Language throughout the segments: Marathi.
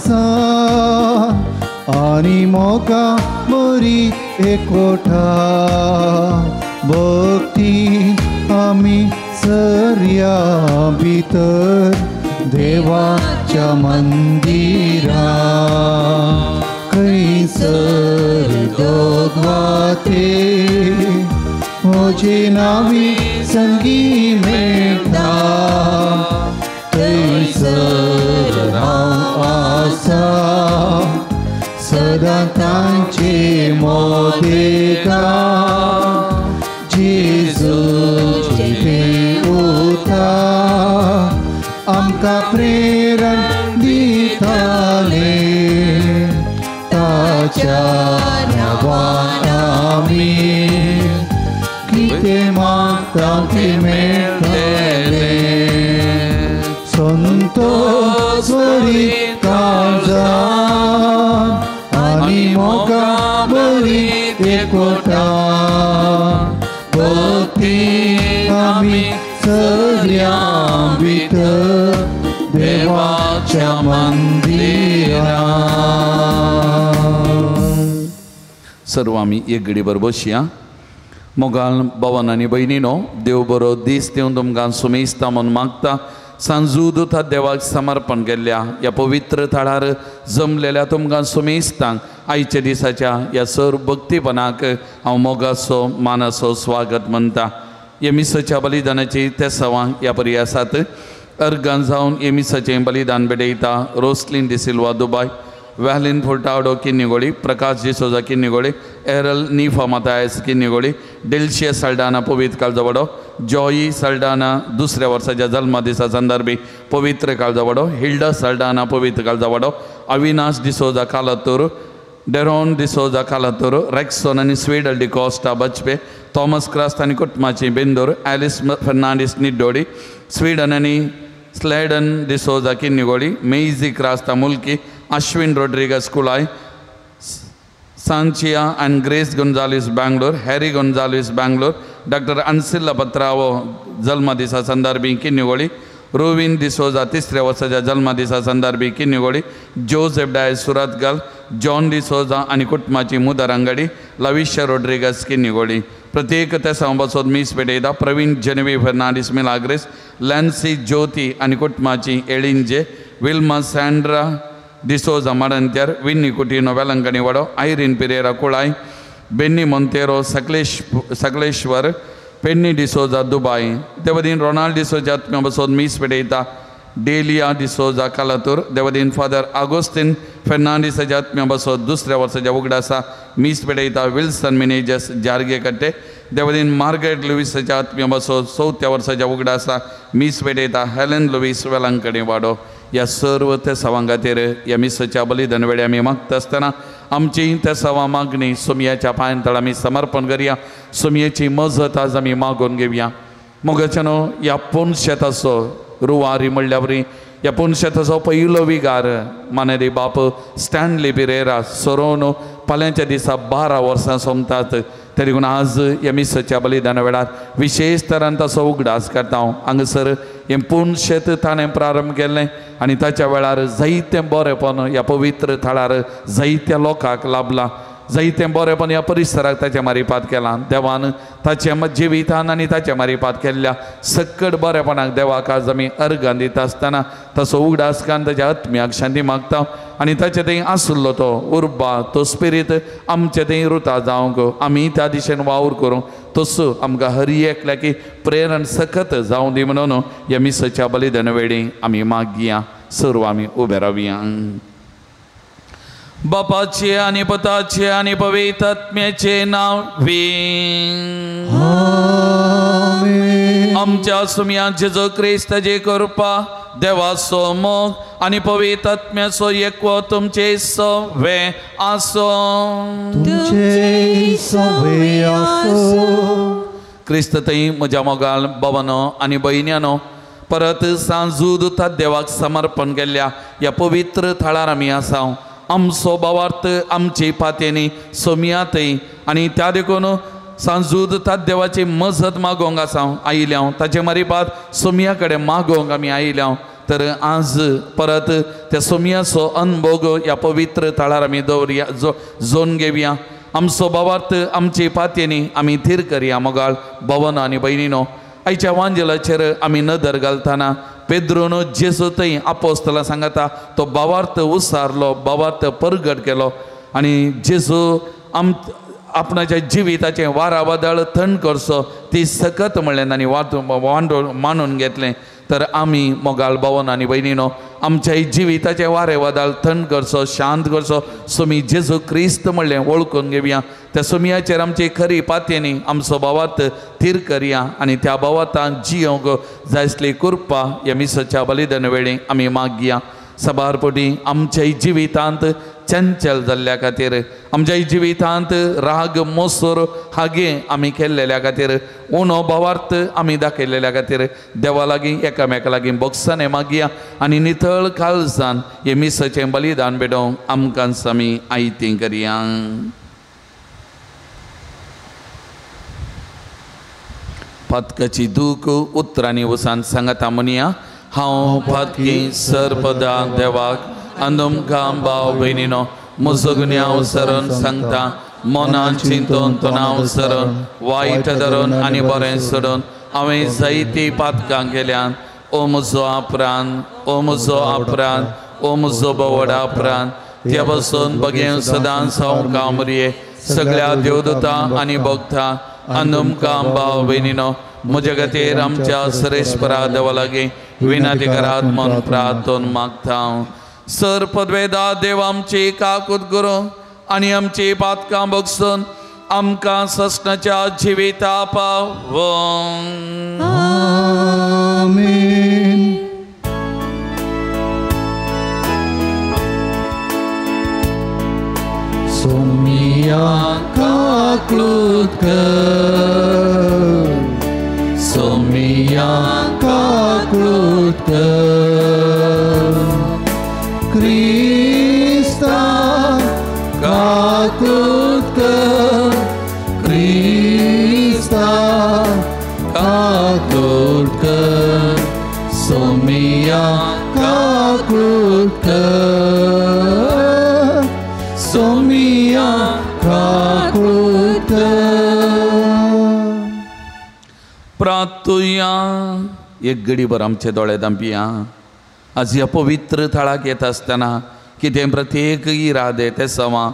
आसा आनी मोगा बरी एकोठा भक्ती आमी सर्या भितर देवाच्या मंदिरा खैसर दोद्वाते म्हजे नावी संगी मेळटा थैसर हांव आसा सदां तांचे मोदेगा जेजूची देवता आमकां प्रेरण दिताले ताच्या नांवान आमी कितें मागता तें मेळटलें संतोष बरी काळजान आनी मोगा बरी एकोटा भक्ती आमी सगळ्या भितर देवाच्या मंदिरांत. सर्व आमी एक घडीभर बसया. मोगाल भवन आनी भयणीनो, देव बरो दीस दिवन तुमकां सुमेस्ता म्हूण मागता. सांजूदुता देवाक समर्पण केल्ल्या ह्या पवित्र थळार जमलेल्या तुमकां सुमेस्तांक आयच्या दिसाच्या ह्या सर भक्तीपणाक हांव मोगाचो मानाचो स्वागत म्हणटा. येमिसाच्या बलिदानाची ते सवां ह्या पर्यासात अर्गां जावन येमिसाचें बलिदान बेडयता रोस्लिन डिसिल्वा दुबाय, वॅलिन फोर्टाडो किन्निगोळी, प्रकाश डिसोजा किन्निगोळी, एरल निफा मातायस किन्निगोळी, डेल्शिया सल्डाना पवित्र काळजावडो, जॉई सल्डाना दुसऱ्या वर्साच्या जल्मा दिसा संदर्भी पवित्र काळजावडो, हिल्डा सल्डाना पवित्र काळजावडो, अविनाश डिसोजा कालातूर, डेरोन डिसोजा कालातूर, रेक्सोन आनी स्वेडल डिकॉस्टा बचपे, थॉमस क्रास्ट आनी कुटुंबाची बेंदूर, ॲलिस फर्नांडीस निड्डोडी, स्वीडन आनी स्लेडन डिसोजा किन्निगोळी, मेइजी क्रास्ता मुल्की, अश्विन रोड्रिगस कुलाय, सांचिया एंड ग्रेस गोंजालिस बैंगलोर, हैरी गोंजालिस बैंगलोर, डॉक्टर अनसिल्ला पत्रावो जल्मा दिसा संदर्भी किन्निगोळी, रोविन डिसोजा तिसऱ्या वर्साच्या जल्मा दिसा संदर्भी किन्निगोळी, जोसेफ डायस सुरतगल, जॉन डिसोजा आनी कुटुंबाची मुदर अंगडी, लविशा रोड्रिगस किन्निगोळी. प्रत्येक त्या बसोत मीस पेटयता प्रवीण जेनेवी फर्नांडीस मिलाग्रेस, लॅन्सी ज्योती आनी कुटुंबाची एळिंजे, विल्मा सॅन्ड्रा डिसोजा मडंत्यार, विन्नी कुटिनो वेलंकणी वडो, आयरीन पिरेरा कुळाय, बेन्नी मोंतेरो सकलेश्वर, पेन्नी डिसोजा दुबाय. देवदीन रोनाल्ड डिसोजा आत्म्या बसोत मीस पेटयता डेलिया डिसोजा कालातूर. देवदीन फादर आगोस्तीन फेर्नांडीसाच्या आत्म्या बसोत दुसऱ्या वर्साच्या उगडासा मीस पेटयता विल्सन मिनेजस जारगे कट्टे. देवदीन मार्गरेट लुईसाच्या आत्म्या बसोत चवथ्या वर्साच्या उगडासा मीस पेटयता हेलेन लुईस वेलंकणी वाडो. ह्या सर्व त्या सवां खातीर ह्या मिसाच्या बलिदान वेळी आमी मागता आसतना आमची त्या सवां मागणी सुमयाच्या पांयांतळ आमी समर्पण करया. सुमयेची मजत आज आमी मागून घेवया. मोगाच्यानो ह्या पुणशेताचो रुवारी म्हणल्या बरी ह्या पुणशेताचो पयलो विगार मानेरी बाप स्टॅनली पिरेरा सोरोन फाल्यांच्या दिसा 12 वर्सां सोंपतात. तरी पूण आज ह्या मिसाच्या बलिदाना वेळार विशेष तरान ताचो उगडास करता. हांगसर हें पुणशेत ताणें प्रारंभ केल्लें आनी ताच्या वेळार जायतें बरेंपण ह्या पवित्र थळार जायत्या लोकांक लाभलां. जायतें बरेंपण ह्या परिसराक ताच्या मारिपात केलां. देवान ताच्या जिवितान आनी ताच्या मारिपात केल्ल्या सकट बरेंपणाक देवाक आज आमी अर्गां दिता आसतना ताचो उगडास कान ताच्या आत्म्याक शांती मागता आनी ताचे थंय आसलो तो उर्बा तो स्पिरीत आमचे थंय रुता जावंक आमी त्या दिशेन वावर करूं तसो आमकां हर एकल्याकी प्रेरण सखत जावं दी म्हणून ह्या मिसाच्या बलिदान वेळी आमी मागया. सर्व आमी उबे रावया. बापाचे आणि पुताचे आणि पवित्र आत्म्याचे नाव आमच्या सुमया जेजू ख्रिस्ताची कृपा देवाचो मोग आणि पवित्र आत्म्याचो एकवो तुमचे सवे आसो. क्रिस्त थंय म्हज्या मोगाल भवनो आनी भयण्यानो परत सांजूदुता देवाक समर्पण केल्ल्या ह्या पवित्र थळार आमी आसा. आमचो भावार्थ आमची पातेनी सोमयातय आनी त्या देखून सांजूदता देवाची मजत मागोवंक आसा आयल्या. ताचे मारिपात सोमया कडेन मागोवंक आमी आयल्या. तर आज परत त्या सोमयाचो अनुभव ह्या पवित्र तळार आमी दवरया जोन घेवया. आमचो भावार्थ आमचे पातयेनी आमी थीर करया. मोगाळ भवन आनी भयणीनो, आयच्या वांजेलाचेर आमी नदर घालतना पेद्रोन जेजू थंय आपोस्तलां सांगता तो भावार्थ उसारलो, भावार्थ परगट केलो आनी जेजू आपणाच्या जिविताचें वारावादळ थंड करचो ती सकत म्हणलें आनी मानून घेतलें. तर आमी मोगाळ भवन आनी भयणीनो, आमच्या जिविताचें वारें वादळ थंड करचो, शांत करचो सोमी जेजू क्रिस्त म्हणलें वळखून घेवया. त्या सोमयाचेर आमची खरी पातयेनी आमचो भावार्थ थीर करया आनी त्या भावार्थान जियोंक जाय आसली कृपा ह्या मिसाच्या बलिदान वेळी आमी मागया. सबारपोटी आमच्या जिवितांत चंचल जाल्ल्या खातीर, आमच्या जिवितांत राग मोसोर हागे आमी केल्लेल्या खातीर, उणो भावार्थ आमी दाखयलेल्या खातीर देवा लागीं एकामेका लागीं बोगसाने मागया आनी नितळ काळजान हे मिसाचें बलिदान बेडोवंक आमकांच आमी आयती करया. पातकाची दूख उतरांनी वसान सांगता म्हणया. हांव पातकी सरपदा देवाक तुमकां भाव भयणीनो म्हजो गुन्यांव हांव सरून सांगता. मनान चिंतून तोंडाव सरून वायट धरून आनी बरें सोडून हांवें जायतीं पातकां केल्यान. ओ म्हजो अपराध, ओ म्हजो अपराध, ओ म्हजो बवडा अपराध. त्या बसून बगेन सदांच हांव कामरिये सगळ्या देवदूतां आनी भक्तां तुमकां भाव भयणीनो म्हजे खातीर आमच्या सरेस्परा देवा लागीं विनाती करात म्हूण प्रार्थोन मागता. सर पदवेदा देव आमची काकूत गुरू आनी आमची पातकां बगसून आमकां ससनाच्या जिविता पावो. आमीन. सोमया काकूत कर, सोमया काकूत कर. क्रिस्ता काकूत कर, क्रिस्ता काकूत कर. सोमया काकूत कर, सोमया काकूत कर. प्रार्थुया. एक घडीभर आमचे दोळे धांपिया. आज ह्या पवित्र थळाक येत आसतना कितें प्रत्येक इरादे ते सवा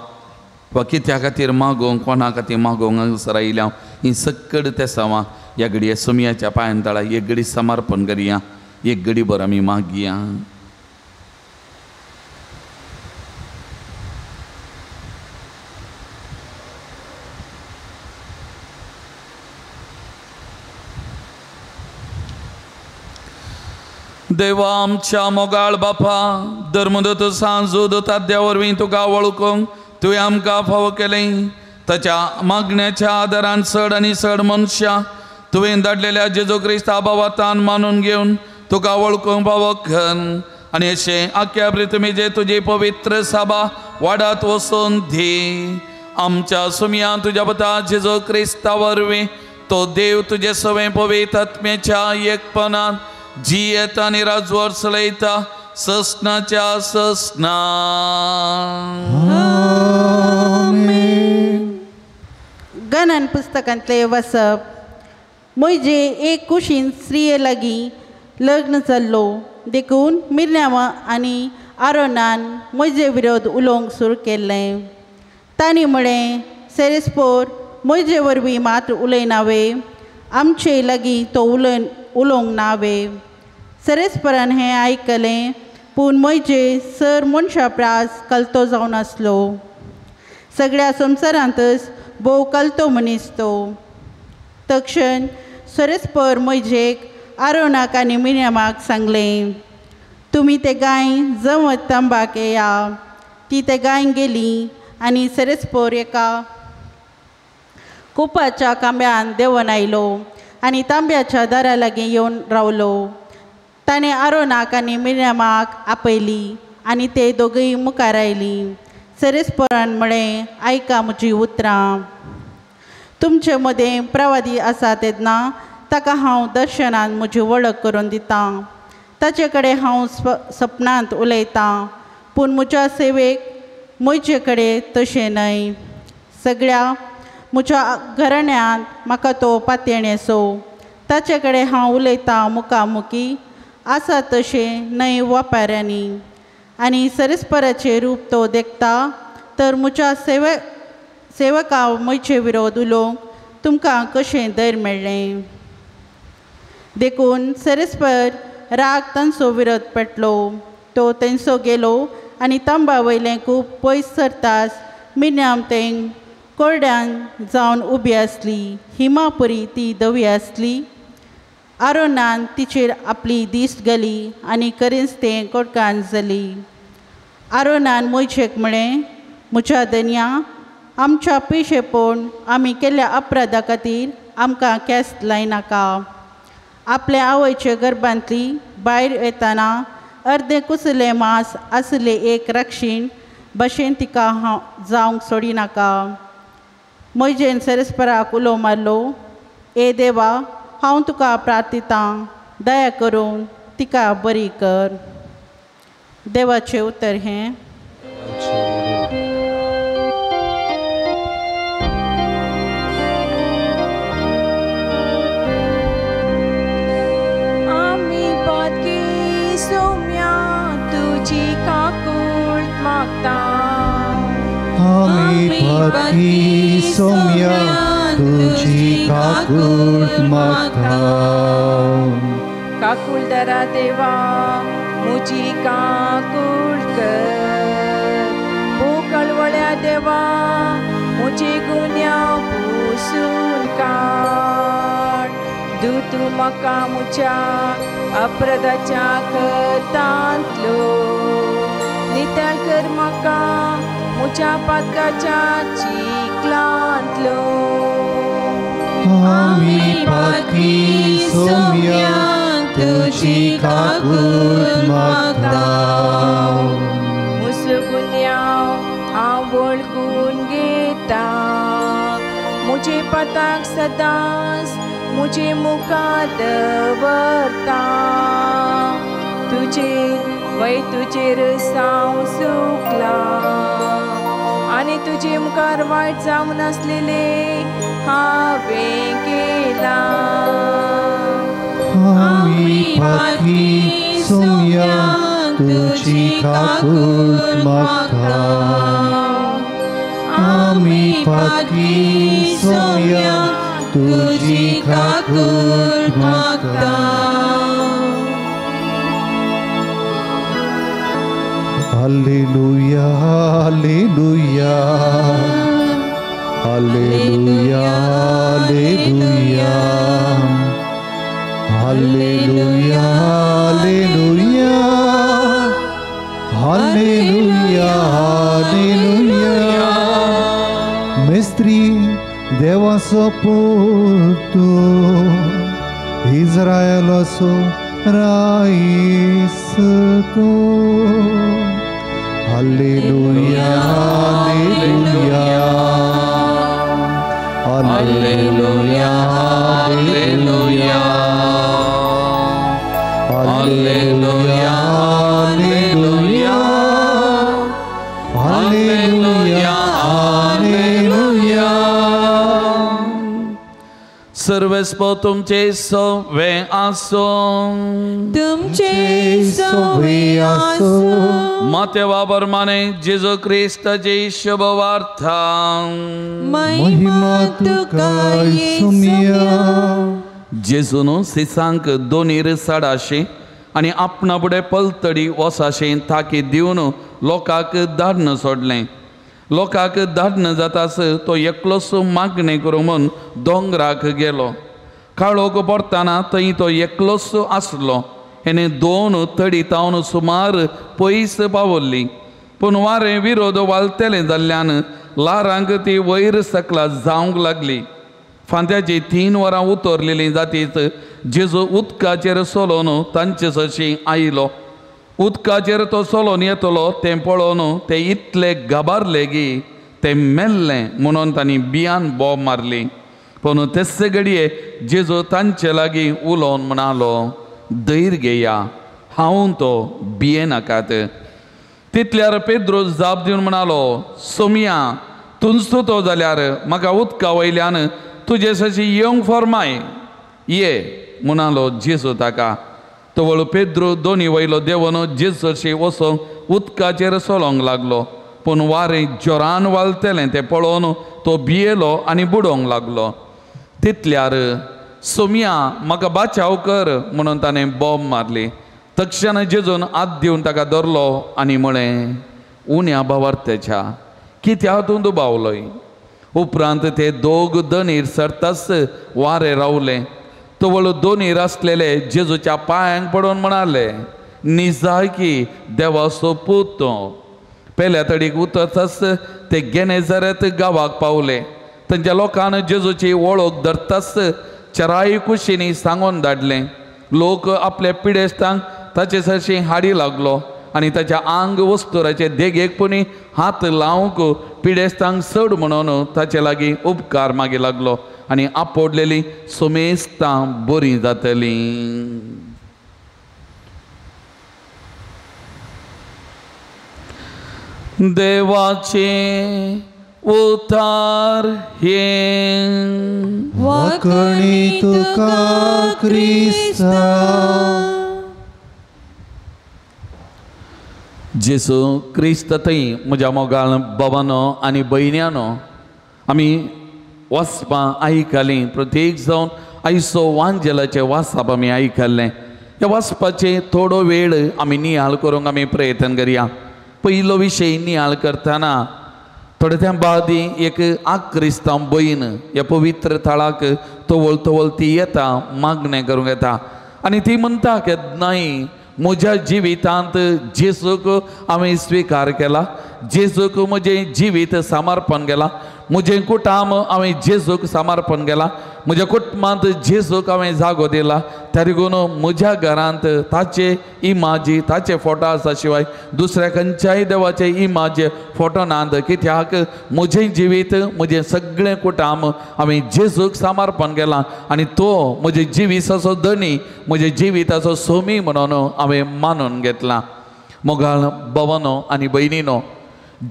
वा कित्या खातीर मागोवंक, कोणा खातीर मागोवंक हांगासर आयल्या ही सक्कड ते सवा ह्या घडये सोमयाच्या पांयान तळा एक घडी समर्पण करया. एक घडीभर आमी मागया. देवा आमच्या मोगाळ बापा, धर्मदूत सांजूदूत आद्या वरवीं तुका वळखूंक तुवें आमकां फावो केलें. ताच्या मागण्याच्या आदारान चड आनी चड मनशां तुवें धाडलेल्या जेजू क्रिस्ता भावार्थान मानून घेवन तुका वळखूंक फावो कर. आनी अशें आख्या पृथ्वीचे तुजी पवित्र सभा वाडत वचून दी. आमच्या सोमया तुज्या पुता जेजू क्रिस्ता वरवीं तो देव तुजे सवें पवित्र आत्म्याच्या एकपणान जी येता आनी राजवर चलयता ससनाच्या ससना. गणन पुस्तकांतले वसप. मोइजे एक कुशीन स्त्रिये लागीं लग्न जाल्लो देखून मिर्याम आनी आरोनान मोइजे विरोध उलोवंक सुरू केल्लें. तांणी म्हळें, सेरेस्पोर मोइजे वरवीं मात्र उलयनावे, आमचे लागीं तो उलोवंक नावे. सेरेस्परान हें आयकलें, पूण मोइजे सर मनशा प्रास कलतो जावन आसलो. सगळ्या संवसारांतच भोव कलतो मनीस तो. तक्षण सेरेस्पर मोइजेक, आरोनाक आनी मिर्यामाक सांगलें, तुमी ते गाय जमत तांबाक येया. ती ते गाय गेली आनी सेरेस्पर एका कुपाच्या कांब्यान देंवन आयलो आनी तांब्याच्या दारा लागीं येवन रावलो. ताणें आरोनाक आनी मिर्यामाक आपयली आनी ते दोगूय मुखार आयलीं. सेरेस्परान म्हळें, आयका म्हजीं उतरां. तुमचे मदें प्रवादी आसा तेन्ना ताका हांव दर्शनान म्हजी वळख करून दितां. ताचे कडेन हांव सपनांत उलयतां, पूण म्हज्या सेवेक म्हजे कडेन तशें न्हय. सगळ्या म्हज्या घराण्यांत म्हाका तो पातयणेचो. ताचे कडेन हांव उलयतां मुखामुखी, आसा तशें न्हय वापाऱ्यांनी. आनी सरस्पराचें रूप तो देखता, तर म्हज्या सेवकां म्हजे विरोध उलोवंक तुमकां कशें धैर्य मेळ्ळें. देखून सरस्पर राग तांचो विरोध पेटलो. तो तेंचो गेलो आनी तांबा वयलें खूब पयस सरतास मिर्याम तें कोरड्यान जावन उबी आसली. हिमापुरी ती धवी आसली. आरोनान तिचेर आपली दिश्ट घाली आनी करीस तें कोडकान जाली. आरोनान मोयशेक म्हळें, म्हज्या धन्या, आमच्या पिशेपण आमी केल्ल्या अपराधा खातीर आमकां केस लायनाका. आपल्या आवयचे गर्भांतली भायर येतना अर्दें कुसलें मांस आसलें एक रक्षीण भशेन तिका जावंक सोडिनाका. मोयजेन सरस्पराक उलो मारलो, ए देवा, हांव तुका प्रार्थितां, दया करून तिका बरी कर. देवाचें उतर हें. आमी पातकी सौम्या तुजी काकूळट मागता. आमी पातकी सौम्या तुजी काकूळट मागता. काकूळदारा देवा मुजी काकूळ कर. कळवळ्या देवा मुजी गुन्या पुसून काड. तूं म्हाका म्हज्या अपराधाच्या करतांतलो. नितळ कर म्हाका म्हज्या पातकाच्या चिखलांतलो. आमी पातकी सौम्या तुजी काकूळट मागता. मुसळ गुन्यांव हांव वळखून घेता. म्हजे पाताक सदांच म्हजे मुखार दवरता. तुजेर साव सुकला आनी तुजे मुखार वायट जावन आसलेले हांवें केला. आमी पातकी सौम्या तुजी काकूळट मागता. आमी पातकी सौम्या तुजी काकूळट मागता. हालेलुया, हालेलुया, हालेलुया, हालेलुया, हालेलुया, हालेलुया, हालेलुया. मिस्त्री देवाचो पुतो, इस्रायलाचो राईस तो. हालेलुया, हालेलुया, हालेलुया, हालेलुया, हालेलुया, हालेलुया, हालेलुया, हालेलुया. सर्वस्व तुमचे सवे आसो. तुमचे सवे आसो. मातेवा प्रमाणे जेजू ख्रिस्ताची शुभ वार्ता. महिमा तुका येसुया. जेजून सिसांक 2,600 आनी आपणा फुडें पलतडी वसाशें ताकीद दिवन लोकांक धाडन सोडलें. लोकांक धाडन जातास तो एकलोच मागणें करूं म्हूण दोंगराक गेलो. काळोख पडटाना थंय तो एकलोच आसलो. हेणे 2 तडी तावन सुमार पयस पावल्ली. पूण वारें विरोध वालतेलें जाल्ल्यान लारांक ती वयर सकला जावंक लागली. फांत्याची 3 वरां उतरलेलीं जातीच जेजू उदकाचेर सोलोन तांचे सशी आयलो. उदकाचेर तो सोलोन येतलो तें पळोवन ते इतले गाबारले की ते मेल्ले म्हणून तांणी बियान बोब मारली. पूण तेच घडये जेजू तांचे लागीं उलोवन म्हणालो, धैर्य घेया, हांव तो भिये नाकात. तितल्यार पेद्रो जाप दिवन म्हणालो, सोमिया तुंचो तो जाल्यार म्हाका उदका वयल्यान तुजे सशी येवंक फॉर्माय. ये म्हणालो जेजू ताका. तवळ पेद्रो दोनी वयलो देवून जेजूशी वसोंक उदकाचेर सोलोंक लागलो. पूण वारें जोरान वालतेलें तें पळोवन तो भियेलो आनी बुडोंक लागलो. तितल्यार सोमिया म्हाका बाचाव कर म्हणून ताणें बोब मारली. तक्षण जेजून हात दिवन ताका धरलो आनी म्हळें, उण्या भावार्थ्याच्या कित्या तूं दुबावलोय. उपरांत ते दोग दोनीर सरतास वारें रावलें. तवळ दोनीर आसलेले जेजूच्या पांयांक पडोवन म्हणाले, निजाय की देवाचो पूत तो. पेल्या तडीक उतरतास ते गेनेझारेत गांवाक पावले. तांच्या लोकान जेजूची वळख धरतास चराई कुशीनी सांगून धाडलें. लोक आपल्या पिडेस्तांक ताचे सरशी हाडी लागलो आनी ताच्या आंग वस्तुराचे देगेकपणी हात लावंक पिडेस्तांक चड म्हणून ताचे लागीं उपकार मागी लागलो आनी आपोडलेली सुमेस्तां बरीं जातलीं. देवाचे उतार हे वाकणी तुका क्रिस्ता. जेसू क्रिस्त थंय म्हज्या मोगाळ भावानो आनी भयण्यानो, आमी वचपां आयकलीं. प्रत्येक जावन आयचो वांजेलाचें वासप आमी आयकल्लें. ह्या वाचपाचे थोडो वेळ आमी नियाळ करूंक आमी प्रयत्न करया. पयलो विशय नियाळ करतना थोडे त्या बादी एक क्रिस्तांव भयण ह्या पवित्र थळाक तवळ तवळ ती येता, मागणें करूंक येता आनी ती म्हणटा की नाही, म्हज्या जिवितांत जेजूक हांवें स्विकार केला, जेजूक म्हजें जिवीत समर्पण केलां, म्हजें कुटुंब हांवें जेजूक समर्पण केलां, म्हज्या कुटुंबांत जेजूक हांवें जागो दिला. त्या देखून म्हज्या घरांत ताचे इमाजी ताचे फोटो आसा शिवाय दुसऱ्या खंयच्याय देवाचे इमाजे फोटो नात. कित्याक म्हजें जिवीत म्हजें सगळें कुटुंब हांवें जेजूक समर्पण केलां आनी तो म्हजे जिविताचो धनी, म्हजे जिविताचो सोमी म्हणून हांवें मानून घेतला. मोगाळ भावानो आनी भयणीनो,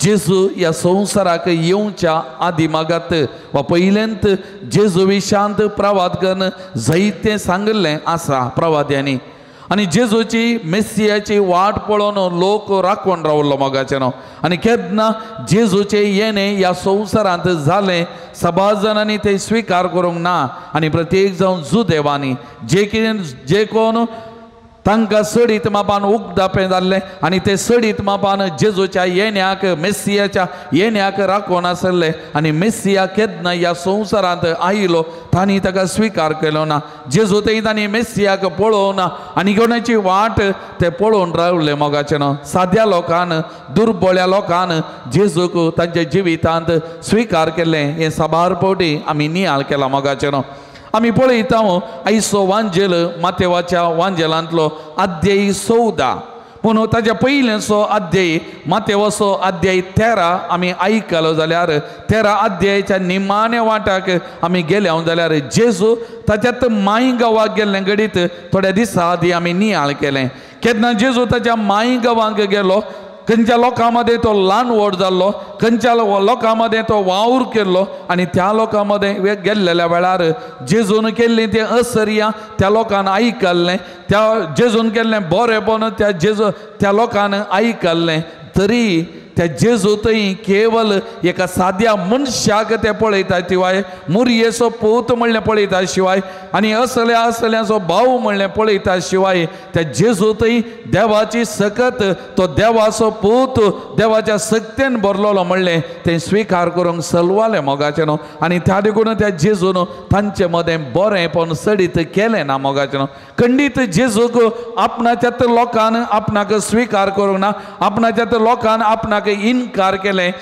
जेजू ह्या संवसाराक येवच्या आदी मागात वा पयलेंत जेजू विशांत प्रवाद करून जायतें सांगलें आसा प्रवाद्यांनी. आनी जेजूची मेस्सियाची वाट पळोवन लोक राखून रावलो मोगाचेनो. आनी केन्ना जेजूचे येणें ह्या संवसारांत जालें सभा जाणांनी तें स्विकार करूंक ना. आनी प्रत्येक जावन जुदेवांनी जे कोण तांकां सडीत मापान उगदापें जाल्लें आनी ते सडीत मापान जेजूच्या येण्याक मेस्सियाच्या येण्याक राखून आसले आनी मेस्सिया केन्ना ह्या संवसारांत आयलो तांणी ताका स्विकार केलो ना. जेजू थंय तांणी मेस्सियाक पळोवं ना आनी कोणाची वाट ते पळोवन रावले मोगाचेनो. साद्या लोकान, दुर्बळ्या लोकान जेजूक तांच्या जिवितांत स्विकार केलें हें साबार फावटी आमी नियाळ केलां मोगाचेनो. आमी पळयता आयचो वांजेल मातेवाच्या वांजेलांतलो अध्याय 14, पूण ताच्या पयलेचो अध्याय मातेवाचो अध्याय 13 आमी आयकलो जाल्यार 13 अध्यायाच्या निमाण्या वाटाक आमी गेल्या जाल्यार जेजू ताच्यात माई गांवाक गेल्लें घडीत थोड्या दिसां आदी आमी नियाळ केलें. केन्ना जेजू ताच्या माई गांवाक गेलो, खंयच्या लोकां मदें तो ल्हान व्हड जाल्लो, खंयच्या लोकां मदें तो वावर केल्लो आनी त्या लोकां मदें गेल्लेल्या वेळार जेजून केल्लें तें असर्या त्या लोकांन आयकल्लें, त्या जेजून केल्लें बरेंपण त्या लोकांन आयकल्लें. तरी त्या जेजू थंय केवल एका साद्या मनशाक ते पळयता शिवाय मुरयेचो पूत म्हणलें पळयता शिवाय आनी असल्याचो भाव म्हणलें पळयता शिवाय त्या जेजू थंय देवाची सकत तो देवाचो पूत देवाच्या सक्तेन भरलोलो म्हणलें तें स्विकार करूंक सलवालें मोगाचेनो. आनी त्या देखून त्या जेजून तांचे मदें बरेंपण सडीत केलें ना मोगाचेनो. खंडीत जेजूक आपणाच्यात लोकान आपणाक स्विकार करूंक ना, आपणाच्यात लोकान आपणाक इन्कार केलें.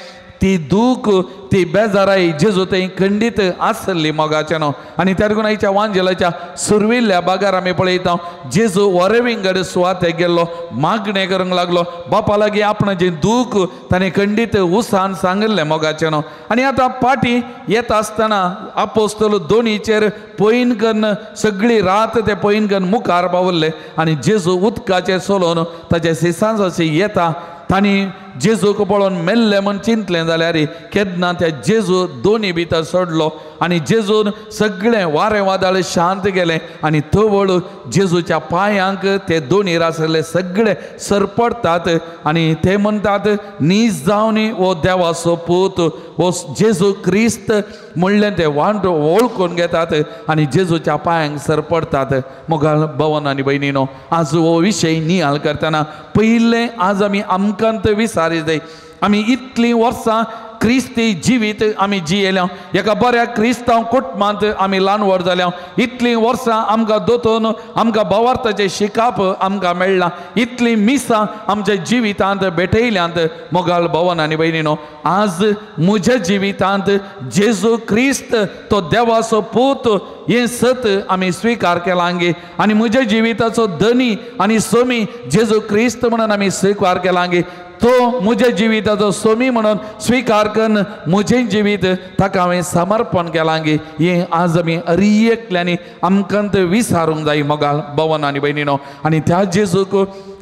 ती दूख ती बेजाराई जेजू थंय खंडीत आसली मोगाचें न्हू. आनी त्या देखून आयच्या वांजेलाच्या सुरविल्ल्या बागार आमी पळयता जेजू वरविंगड सुवातेक गेल्लो, मागणें करूंक लागलो, बापा लागीं आपणाचें दूख ताणें खंडीत उसान सांगलें मोगाचें न्हू. आनी आतां पाटी येता आसतना आपोस्तल दोनीचेर पयन करून सगळी रात ते पयन करून मुखार पावल्ले आनी जेजू उदकाचेर चलोवन ताच्या सिसांत अशें येता. तांणी जेजूक पळोवन मेल्ले म्हण चिंतलें जाल्यार केन्ना त्या जेजू दोनी भितर सोडलो आनी जेजून सगळें वारें वादळ शांत गेलें आनी थवळ जेजूच्या पांयांक ते दोनीर आसले सगळे सरपडटात आनी ते म्हणटात नीज जावन हो देवाचो पूत हो जेजू क्रिस्त म्हणलें ते वळखून घेतात आनी जेजूच्या पांयांक सरपडटात. मोगाळ भवन आनी भयणीनो, आज हो विशय नियाळ करतना पयलें आज आमी आमकांत विचारी जाय. आमी इतलीं वर्सां क्रिस्ती जिवीत आमी जियेल्या, एका बऱ्या क्रिस्तांव कुटुंबांत आमी ल्हान व्हड जाल्या. इतलीं वर्सां आमकां दोतोन आमकां भवार्थाचें शिकाप आमकां मेळ्ळां, इतलीं मिसां आमच्या जिवितांत भेटयल्यांत. मोगाळ भवन आनी भयणीनो, आज म्हज्या जिवितांत जेजू क्रिस्त तो देवाचो पूत हें सत आमी स्विकार केलां गे आनी म्हज्या जिविताचो धनी आनी सोमी जेजू क्रिस्त म्हणून आमी स्विकार केलां गे. तो म्हज्या जिविताचो सोमी म्हणून स्विकार करून म्हजें जिवीत ताका हांवें समर्पण केलां गे. हें आज आमी अरियेंतल्यानी आमकांत विसारूंक जाय मोगाळ भवन आनी भयणीनो. आनी त्या जेजूक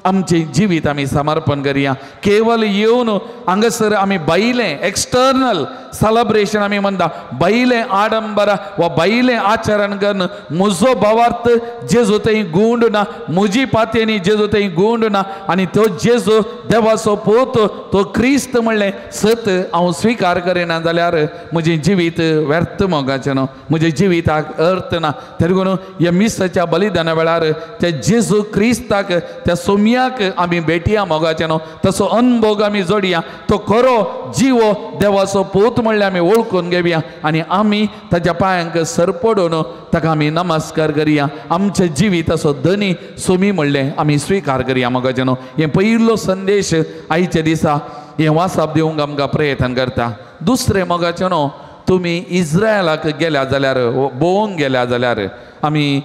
आमचें जिवीत आमी समर्पण करया. केवल येवन हांगासर आमी भायलें एक्सटर्नल सेलिब्रेशन आमी म्हणटा, भायलें आडंबरा वा भायलें आचरण करून म्हजो भावार्थ जेजू थंय गुंड ना, म्हजी पातयेनी जेजू थंय गुंड ना आनी तो जेजू देवाचो पूत तो क्रिस्त म्हणलें सत हांव स्विकार करिना जाल्यार म्हजें जिवीत व्यर्थ मोगाचें न्हू, म्हज्या जिविताक अर्थ ना. त्या लागून ह्या मिसाच्या बलिदाना वेळार त्या जेजू क्रिस्ताक त्या सोम्याक आमी भेटया मोगाचें न्हू, तसो अनुभव आमी जोडया. तो खरो जिवो देवाचो पूत म्हणल्यार आमी वळखून घेवया आनी आमी ताच्या पांयांक सरपडून ताका आमी नमस्कार करया. आमच्या जिविताचो धनी सोमी म्हणलें आमी स्विकार करया मोगाचें न्हू. हें पयलो संदेश आयच्या दिसा हें वासाप दिवंक आमकां प्रयत्न करता. दुसरें मोगाचें न्हू, तुमी इस्रायलाक गेल्या जाल्यार भोवंक गेल्या जाल्यार आमी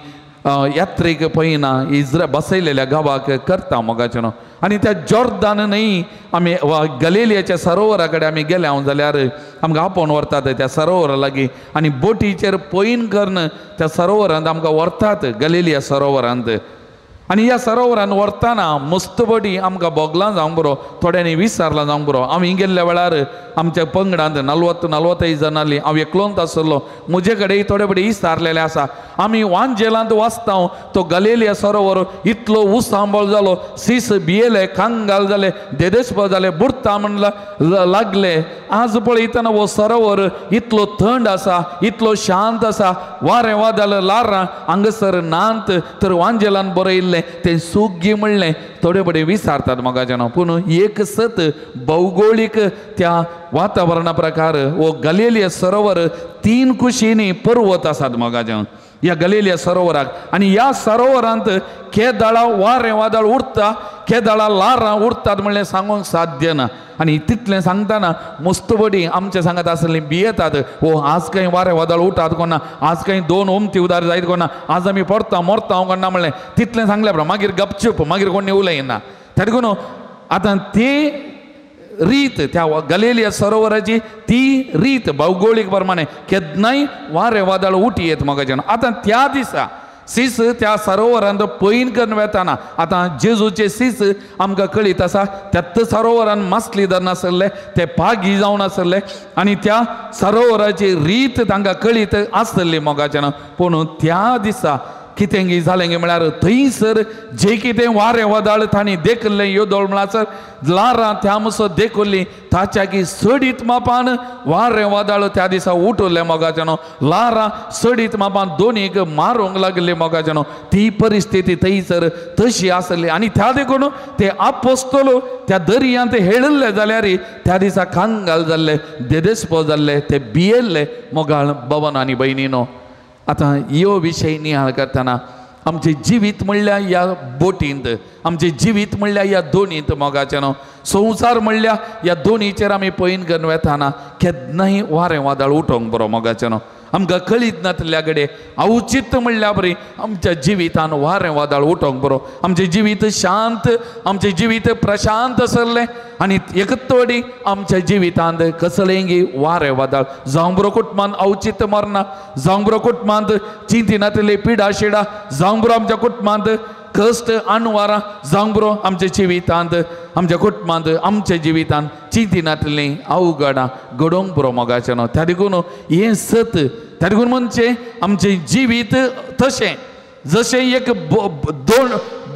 यात्रेक पळयना बसयलेल्या गांवाक करता मोगाचें न्हू. आनी त्या जॉर्दान न्हंय आमी गलिलियाच्या सरोवरा कडेन आमी गेल्या जाल्यार आमकां आपोवन व्हरतात त्या सरोवरा लागीं आनी बोटीचेर पयन करून त्या सरोवरांत आमकां व्हरतात गलिलिया सरोवरांत. आनी ह्या सरोवरान व्हरतना मस्तबडी आमकां बोगलां जावंक बरो, थोड्यांनी विचारलां जावंक बरो. आमी गेल्ल्या वेळार आमच्या पंगडांत 40-45 जाण आसलीं, हांव एकलोंच आसलो. म्हजे कडेन थोडे बडे विचारलेले आसा. आमी वांजेलांत वाचता तो गलिलिया सरोवर इतलो उसांबळ जालो, सीस भियेले, कांगाल जाले, देदेस्प जाले, बुडता म्हणला लागले. आज पळयतना हो सरोवर इतलो थंड आसा, इतलो शांत आसा, वारें वादळ लारां हांगासर नांत. तर वांजेलान बरयल्लें ते सुग्गी म्हणलें थोडे बडे विचारतात मोगाचें न्हू. पूण एक सत भौगोळीक त्या वातावरणा प्रकार हो गलिलिया सरोवर 3 कुशींनी पर्वत आसात मोगाचें ह्या गलिलिया सरोवराक. आनी ह्या सरोवरांत केदाळा वारें वादळ उडटा, केदाळा लारां उडटात म्हणलें सांगूंक साध्य ना. आनी तितलें सांगतना मस्तबडी आमच्या सांगात आसलीं भियेतात. हो आज खंय वारें वादळ उठात कोणा, आज खंय 2 उमती उदार जायत कोणा, आज आमी पडटा मरता हांव कोणा म्हणलें. तितलें सांगलें बरो मागीर गपचूप, मागीर कोणी उलयना. त्या देखून आतां ती रीत त्या गलिलिया सरोवराची ती रीत भौगोळीक प्रमाणे केन्नाय वारें वादळ उठी येत मोगाचें. आतां त्या दिसा सीस त्या सरोवरांत पयन करून वेताना आतां जेजूचे सीस आमकां कळीत आसा. त्याच सरोवरान मासली धरून आसले, ते पागी जावन आसले आनी त्या सरोवराची रीत तांकां कळीत आसली मोगाचें. पूण त्या दिसा कितें जालें गे म्हळ्यार थंयसर जें कितें वारें वादळ तांणी देखल्लें योदोळ म्हळ्यार लारां त्या मसो देखुल्लीं ताच्या की सडीत मापान वारें वादळ त्या दिसा उठुल्लें मोगाचें. लारां सडीत मापान दोनीक मारूंक लागले मोगाचें. ती परिस्थिती थंयसर तशी आसली आनी त्या देखून ते आपोस्तल त्या दर्यांत हेळिल्ले जाल्यार त्या दिसा कांगाल जाल्ले, देदेस्प जाल्ले, ते भियेल्ले मोगाळ भवन आनी भयणीनो. आतां ह्यो विशय नियाळ करतना आमचे जिवीत म्हणल्या ह्या बोटींत, आमचे जिवीत म्हणल्या ह्या दोनींत मोगाचें न्हू, संवसार म्हणल्या ह्या दोनीचेर आमी पयन घेवन वेताना केन्नाय वारें वादळ उठोवंक बरो मोगाचें न्हू. आमकां कळीत नातल्या कडेन अवचित्त म्हणल्या बरी आमच्या जिवितान वारें वादळ उठोवंक बरो, आमचें जिवीत शांत, आमचें जिवीत प्रशांत सरलें आनी एकतोडी आमच्या जिवितांत कसलेंगी वारें वादळ जावं बरो कुटुंबांत अवचित्त मरना, जावं बरो कुटुंबांत चिंतिनातले पिडा शिडा, जावं बरो आमच्या कुटुंबांत कश्ट अणवारां, जावं बरो आमच्या जिवितांत आमच्या कुटुंबांत आमच्या जिवितांत चिंतिनातलीं अवघडां घडोवंक बरो मोगाचें न्हू. त्या देखून हें सत, त्या देखून म्हणजे आमचें जिवीत तशें जशें एक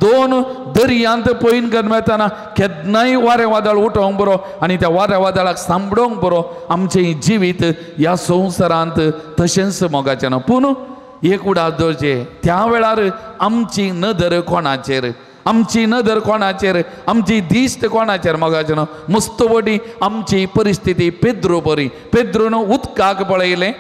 दोन दर्यांत पयन घेवन वेताना केन्नाय वारें वादळ उठोवंक बरो आनी त्या वाऱ्या वादळाक सांबाळोवंक बरो आमचें जिवीत ह्या संवसारांत तशेंच मोगाचें न्हू. पूण एक उडास दवरचे, त्या वेळार आमची नदर कोणाचेर, आमची नदर कोणाचेर, आमची दिश्ट कोणाचेर मोगाचें न्हू. मुस्तवडी आमची परिस्थिती पेद्रू बरी, पेद्रून उदकाक पळयलें,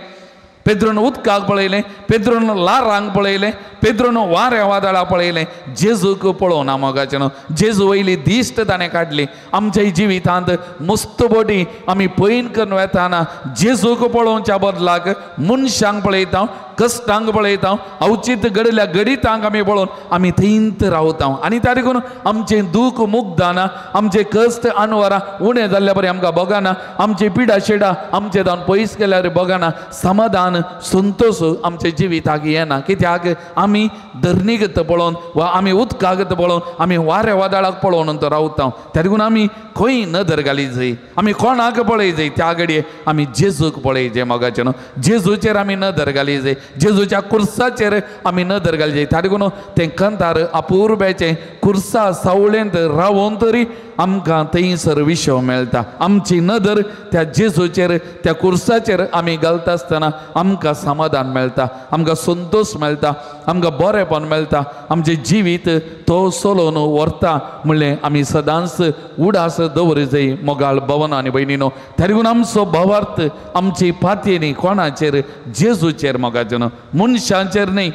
पेद्रून उदकाक पळयलें, पेद्रून लारांक पळयलें, पेद्रून वाऱ्या वादळाक पळयलें, जेजूक पळोवना मोगाचें न्हू. जेजू वयली दिश्ट ताणें काडली. आमच्या जिवितांत मुस्तबोडी आमी पयन करून वेताना जेजूक पळोवच्या बदलाक मनशांक पळयता, कश्टांक पळयता, अवचित घडल्या गडितांक आमी पळोवन आमी थंयत रावता आनी त्या देखून आमचें दूख मुग्धाना, आमचे कश्ट अनवरां उणें जाल्ल्या बरें आमकां बगाना, आमची पिडा शिडा आमचे जावन पयस केल्यार बगाना, समाधान संतोश आमच्या जिविताक येना. कित्याक आमी धरणीगत पळोवन वा आमी उदकागत पळोवन आमी वाऱ्या वादळाक पळोवन तो रावता. त्या देखून आमी खंय नदर घाली जाय, आमी कोणाक पळय जाय, त्या घडये आमी जेजूक पळय जाय मोगाचें न्हू. जेजूचेर आमी नदर घाली जाय, जेजूच्या कुर्साचेर आमी नदर घाली जाय. त्या देखून तें कंतार अपुर्ब्याचें कुर्सा सावळेंत रावोन तरी आमकां थंयसर विशव मेळटा. आमची नदर त्या जेजूचेर, त्या कुर्साचेर आमी घालता आसतना आमकां समाधान मेळटा, आमकां संतोश मेळटा, आमकां बरेंपण मेळटा. आमचें जिवीत तो चलोवन व्हरता म्हणलें आमी सदांच उडास दवर जाय मोगाळ भवन आनी भयणीनो. त्या देखून आमचो भवार्थ आमची पातये न्ही कोणाचेर, जेजूचेर मोगाचें न्हू, मनशांचेर न्ही,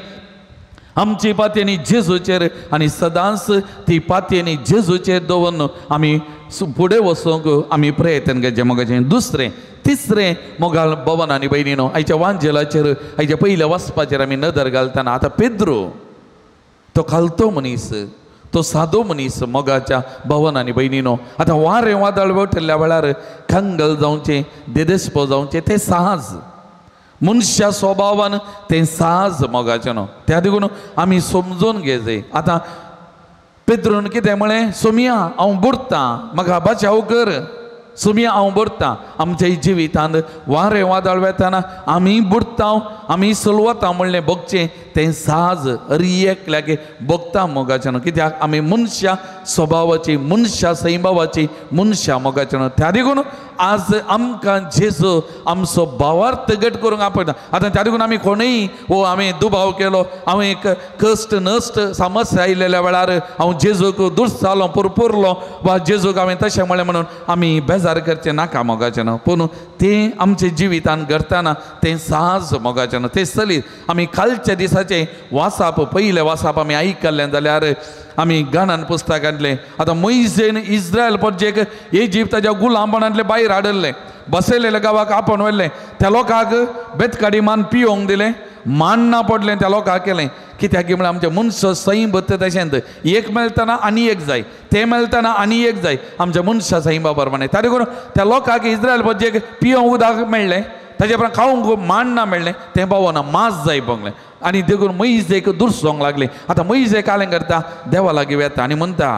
आमची पातयेनी जेजूचेर आनी सदांच ती पातयेनी जेजूचेर दवरून आमी फुडें वचूंक आमी प्रयत्न घेवचे मोगाचें. दुसरें तिसरें मोगाळ भवन आनी भयणीनो, आयच्या वांजेलाचेर आयच्या पयल्या वचपाचेर आमी नदर घालतना आतां पेद्रू तो खालतो मनीस, तो सादो मनीस मोगाच्या भवन आनी भयणीनो. आतां वारें वादळ वठल्या वेळार खंगल जावचें, देदेस्प जावचें तें साहज, मनशा स्वभावान तें साहज मोगाचें न्हू. त्या देखून आमी समजून घे जाय. आतां पेद्रून कितें म्हळें, सोमिया हांव बुडटां, म्हाका बचाव कर, सोमिया हांव बुडटां. आमच्या जिवितांत वारें वादळ वेताना आमी बुडटा, आमी चलवता म्हणलें बगचें तें साहज रियेक लागे बगता मोगाचें न्हू. कित्याक आमी मनशा स्वभावाची, मनशा सैभावाची मनशा मोगाचें न्हू. त्या देखून आज आमकां जेजू आमचो भावार्थ घट करूंक आपयता. आतां त्या देखून आमी कोणूय आमी दुबाव केलो, हांवें एक कश्ट नश्ट समस्या आयिल्ल्या वेळार हांव जेजूक दुर्सालो पुरपुरलो वा जेजूक हांवें तशें म्हळें म्हणून आमी बेजार करचें नाका मोगाचें न्हू. पूण तें आमच्या जिवितांत घडटाना तें साहज मोगाचें न्हू. तें चलीत आमी कालच्या दिसाचें वासाप, पयलें वासाप आमी आयकल्लें जाल्यार आमी गणान पुस्तकांतलें. आतां मोइजेन इस्रायल प्रजेक इजिप्ताच्या गुलामपणांतले भायर हाडले, बसयलेल्या गांवाक आपण व्हेल्लें, त्या लोकांक बेतकाडी मान पियोंक दिलें, मान ना पडलें त्या लोकांक केलें. कित्याक म्हळ्यार आमचें मनशा सैम बत्त तशेंच एक मेळटना आनी एक जाय, तें मेळटना आनी एक जाय आमच्या मनशा सैमा प्रमाणे. त्या देखून त्या लोकांक इस्रायल प्रजेक पियोंक उदक मेळ्ळें, ताचे उपरांत खावंक मान ना मेळ्ळें, तें पावना मास जाय पळोवंक आनी देखून मोइजेक दुरसोंक लागलें. आतां मोइजे कालें करता, देवा लागीं वेता आनी म्हणटा,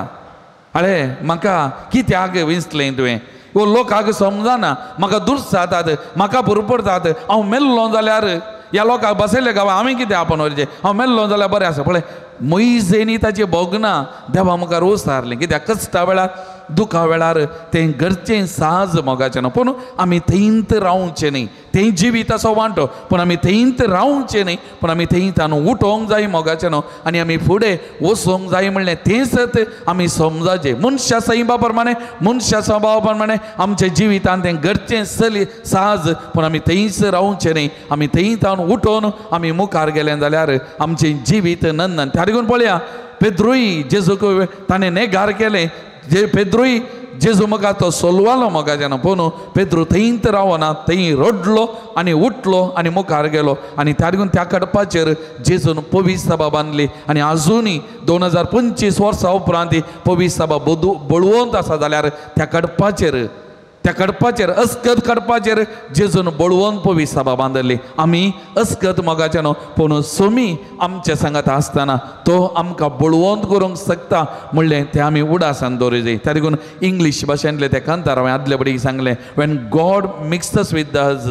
अळे म्हाका कित्याक विंचलें तुवें, वो लोकांक समजना, म्हाका दुरसातात, म्हाका पुरपरतात, हांव मेल्लो जाल्यार ह्या लोकांक बसयले गांवा हांवें कितें आपण व्हरचें, हांव मेल्लो जाल्यार बरें आसा. पळय मोइजेनी ताची भोगना देवा मुखार ओसारलें. कित्याक कश्टा वेळार दुखा वेळार तें घरचें साज मोगाचें न्हू पूण आमी थंयत रावचें न्ही तें जिवीत असो वांटो पूण आमी थंयत रावचें न्ही पूण आमी थंयतान उठोवंक जाय मोगाचें न्हू आनी आमी फुडें वचोंक जाय म्हणलें तें सत आमी समजाचें मनशा सैबा प्रमाणे मनशा स्वभावा प्रमाणे आमच्या जिवितान तें घरचें साज पूण आमी थंयच रावचें न्ही आमी थंयतान उठोवन आमी मुखार गेलें जाल्यार आमचें जिवीत नंदन त्या देखून पळया पेद्रूय जेजूक ताणें नेगार केलें जे पेद्रूय जेजू म्हाका तो सोलवालो मोगा जेन्ना पूण पेद्रू थंयत रावना थंय रडलो आनी उठलो आनी मुखार गेलो आनी त्या देखून त्या कडपाचेर जेजून पवीस सभा बांदली आनी आजुनूय 2025 वर्सां उपरांत पवीस सभा बळवंत आसा जाल्यार त्या कडपाचेर अस्कत कडपाचेर जेजून बळवंत पवीस सभा बांदली आमी अस्कत मोगाचें न्हू पूण सोमी आमच्या सांगात आसतना तो आमकां बळवंत करूंक शकता म्हणलें तें आमी उडासान दवरूं जाय त्या देखून इंग्लीश भाशेंतले ते कांतार हांवें आदले बडीक सांगलें Wien God mix us with us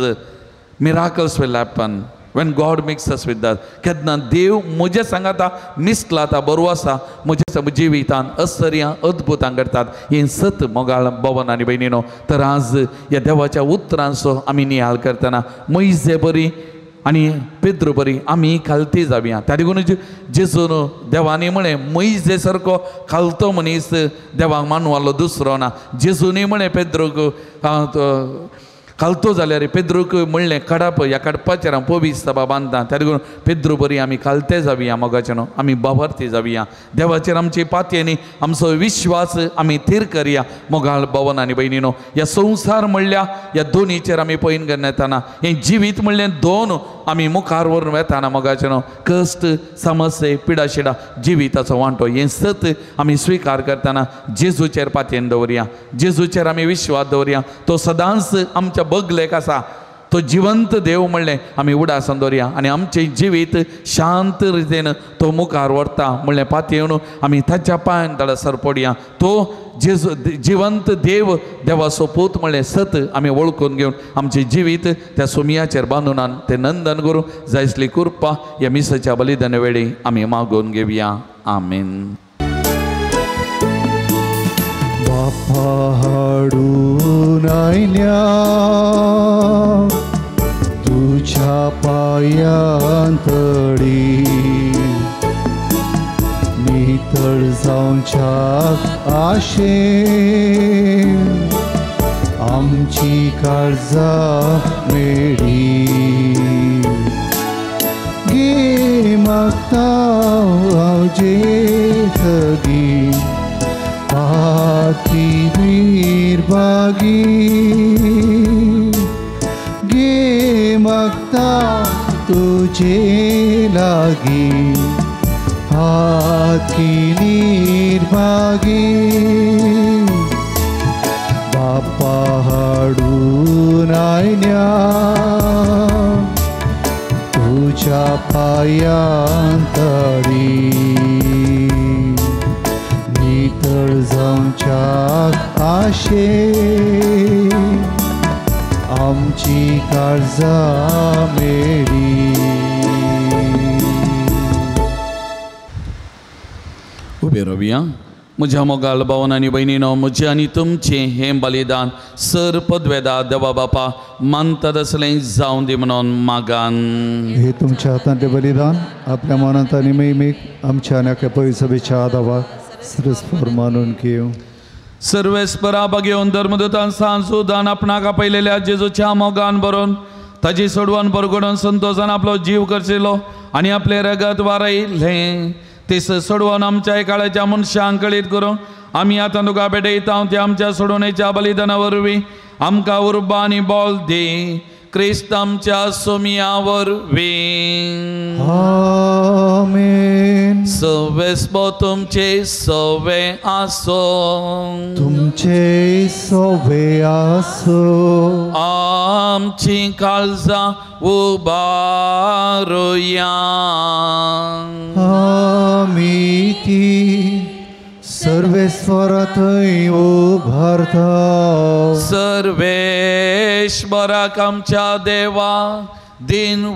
miracles will happen when God makes us with that केन्ना देव म्हज्या सांगाता मिसला आता बरो आसा म्हज्या जिवितान आश्चर्यां अद्भुतां घडटात हें सत मोगाळ भवन आनी भयणीनो तर आज ह्या देवाच्या उतरांचो आमी नियाळ करतना मोइजे बरी आनी पेद्रू बरी आमी खालती जावया त्या देखून जेजून देवानी म्हळें मोइजे सारको खालतो मनीस देवाक मानवालो दुसरो ना जेजूनी म्हळें पेद्रूक खालतो जाल्यार पेद्रूक म्हणलें कडप ह्या कडपाचेर हांव पवीस सभा बांदता त्या देखून पेद्रू बरी आमी खालते जावया मोगाचें न्हू आमी बाबरती जावया देवाचेर आमची पातयेनी आमचो विश्वास आमी थीर करया मोगाळ भवन आनी भयणीनो ह्या संवसार म्हणल्या ह्या दोनीचेर आमी पयन घेवन येताना हें जिवीत म्हणलें दोन आमी मुखार व्हरून येताना मोगाचें न्हू कश्ट समस्ये पिडाशिडा जिविताचो वांटो हें सत आमी स्विकार करतना जेजूचेर पातयेन दवरया जेजूचेर आमी विश्वास दवरया तो सदांच आमच्या बगलेक आसा तो जिवंत देव म्हणलें आमी उडासन दवरया आनी आमचें जिवीत शांत रितीन तो मुखार व्हरता म्हणलें पातयेवन आमी ताच्या पांयान तळासर पडया तो जेजू जिवंत देव देवाचो पूत म्हणलें सत आमी वळखून घेवन आमचें जिवीत त्या सुमयाचेर बांदून तें नंदन करूं जाय असली कृपा ह्या मिसाच्या बलिदाना वेळी आमी मागून घेवया आमीन बाप्पा हाडून आयल्या तुझ्या पायांतळी नितळ जावच्या आशे आमची काळजां मेळी गे मागता हांव जेथगी पाती निर्भागी गे मागता तुझे लागी पाती निर्भागी बाप्पा हाडून आयल्या तुझ्या पायांतळी नितळ जावच्या आशे आमची काळजां मेळी उबे रावया म्हज्या मोगाळ भावन आनी भयणीनो म्हजें आनी तुमचें हें बलिदान सर पदवेदार देवा बापा मानतात असलें जावं दी म्हणून मागान हे तुमच्या हातांतलें बलिदान आपल्या मनांत आनी मैमीक आमच्या आनी पवित्र सभेच्या आदाराक सरस्वर मानून घेवं सर्वेस्परा घेवन धर्मदूतान सांजू दान आपणाक आपयलेल्या जेजूच्या मोगान बरोवन ताजी सोडवण परगडून संतोषान आपलो जीव करशिल्लो आनी आपले रगत वारयलें ते सोडवून आमच्या काळाच्या मनशांक कळीत करूं आमी आतां तुका भेटयता ते आमच्या सोडवणेच्या बलिदाना वरवीं आमकां उर्बा आनी बोल दी क्रिस्त आमच्या सोमिया वरवीं आमेन सवेस्पो तुमचे सवे आसो तुमचे सवे आसो आमची काळजां उबारुया आमी ती सर्वेस्वरा थंय उबारता सर्वेश्वराक आमच्या देवा दिनवासुया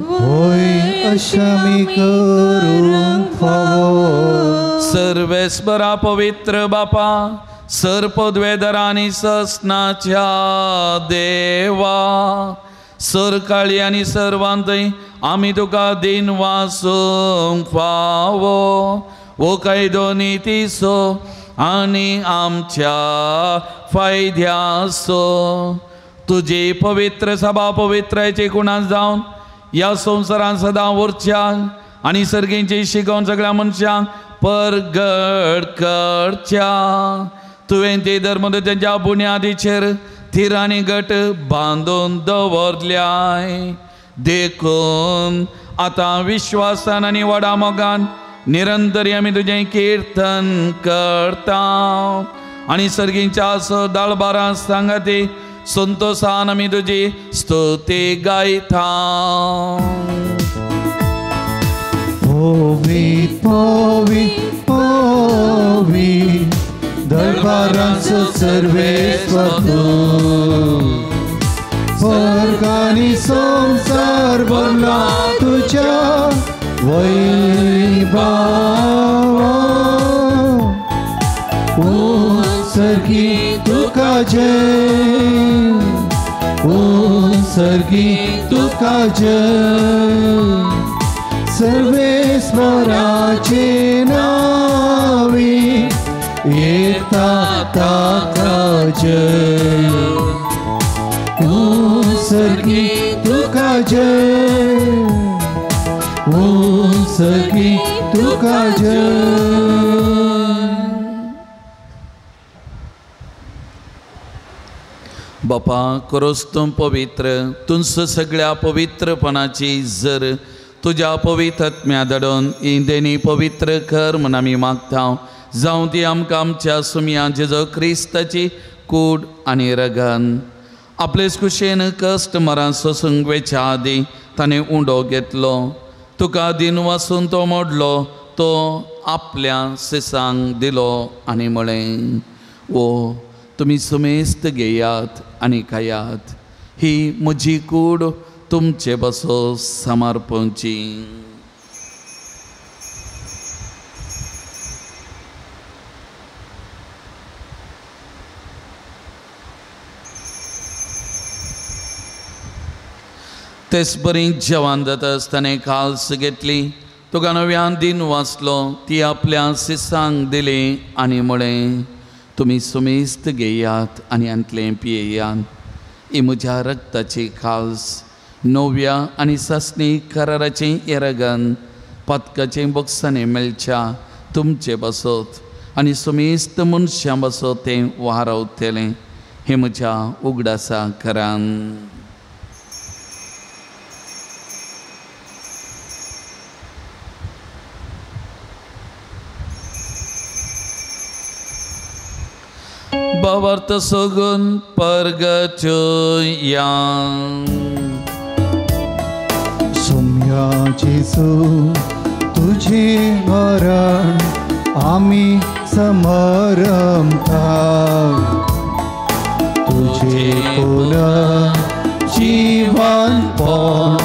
होय आमी करूंक फावो सर्वेस्परा पवित्र बापा सर्पद्वेदर आनी ससनाच्या देवा सरकाळी आनी सर्वांतय आमी तुका दिन वासूंक फावो वो कायदो नितीसो आनी आमच्या फायद्यासो तुजी पवित्र सभा पवित्राचे कुणास जावन या संवसारान सदां उरच्या आनी सर्गेंची शिकोवन सगळ्या मनशांक परगट करच्या तुवें ते धर्मदत्याच्या बुन्यादीचेर थीर आनी गट बांदून दवरल्याय देखून आतां विश्वासान आनी व्हडा मोगान निरंतरी आमी तुजें किर्तन करता आनी सर्गींच्या दाळबारां सांगाती संतोषान आमी तुजी स्तुती गायता पवित्र पवित्र पवित्र दरबारांचो सर्वेस्वर तूं स्वर्ग आनी संवसार भरला तुज्या वैभवान सर्गी तुका जय सर्गी तुका जय सर्वेस्वराचे नावी येता ताका जय सर्गी तुका जय सर्गी तुका जय बापा करोस तूं पवित्र तुमचं सगळ्या पवित्रपणाची जर तुझ्या पवित्र आत्म्या दडोन इंदेनी पवित्र कर म्हूण आमी मागता जावं ती आमकां आमच्या सुमया जेजो क्रिस्ताची कूड आनी रगन आपलेच कुशेन कश्ट मरां सोसूंक वेच्या आदी ताणें उंडो घेतलो तुका दिन वासून तो मोडलो तो आपल्या सिसांक दिलो आनी म्हळें ओ तुमी सुमेस्त घेयात आनी खायात ही म्हजी कूड तुमचे बसो समर्पणची तेच बरी जेवण जाता आसतना काल्स घेतली तुका नव्यान दिन वाचलो ती आपल्या सिसांक दिली आनी म्हळें तुमी सुमेस्त घेयात आनी अंतलें पियेयात ही म्हज्या रक्ताची काल्स नव्या आनी सस्नी कराराचें येरगन पदकाचें बॉक्सांनी मेळच्या तुमचे बसत आनी सुमेस्त मनशां बसत तें वारावतलें हें म्हज्या उगडासा करान बावर्त सोगून परगचोया सुम्या जेजू तुझे मरण आमी समरमता तुझे पुनः जीवनपण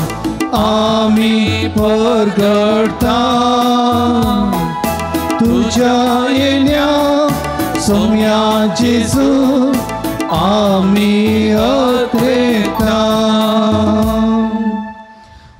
आमी परगडता तुझ्या येण्या सोम्या जेजू आमी अत्रेता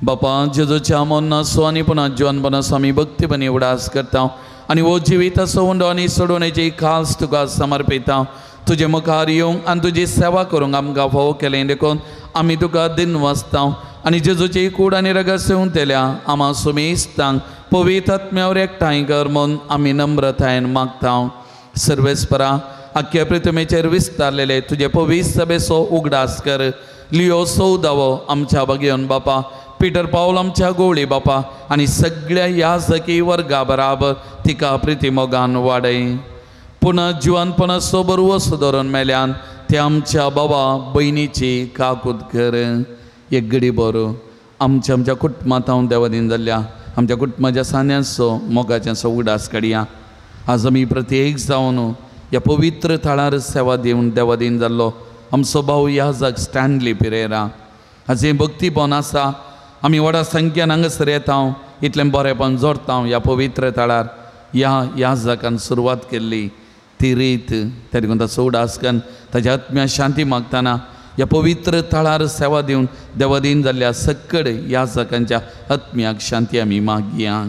बापा जेजूच्या मोन्नासो आनी पुना जीवनपणासो आमी भक्तीपणी उडास करता आनी वो जिवीत असो उंडो आनी सोडवण्याची खास तुका समर्पिता तुजे मुखार येवंक आनी तुजी सेवा करूंक आमकां फावो केलें देखून आमी तुका दिन वाचता आनी जेजूची कूड आनी रगत तेल्या आमा सुमेस्तांक पवित्र आत्म्यावर एकठांय कर म्हूण आमी नम्रतायेन मागता सर्वेस्परा आख्या पृथ्वीचेर विस्तारलेले तुजे पवित्र सभेचो उगडास कर लियो सौदावो आमच्या भगियन बापा पिटर पावल आमच्या गोवळी बापा आनी सगळ्या याजकी वर्गा बराबर तिका प्रितीमोगान वाडय पुनः जिवनपण सोबर वस्त धरून मेल्यान ते आमच्या बाबा भयणीची काकूद कर एक घडी बरो आमच्या कुटुंबांत हांव देवादीन जाल्ल्या आमच्या कुटुंबाच्या सान्यांचो मोगाचेंचो उगडास काडया आज आमी प्रत्येक जावन ह्या पवित्र थळार सेवा दिवन देवादीन जाल्लो आमचो भाऊ याजक स्टॅनली पिरेरा हाजें भक्तीपण आसा आमी व्हडा संख्यान हांगासर येता इतलें बरेंपण जोडता ह्या पवित्र थळार ह्या जाकान सुरवात केल्ली ती रीत त्या देखून सोडासकन ताच्या आत्म्या शांती मागतना ह्या पवित्र थळार सेवा दिवन देवादीन जाल्ल्या सकड ह्या जाकांच्या आत्म्याक शांती आमी मागया.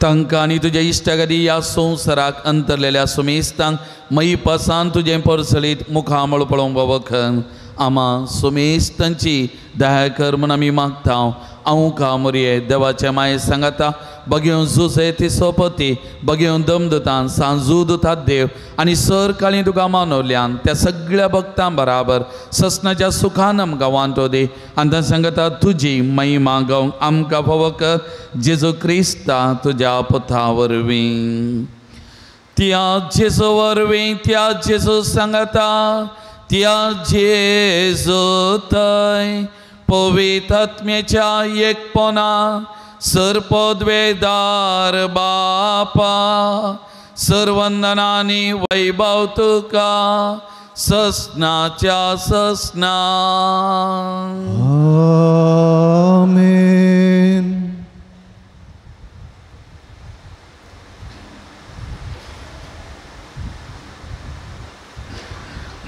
तांकां आनी तुज्या इश्टागती ह्या संवसाराक अंतरलेल्या सुमेस्तांक मई पासान तुजें परसळीत मुखामळ पळोवंक वखन आमा सुमेस्तांची दया कर म्हूण आमी मागता. हांव कामुरये देवाच्या माये सांगाता बगेव जुसे ती सोपती बगेव दमदतान सांजू दुतात देव आनी सर काळी तुका मानवल्यान त्या सगळ्या भक्तां बराबर ससनाच्या सुखान आमकां वांटो दे आनी तां सांगता तुजी महिमा गावंक आमकां फावो कर जेजू क्रिस्ता तुज्या पुता वरवीं. त्या जेजू वरवीं त्या जेजू सांगता त्या जेजू थंय पवित्र आत्म्याच्या एकपणा सरपदवेदार बापा सर्वंदनांनी वैभव तुका ससनाच्या ससना. आमेन.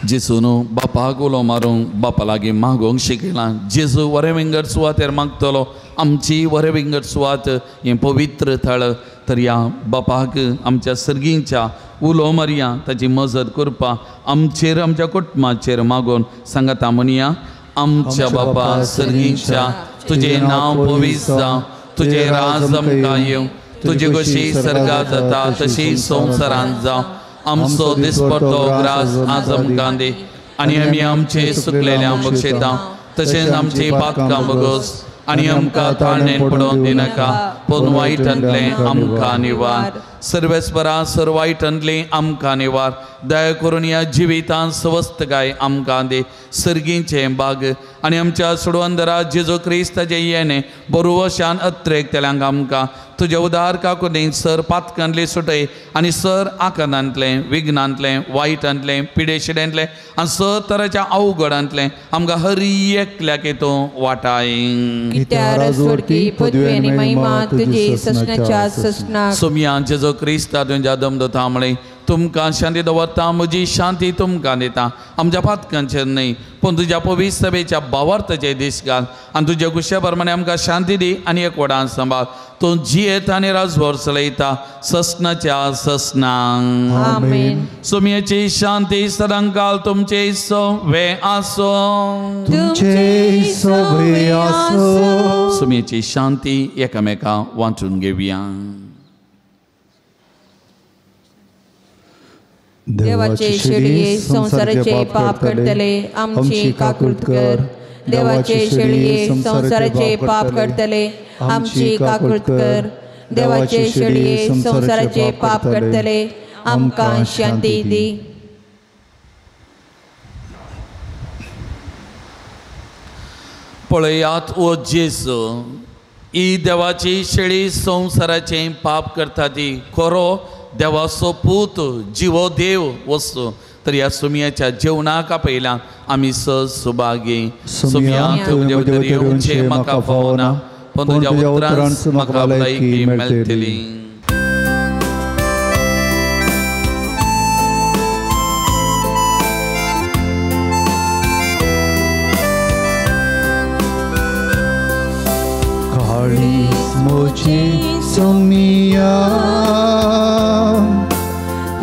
जेजून बापाक उलो मारूंक बापा लागीं मागोवंक शिकयलां. जेजू वरें विंगड सुवातेर मागतलो आमची वरें विंगड सुवात हें पवित्र थळ तर ह्या बापाक आमच्या सर्गींच्या उलो मारया ताची मजत करपा आमचेर आमच्या कुटुंबाचेर मागोवन सांगता म्हणया. आमच्या बापा सर्गींच्या तुजें नांव पवित्र जावं तुजें राज आमकां येवं तुजी कशी सर्गांत जाता तशी संवसारांत जावं. आमचो दिसपट्टो ग्रास आज आमकां दे आनी आमी आमचे सुकलेल्यांक बक्षयता तशेंच आमची पातकां बगोस आनी आमकां ताळणेन पडोवन दिनाका पूण वायटांतलें आमकां निवार. सर्वेस्परा सर वायटांतलीं आमकां निवार. दया करून ह्या जिवितांत स्वस्थकाय आमकां दे. सर्गींचें बाग आनी आमच्या सुडवंदरा जेजू क्रिस्ताचें येणें बरोवशान अत्रेक तेल्यांक आमकां तुज्या उदार काकुनीत सर पातकांतली सुटय आनी सर आकांतांतलें विघ्नांतलें वायटांतलें पिडेशिडेंतलें आनी सर तराच्या अवघडांतलें आमकां हर एकल्याक तूं वाटाय. सोमया जेजू क्रिस्ता तुज्या दमदता म्हळें तुमकां शांती दवरता म्हजी शांती तुमकां दिता. आमच्या पातकांचेर न्हय पूण तुज्या पवित्र सभेच्या भावार्थाचे दीस घाल आनी तुज्या कुशा प्रमाणे आमकां शांती दी आनी एकवटान सांबाळ. तूं जियेता आनी राजभर चलयता ससनाच्या ससनांक. आमेन. सोमयेची शांती सदांकाल तुमचे सवे आसो. तुमचे सवे आसो. सोमयेची शांती एकामेकांक वांटून घेवया. देवाचे शेळये संसाराचे पाप करतले आमची काकुळट कर. देवाचे शेळये संसाराचे पाप करतले आमची काकुळट कर. देवाचे शेळये संसाराचे पाप करतले आमकां शांती दी. पळयात ओ जेजू ही देवाची शेळी संसाराचे पाप करता ती खरो देवाचो पूत जिवो देव वस्तू तर ह्या सुमयाच्या जेवणाक पयल्या आमी सुभागी. सुमया तुजे उदर येवचे म्हाका फावना पूण तुज्या उतरांत म्हाका भलायकी मेळटली. काळीज मोची सोमिया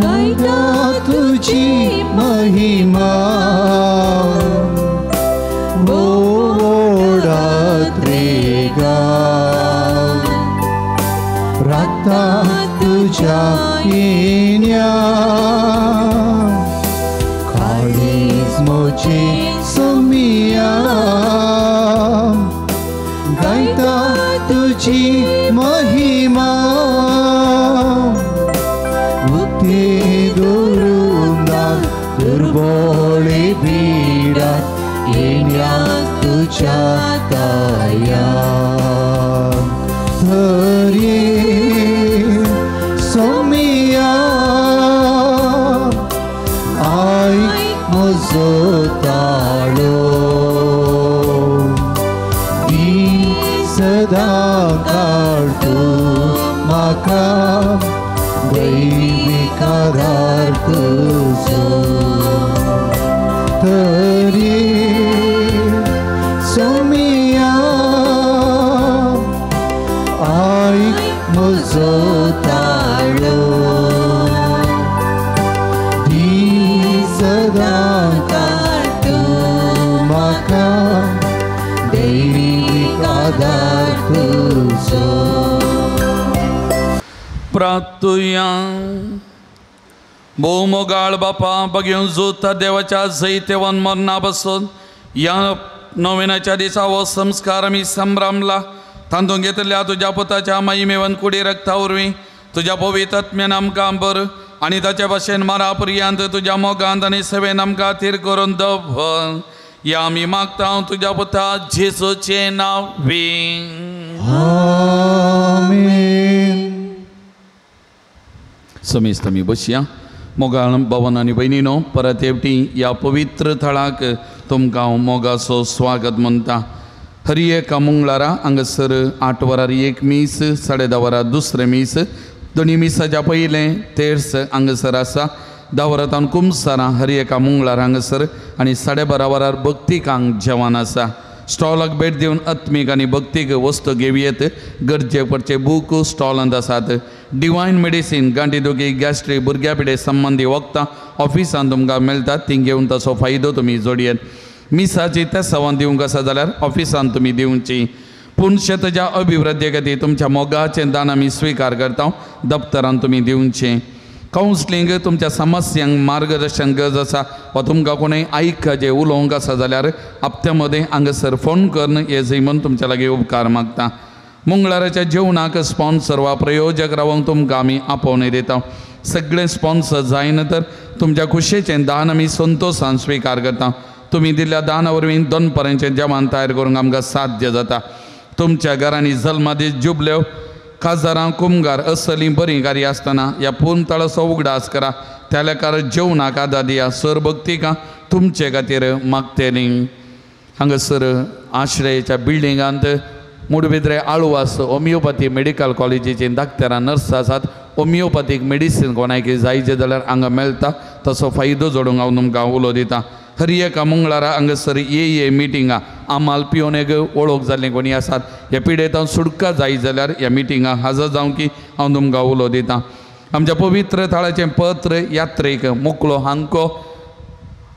गायता तुझी महिमा ओढात रे गाव राता तुझ्या येण्या काळीज मोची सोमिया गायता तुझी महिमा मुक्ती दुरुंदा दुर्बळे बीडात येण्या तुझ्या दया धर्ये सोमिया दैविक आधार तुझो तरी सोमिया ऐक म्हजो ताळो दी सदांच तूं म्हाका दैविक आधार तुझो प्रार्थुया भोवमोगाळ बापा बघेवन जोता देवाच्या जैतेवन मरना बसून या नोवेनाच्या दिसा हो संस्कार आमी संभ्रमला तांतून घेतल्या तुज्या पुताच्या महिमेवन कुडी रक्ता उरवी तुज्या पवित्र आत्म्यान आमकां बर आनी ताचे भाशेन मरा पर्यंत तुज्या मोगांत आनी सेवेन आमकां खातीर करून दवर या आमी मागता तुज्या पुता जेसूचे नांवी आमीन समेस्त आमी बसया मोगाळ भवन आनी भयणीनो परत हेवटी ह्या पवित्र थळाक तुमकां हांव मोगाचो स्वागत म्हणटा हरी एका मंगळारा हांगासर 8 वरार 1 मीस 10:30 वरार दुसरें मीस दोनी मिसाच्या पयलें तेर्स हांगासर आसा 10 वरांतावन कुमसारां हरी एका मंगळार हांगासर आनी 12:30 वरार भक्तिकांक जेवण आसा स्टॉलाक भेट दिवन आत्मीक आनी भक्तीक वस्तू घेवयेत गरजे पडचे बूक स्टॉलांत आसात डिवायन मेडिसीन गांठी दुखी गॅस्ट्रीक भुरग्या पिडे संबंधी वखदां ऑफिसांत तुमकां मेळटात ती घेवन ताचो फायदो तुमी जोडयेत मिसाची त्या सवान दिवंक आसा जाल्यार ऑफिसांत तुमी दिवची पुणशेतच्या अभिवृद्धी खातीर तुमच्या मोगाचें दान आमी स्विकार करता दप्तरान तुमी दिवचें कावन्सिलींग तुमच्या समस्यांक मार्गदर्शन गरज आसा वा तुमकां कोणूय आयकचे उलोवंक आसा जाल्यार हप्त्या मदें हांगासर फोन करून येजय म्हूण तुमच्या लागीं उपकार मागता मंगळाराच्या जेवणाक स्पॉन्सर वा प्रयोजक रावंक तुमकां आमी आपोवणी दिता सगळे स्पॉन्सर जायना तर तुमच्या खुशेचें दान आमी संतोशान स्विकार करता तुमी दिल्ल्या दाना वरवीं दनपरांचें जेवण तयार करूंक आमकां साध्य जाता तुमच्या घरांनी जल्मादीस जुबल्यो काजारां कुमगार असली बरी कार्य आसतना ह्या पुंतळाचो उगडास करा त्या लेकार जेवणाक आदार दिया सरभक्तिकां तुमचे खातीर मागतेली हांगासर आश्रयेच्या बिल्डिंगांत मुडबिद्रे आळुवास होमिओपॅथी मेडिकल कॉलेजीची डाक्टरां नर्स आसात होमिओपॅथीक मेडिसीन कोणाक जायचे जाल्यार हांगा मेळटा तसो फायदो जोडूंक हांव तुमकां उलो दिता हरी एका मंगळारा हांगासर ये मिटिंगां आमाल पिवनेक वळख जाल्लीं कोणी आसात ह्या पिडेतांव सुटका जाय जाल्यार ह्या मिटिंगाक हजर जावंकी हांव तुमकां उलो दितां आमच्या पवित्र थळाचें पत्र यात्रेक मोकळो हांको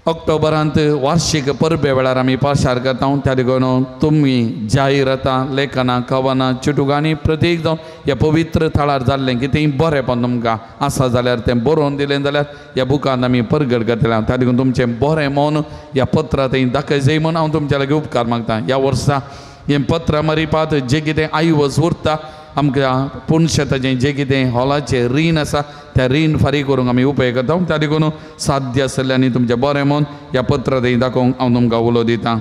ऑक्टोबरांत वार्षिक परबे वेळार आमी पाशार करता त्या देखून तुमी जाहिरातां लेखनां कवनां चुटुकांनी प्रत्येक जावन ह्या पवित्र थळार जाल्लें कितेंय बरेंपण तुमकां आसा जाल्यार तें बरोवन दिलें जाल्यार ह्या बुकांत आमी परगट करतले त्या देखून तुमचें बरें मन ह्या पत्रांत दाखयचें म्हूण हांव तुमच्या लागीं उपकार मागता ह्या वर्सा हें पत्र मारिपात जें कितें आयवज उरता आमकां पुणशेताचें जें कितें हॉलाचें रीण आसा त्या रीण फारीक करूंक आमी उपेग करता त्या देखून साध्य आसल्यानी तुमचें बरें मन ह्या पत्रांत दाखोवंक हांव तुमकां उलो दितां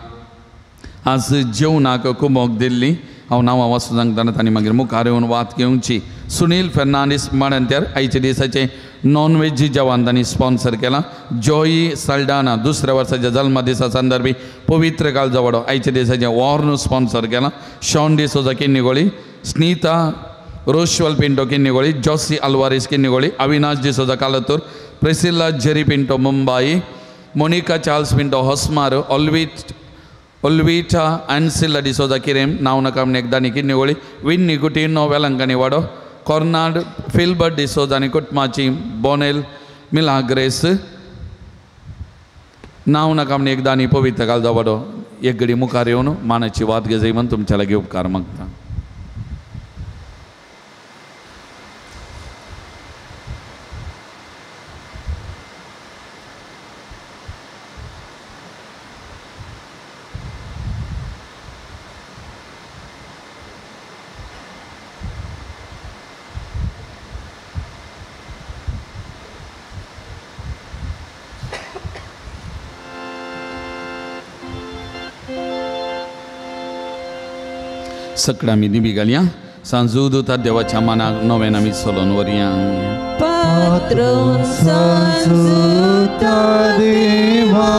आज जेवणाक कुमक दिल्ली हांव नांवां वाचून सांगतना तांणी मागीर मुखार येवन वाद घेवची सुनील फेर्नांडीस माणंत्यार आयच्या दिसाचें नॉन वेज जेवण तांणी स्पॉन्सर केलां जॉई साल्डाना दुसऱ्या वर्साच्या जल्मा दिसा संदर्भी पवित्र काळजावडो आयच्या दिसाचें वॉर्न स्पॉन्सर केलां शॉन डिसोजा किन्निगोळी स्नीता रोशवल पिंटो किन्निगोळी जॉसी आल्वारीस किन्निगोळी अविनाश डिसोजा कालतूर प्रेसिल्ला जेरी पिंटो मुंबई मोनिका चार्ल्स पिंटो होस्मार ओल्विटा एन्सिला डिसोजा किरेम नाव नकाम एकदानी किन्निगोळी विन्नी कुटिनो वेलंकनी वाडो कॉर्नाड फिल्बर्ट डिसोजा आनी कुटुंबाची बोनेल मिलाग्रेस नाव नकाम एकदानी पवित्र काळजा वाडो एक घडी मुखार येवन मानाची वाद घेजय म्हूण तुमच्या लागीं उपकार मागता सकड़ा मी दिबी घालया सांजूदुता देवाच्या मानाक नवें आमी चलोवन वरया पात्रोन सांजूदुता देवा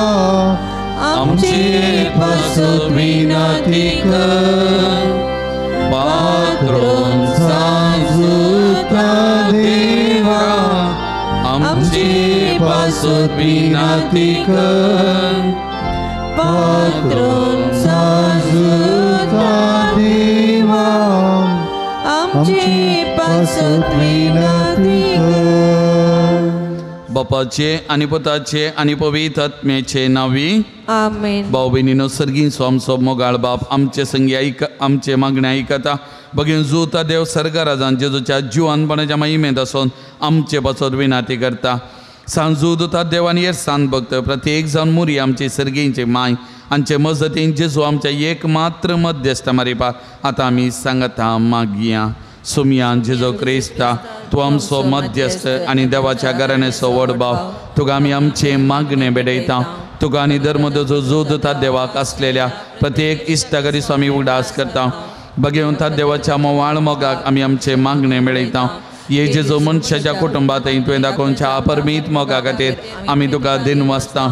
आमची पासून विनंती कर पात्रोन सांजूदुता देवा पासत विनंती कर पात्रून साजुता देवा आमची पासत विनंती कर. बापाचे आणि पुताचे आणि पवित्र आत्म्याचे नावी आमेन. भाऊ बहिणीनो सर्गीन सोमसो मोगाळ बाप आमचे संगी आमचे मागणे ऐकता बघीन जुता देव सर्गराजान जेजूच्या जीवानपणाच्या महिमेत असून आमचे पासत विनंती करता. सांजूदता देवानी येर सांत भक्त प्रत्येक जावन मुरी आमची सर्गींचे माय आमचे मजतीन जेजू आमच्या एकमात्र मध्यस्थ मारिपा आता आम्ही सांगता मागया. सुमयान जेजो क्रिस्ता तू आमचो मध्यस्थ आणि देवाच्या घराण्याचो वडभाव तुका आमी आमचे मागणे बेडयता. तुका आनी धर्मदो जोदता देवाक असलेल्या प्रत्येक इश्टागरी स्वामी उडास करता. बघेवन त्या देवाच्या मोवाळ मोगाक आमी आमचे मागणे मेळयता. ये जेजो मनशाच्या कुटुंबातय तुवें दाखोवच्या अपरमीत मोगा खातीर आमी तुका दिनवासता.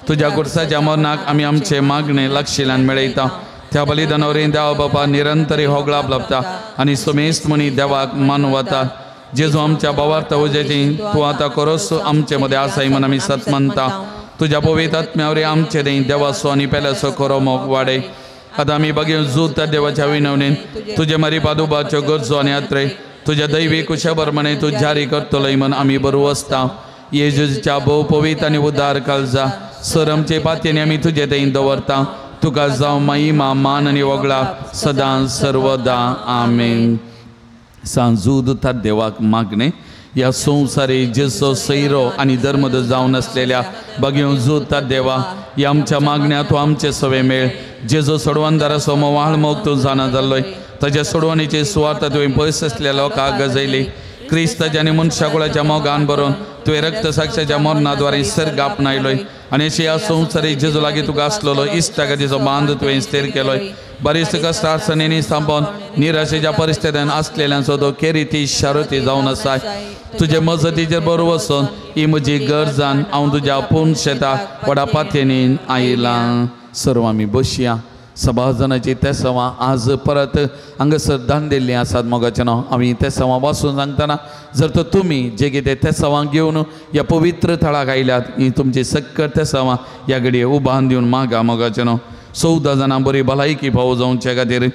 तुज्या कुर्साच्या मरणाक आमी आमचे मागणे लागशिल्ल्यान मेळयता. त्या बलिदानावरील देवा बापा निरंतरी होगळाप लाभता आणि सुमेस्त मणी देवाक मानवता. जेजू आमच्या भावार्थ उजेची तू आता करोस आमचे मध्ये आसाय म्हण आमी सत म्हणता. तुझ्या पवित्र आत्म्यावरी आमचे देई देवासो आणि पेल्यासो खरो मोग वाडय. आता आमी बघेन जूत त्या देवाच्या विनवणेन तुझे मरी पादुबाच्यो गरजो आणि यात्रे तुझ्या दैवी कुशाबर म्हणे तू जारी करतलोय म्हण आमी बरू असता. येजूच्या भोव पवित्र आणि उदार काळजा सर आमचे पातयेनी आमी तुझे देईन दवरता. तुका जाव महिमा मान आणि वगळा सदां सर्वदा आमेन. सांजूदता देवाक मागणे या संसारी जेसो सैरो आणि धर्मद जावन असलेल्या बघेव जुता देवा या आमच्या मागण्या तू आमचे सवे मेळ. जेजो सोडवणदारा सोमो वाळ मोग तू जाणा जाल्लोय ताच्या सोडवणीचे सुवार्थ तुवें पयस असलेल्या लोकांक गजयली. क्रिस्ताच्या आणि मनशाकुळाच्या मोगान भरून तुवें रक्तसाक्षाच्या मरणाद्वारे सर्ग आपणायलोय आणि अशी या संवसारी जेजू लागीं तुका आसलेलो इश्टागतीचो बांध तुवें स्थिर केलोय. बरीच कश्ट अडचणींनी सांपोवन निराशेच्या परिस्थितीन असलेल्यांचो तो केरिती शारुती जावन आसाय. तुजे मजतीचेर बरो वचून ही म्हजी गरजान हांव तुज्या पूर्ण शेताक व्हडा पातयेनीन आयलां. सर्व आमी बसया. सभाजनाची ते सवा आज परत हांगासर दान दिल्लीं आसात मोगाचें नांव आमी ते सवा वाचून सांगतना जर तर तुमी जे कितें ते सवां घेवन ह्या पवित्र थळाक आयल्यात ही तुमची सक्कट ते सवां ह्या घडये उबान दिवन मागा मोगाचें नांव. 14 जाणां बरी भलायकी फावो जावचे खातीर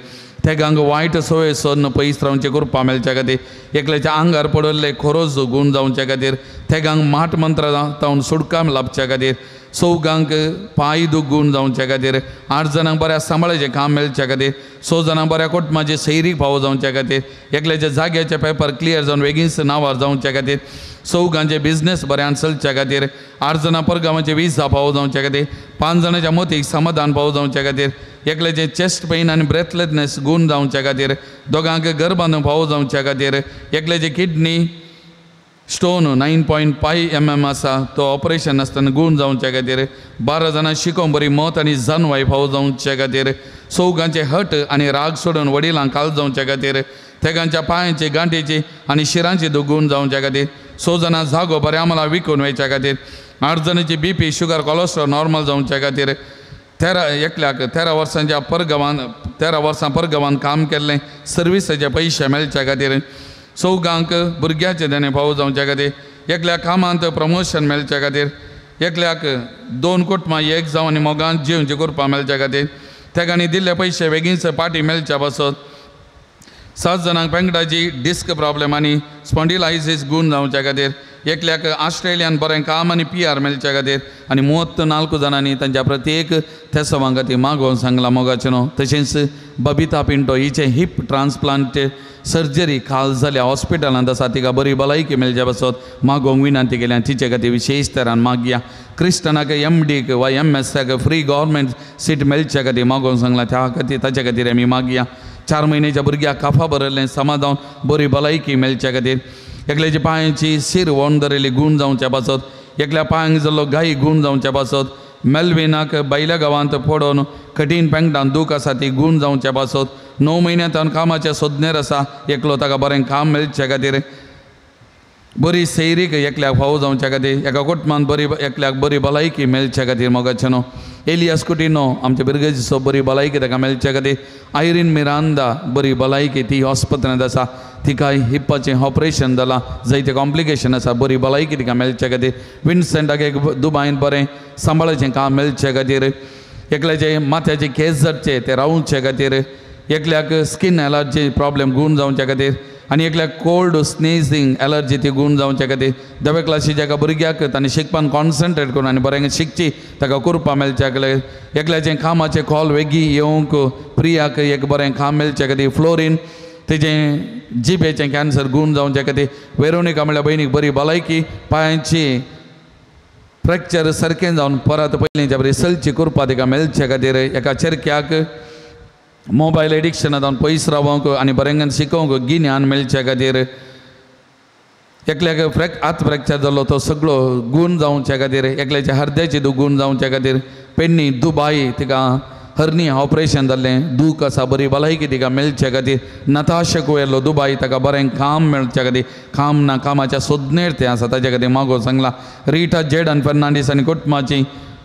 तेगांक वायट सवय सोडून पयस रावचे कृपा मेळच्या खातीर एकल्याच्या आंगार पडल्ले खरोच गुण जावचे खातीर तेगांक माट मंत्र तावन सुडकाम लाभच्या खातीर चौगांक पांय दुगूण जावचे खातीर 8 जाणांक बऱ्या सांबाळाचें काम मेळच्या खातीर 6 जाणांक बऱ्या कुटुंबाचे सैरीक फावो जावचे खातीर एकल्याच्या जाग्याचे पेपर क्लियर जावन बेगीनच नांवार जावचे खातीर 4 बिझनेस बऱ्यान चलच्या खातीर 8 जाणां परगांवाचे विजा फावो जावचे खातीर 5 जाणांच्या मोतीक समाधान फावो जावचे खातीर एकल्याचे चेस्ट पेन आनी ब्रेथलेसनेस गुण जावचे खातीर 2 गर्भान फावो जावचे खातीर एकल्याचे किडनी स्टोन 9.5 mm आसा तो ऑपरेशन आसतना गुण जावचे खातीर 12 जाणां शिकोवन बरी मत आनी जानवाय फावो जावचे खातीर 4 हट आनी राग सोडून वडिलांक काल जावचे खातीर तेगांच्या पांयाची गांठीची आनी शिरांची दुगूण जावचे खातीर 6 जाणां जागो बऱ्या आम्हाला विकून वयच्या खातीर 8 जाणांची BP शुगर कोलेस्ट्रॉल नॉर्मल जावचे खातीर 13 वर्सांच्या परगांवान 13 वर्सां परगांवान काम केल्लें सर्विसाचे पयशे मेळच्या खातीर 4 भुरग्याचे देणे फावो जावचे खातीर एकल्याक कामांत प्रमोशन मेळच्या खातीर एकल्याक 2 कुटुंबां एक जावन आनी मोगान जेवचे कृपा मेळच्या खातीर तेगांनी दिल्ले पयशे बेगीनच पाटी मेळच्या पासत 7 जाणांक पेंगडाची डिस्क प्रॉब्लेम आनी स्पॉन्डिलायसीस गुण जावच्या खातीर एकल्याक ऑस्ट्रेलियान बरें काम आनी PR मेळच्या खातीर आनी 34 जाणांनी तांच्या प्रत्येक त्या सवां खातीर मागोवन सांगला मोगाचें न्हू. तशेंच बबिता पिंटो हिचे हिप ट्रान्सप्लांट सर्जरी खाल जाल्या हॉस्पिटलांत आसा तिका बरी भलायकी मेळच्या पासत मागोवंक विनंती केल्या तिचे खातीर विशेश तरान मागया. क्रिस्टनाक MDक वा MSक फ्री गव्हर्मेंट सीट मेळच्या खातीर मागोवन सांगला त्या खातीर ताचे खातीर आमी मागया. 4 म्हयन्याच्या भुरग्याक काफा भरल्लें समाधान बरी भलायकी मेळच्या खातीर एकल्याच्या पांयाची सीर वोन धरिल्ली गुण जावच्या पासत एकल्या पांयांक जाल्लो गायी गुण जावच्या पासत मेल्विनाक बैल्या गांवांत पडोवन कठीण पेंगटान दूख आसा ती गुण जावच्या पासत 9 म्हयन्यांत कामाच्या सोदनेर आसा एकलो ताका बरें काम मेळच्या खातीर बरी सैरीक एकल्याक फावो जावच्या खातीर एका कुटुंबांत एकल्याक बरी भलायकी मेळच्या खातीर मोगाचें न्हू. एलियास कुटिनो आमच्या भुरग्याची बरी भलायकी ताका मेळच्या खातीर आयरीन मिरांदा बरी भलायकी ती हॉस्पिटलांत आसा तिका हिप्पाचें ऑपरेशन जालां जायते कॉम्प्लिकेशन आसा बरी भलायकी तिका मेळचे खातीर विन्संटाक एक दुबायन बरें सांबाळचें काम मेळचे खातीर एकल्याचे माथ्याचे केस झडचे ते रावचे खातीर एकल्याक स्किन एलर्जी प्रॉब्लेम गूण जावचे खातीर आनी एकल्याक कोल्ड स्नेझींग एलर्जी ती गूण जावचे खातीर 10वे क्लासीच्या एका भुरग्याक ताणें शिकपान कॉन्सन्ट्रेट करून आनी बरें शिकची ताका करपा मेळचे खातीर एकल्याचें कामाचें कॉल वेगी येवंक प्रियाक एक बरें काम मेळचे खातीर फ्लोरीन तेजें जिबेचें कॅन्सर गूण जावचे खातीर वेरोनिका म्हणल्यार भयणीक बरी भलायकी पांयांची फ्रॅक्चर सारकें जावन परत पयलींच्या बरी सलची करपा तिका मेळचे खातीर एका चेरक्याक मोबायल एडिक्शनांत जावन पयस रावंक आनी बरें शिकोवंक गिन्यान मेळचे खातीर एकल्याक हात फ्रॅक्चर जाल्लो तो सगळो गूण जावचे खातीर एकल्याच्या हृदयाची गूण जावचे खातीर पेडणी दुबाई तिका हर्निया ऑपरेशन जाल्लें दूख आसा बरी भलायकी तिका मेळचे खातीर नताशाक वयलो दुबाई ताका बरें काम मेळचे खातीर काम ना कामाच्या सोदणेर तें आसा ताचे खातीर मागोवन सांगलां रिटा जेडन फर्नांडीस आनी कुटुंबाची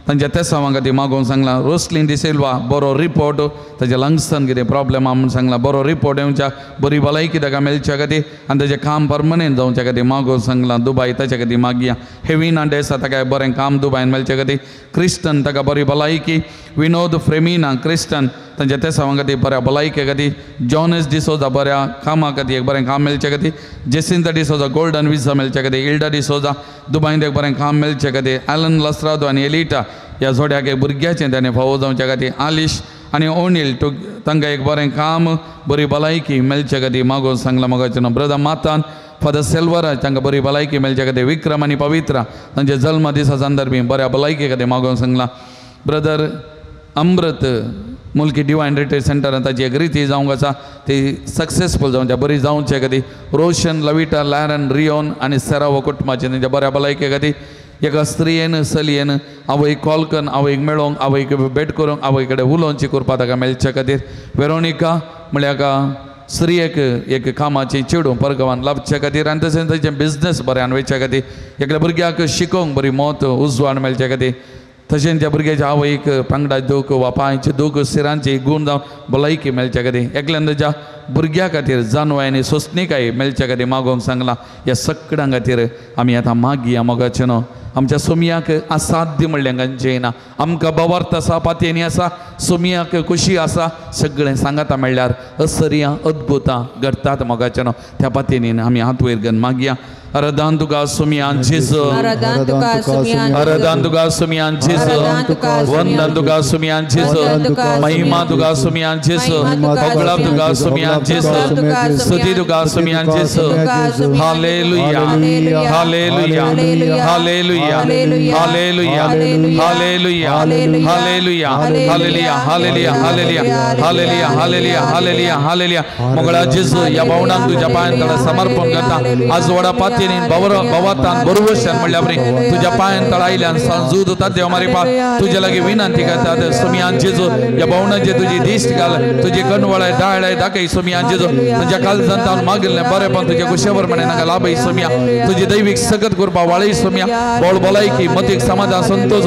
तांच्या तेसा खातीर मागोवन सांगलां रोस्लिन डिसिल्वा बरो रिपोर्ट ताच्या लंग्सान कितें प्रॉब्लेम आहा म्हूण सांगलां बरो रिपोर्ट येवच्या बरी भलायकी ताका मेळचे खातीर आनी ताचें काम परमनंट जावचे खातीर मागोवन सांगलां दुबाय ताचे खातीर मागया हेविना डेसा ताका बरें काम दुबायन मेळचे खातीर क्रिस्टन ताका बरी भलायकी विनोद फ्रेमिना क्रिस्टन तांच्या तेसा खातीर बऱ्या भलायके खातीर जॉनस डिसोजा बऱ्या कामा खातीर एक बरें काम मेळचे खातीर जेसिंता डिसोजा गोल्डन विजा मेळचे खातीर इल्डा डिसोजा दुबायन एक बरें काम मेळचे खातीर ॲलन लस्रादो आनी एलिटा ह्या जोड्याक एक भुरग्याचें ताणें फावो जावचे खातीर आलिश आनी ओनिल तांकां एक बरें काम बरी भलायकी मेळचे खातीर मागोवन सांगलां मोगाचें ब्रदर मातान फादर सेल्वराज तांकां बरी भलायकी मेळचे खातीर विक्रम आनी पवित्रा तांचे जल्म दिसा संदर्भी बऱ्या भलायके खातीर मागोवन सांगलां ब्रदर अमृत मुल्की डिवायन रिट्रीट सेंटरांत ताची एक रिती जावंक आसा ती सक्सेसफूल जावचे बरी जावचे खातीर रोशन लविटा लॅरन रियोन आनी सेरावो कुटुंबाचे तांच्या बऱ्या भलायके खातीर एका स्त्रियेन चलयेन आवयक कॉल करून आवयक मेळोवंक आवयक भेट करूंक आवय कडेन उलोवची करपा ताका मेळचे खातीर वेरोनिका म्हळ्यार एका स्त्रियेक एक कामाची चेडूं परगांवान लाभचे खातीर आनी तशेंच ताचें बिजनस बऱ्यान वयचे खातीर एकल्या भुरग्याक शिकोवंक बरी मोत उजवाड मेळचे खातीर तशेंच त्या भुरग्याच्या आवयक पांगडाचे दूख वा पांयाचे दूख सिरांची गूण जावन भलायकी मेळचे खातीर एकल्यान ताच्या भुरग्या खातीर जानवाय आनी सोंसणीकाय मेळचे खातीर मागोवंक सांगलां ह्या सगळ्यां खातीर आमी आतां मागया मोगाचें न्हू आमच्या सुमयाक असाध्य म्हणलें खंयचें ना आमकां बवर्त आसा पातयेनी आसा सुमयाक खुशी आसा सगळें सांगाता म्हणल्यार असरियां अद्भुतां घडटात मोगाचें न्हू त्या पातयेनीन आमी हात वयर घेवन मागया अरदान तुका सुमयान जेजू अरदान तुका सुमयान अरदान तुका सुमयान जेजू वंदन तुका सुमयान जेजू महिमा तुका सुमयान जेजू होगळा तुका सुमयान जेजू स्तुती तुका सुमयान जेजू हालेलुया हालेलुया हालेलुया हालेलुया हालेलुया हालेलुया हालेलुया हालेलुया हालेलुया हालेलुया हालेलुया हालेलुया मोगळा जेजू या भावनांक तुज्या पांयांतळा समर्पण करता आज वडा पातयेनीन भवातान बरोवशान म्हणल्यार बरी तुज्या पांयांतळा आयल्यान सांजूद उरता देव मारी पा तुजे लागीं विनंती करतात सुमयान जेजू या भावनांचे तुजी दिश्ट घाल तुजी कणवळाय दाळाय दाखय सुमयान जेजू तुज्या काळजांत मागिल्लें बरेंपण तुजे कुशेवर म्हणे नाका लाभय सुमया तुजी दैवीक सकत करपा वाळय सुमया बोळ भलायकी मतीक समाधान संतोष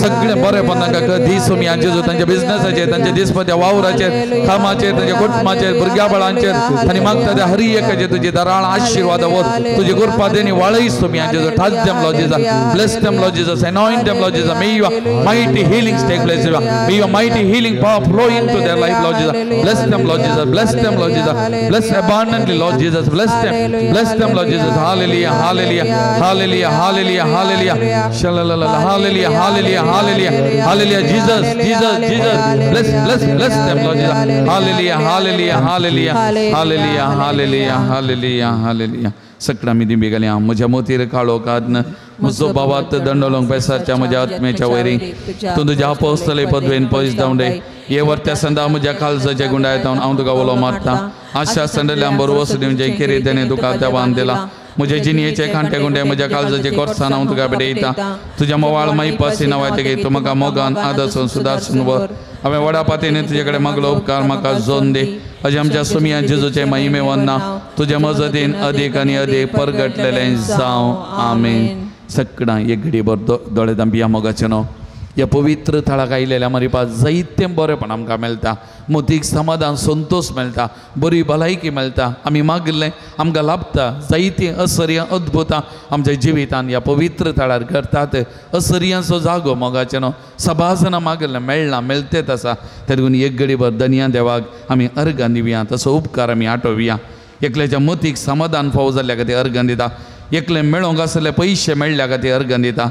सगळें बरेंपण तांकां दी सुमयान जेजू तांच्या बिझनसाचेर तांच्या दिसपत्या वावराचेर कामाचेर तांच्या कुटुंबाचेर भुरग्या बाळांचेर आनी मागता त्या हर एकाचेर तुजी दराळ आशिर्वाद वत तुजी कृपा देनी वाळय सुमयान जेजू touch them Lord Jesus bless them Lord Jesus anoint them Lord Jesus may your mighty healings take place may your mighty healing power flow into their life Lord Jesus bless them Lord Jesus bless them Lord Jesus bless abundantly Lord Jesus bless them Lord Jesus hallelujah hallelujah hallelujah hallelujah hallelujah shalalala hallelujah hallelujah hallelujah hallelujah Jesus Jesus Jesus bless them Lord Jesus hallelujah hallelujah hallelujah hallelujah hallelujah hallelujah hallelujah सगळ्यां मी दिंबेगल्या म्हज्या मोतीर काळो कादन म्हजो भावात दंडोलंक बेसारच्या म्हज्या आत्म्याच्या वयरी तूं तुज्या अपोस्तले पदवेन पयस धांवडे हे वर्त्या संदा म्हज्या काळजाच्या गुंडायतावन हांव तुका उलो मारता आशा संडल्यान बरो वसुदेव जय केरी तेणे तुका देवान दिला म्हजे जिणयेचे खांटे गुंडे म्हज्या काळजाचे कोर्सान हांव तुका बेडयता तुज्या मोवाळ माई पासी नांवाचे गे तूं म्हाका मोगान आदर्शन सुदारसून वर हांवें वडा पातयेन तुजे कडेन मागलो उपकार म्हाका जोन दे अजे आमच्या सुमया जेजूचे महिमे वन्ना तुज्या मजतीन अदीक आनी अदीक परगटलेलें जावं आमीन सगळ्यां एक घडी भर दोळे दांबिया मोगाचे न्हू ह्या पवित्र थळाक आयलेल्या मरिपा जायतें बरेंपण आमकां मेळटा, मोतीक समाधान संतोष मेळटा, बरी भलायकी मेळटा. आमी मागिल्लें आमकां लाभता. जायतीं असर्यां अद्भुतां आमच्या जिवितांत ह्या पवित्र थळार करतात. असर्यांचो जागो मोगाचें न्हू, सभाजनां मागिल्लें मेळना, मेळतेच आसा. त्या देखून एक घडीभर धन्या देवाक आमी अर्गां दिवया, तसो उपकार आमी आटोवया. एकल्याच्या मतीक समाधान फावो जाल्ल्या खातीर अर्गां दिता. एकले मेळोंक आसले पयशे मेळ्ळ्या खातीर अर्गां दिता.